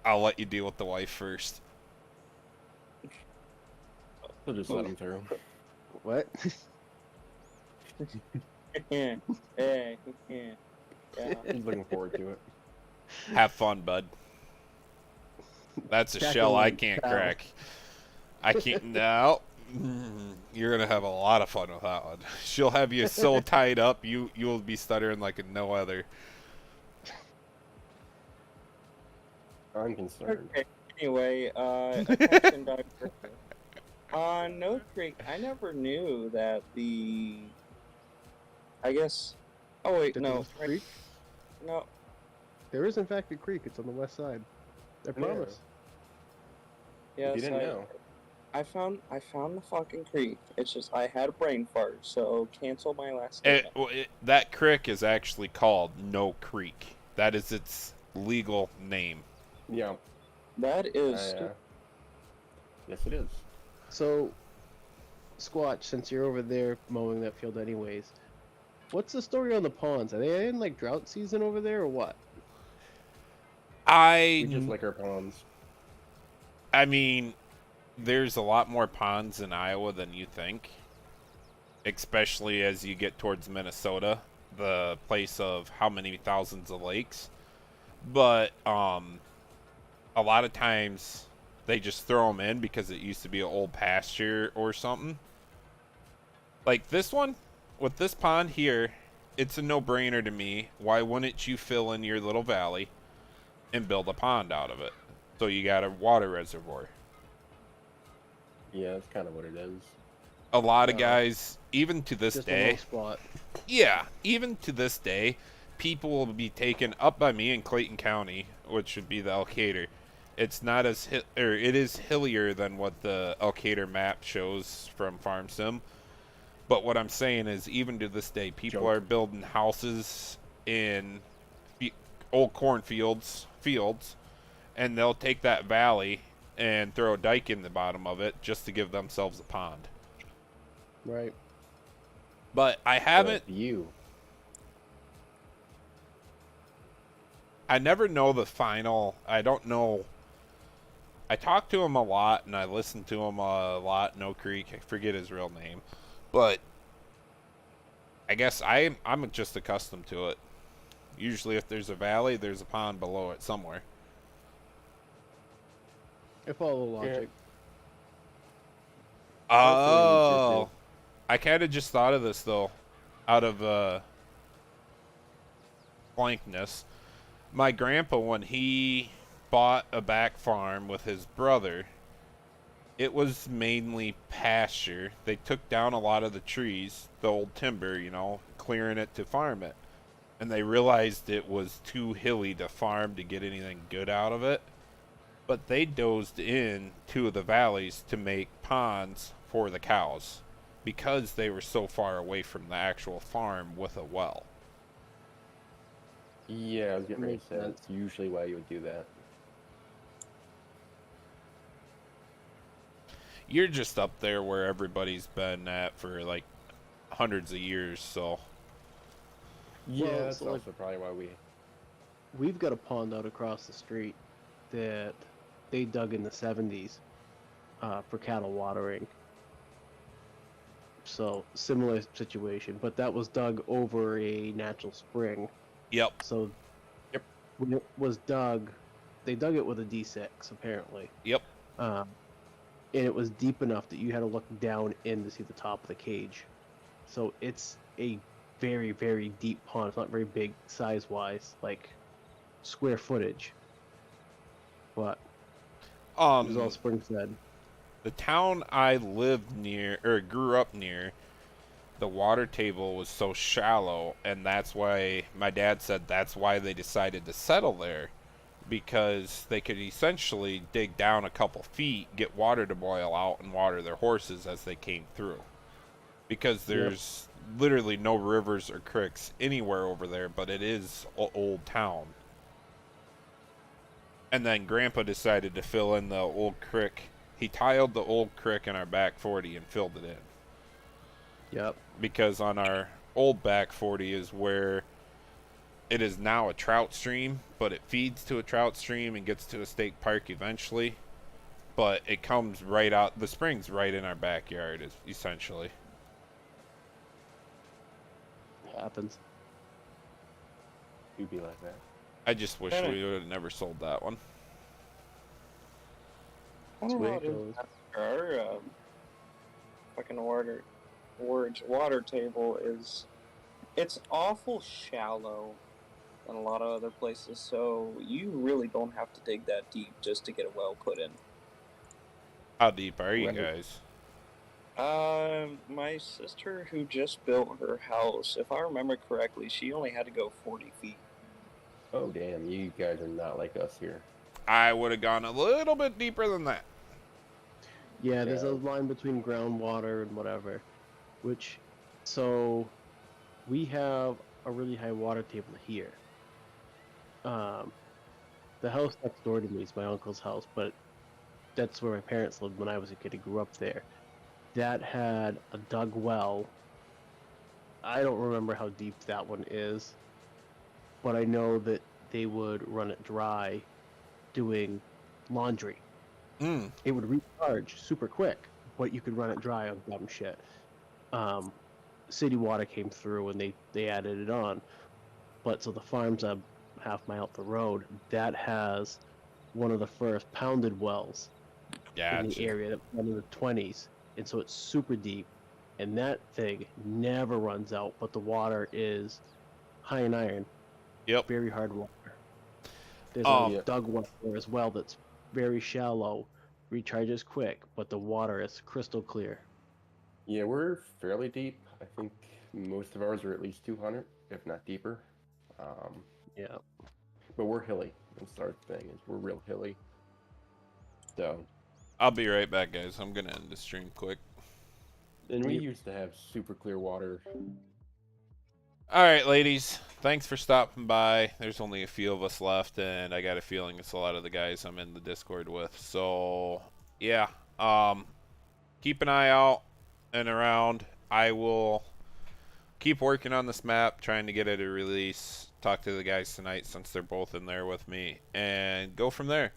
I'll let you deal with the wife first. So just let him through. What? Yeah. He's looking forward to it. Have fun, bud. That's a Crack shell a I leg, can't pal. crack. I can't. No. You're gonna have a lot of fun with that one. She'll have you so tied up, you'll be stuttering like no other. I'm concerned. Okay. Anyway, attention doctor. On No Creek, I never knew that the. I guess. Oh wait, That no, there's a creek? no. There is in fact a creek. It's on the west side. I Yeah. promise. Yes, You didn't know. I found the fucking creek. It's just I had a brain fart, so cancel my last It, statement. well, that creek is actually called No Creek. That is its legal name. Yeah. That is Yes, it is. So, Squatch, since you're over there mowing that field anyways, what's the story on the ponds? Are they in like drought season over there or what? We just like our ponds. I mean, there's a lot more ponds in Iowa than you think, especially as you get towards Minnesota, the place of how many thousands of lakes. But a lot of times they just throw them in because it used to be an old pasture or something. Like this one, with this pond here, it's a no-brainer to me. Why wouldn't you fill in your little valley and build a pond out of it? So you got a water reservoir. Yeah, that's kind of what it is. A lot of guys, even to this Just a day, low spot. yeah, even to this day, people will be taken up by me in Clayton County, which would be the Elkader. It's not as it is hillier than what the Elkader map shows from Farm Sim. But what I'm saying is, even to this day, people Joke. are building houses in old cornfields, and they'll take that valley and throw a dike in the bottom of it just to give themselves a pond. Right. But I haven't. But you. I never know the final. I don't know. I talk to him a lot and I listen to him a lot. No Creek. I forget his real name, but I guess I'm just accustomed to it. Usually, if there's a valley, there's a pond below it somewhere. I follow logic. Oh, I kind of just thought of this though, out of blankness. My grandpa, when he bought a back farm with his brother, it was mainly pasture. They took down a lot of the trees, the old timber, you know, clearing it to farm it. And they realized it was too hilly to farm to get anything good out of it. But they dozed in two of the valleys to make ponds for the cows because they were so far away from the actual farm with a well. Yeah, I was getting ready Makes to say sense. that's usually why you would do that. You're just up there where everybody's been at for like hundreds of years, so Yeah, Well, that's so, like- also probably why we. We've got a pond out across the street that they dug in the 70s for cattle watering. So similar situation, but that was dug over a natural spring. yep. So Yep. when it was dug, they dug it with a D6 apparently. Yep. And it was deep enough that you had to look down in to see the top of the cage. So it's a very, very deep pond. It's not very big size wise, like square footage. But it was all spring fed. The town I lived near or grew up near, the water table was so shallow, and that's why my dad said that's why they decided to settle there, because they could essentially dig down a couple feet, get water to boil out, and water their horses as they came through. Because there's literally no rivers or creeks anywhere over there, but it is an old town. And then Grandpa decided to fill in the old creek. He tiled the old creek in our back 40 and filled it in. Yep. Because on our old back 40 is where it is now a trout stream, but it feeds to a trout stream and gets to a state park eventually. But it comes right out, the spring's right in our backyard, is essentially. Happens. You'd be like that. I just wish Kinda. we would have never sold that one. I don't That's know the way how it it is. goes. Our fucking water table is it's awful shallow in a lot of other places, so you really don't have to dig that deep just to get a well put in. How deep are you Right. guys? My sister who just built her house, if I remember correctly, she only had to go 40 feet. Oh damn, you guys are not like us here. I would have gone a little bit deeper than that. Yeah, there's a Yeah. line between groundwater and whatever. Which, so, we have a really high water table here. The house next door to me is my uncle's house, but that's where my parents lived when I was a kid. I grew up there. That had a dug well. I don't remember how deep that one is, but I know that they would run it dry doing laundry. It would recharge super quick, but you could run it dry on dumb shit. City water came through and they added it on. But so the farm's a half mile up the road. That has one of the first pounded wells in the Gotcha. area that went in the 20s. And so it's super deep. And that thing never runs out, but the water is high in iron. Yep. Very hard water. There's Um, a dug well there as well that's very shallow, recharges quick, but the water is crystal clear. Yeah, we're fairly deep. I think most of ours are at least 200, if not deeper. Yeah. But we're hilly. That's our thing, is we're real hilly. So, I'll be right back, guys. I'm gonna end the stream quick. and we Yep. used to have super clear water. All right, ladies. Thanks for stopping by. There's only a few of us left, and I got a feeling it's a lot of the guys I'm in the Discord with. So, yeah. Keep an eye out and around. I will keep working on this map, trying to get it a release. Talk to the guys tonight since they're both in there with me, and go from there.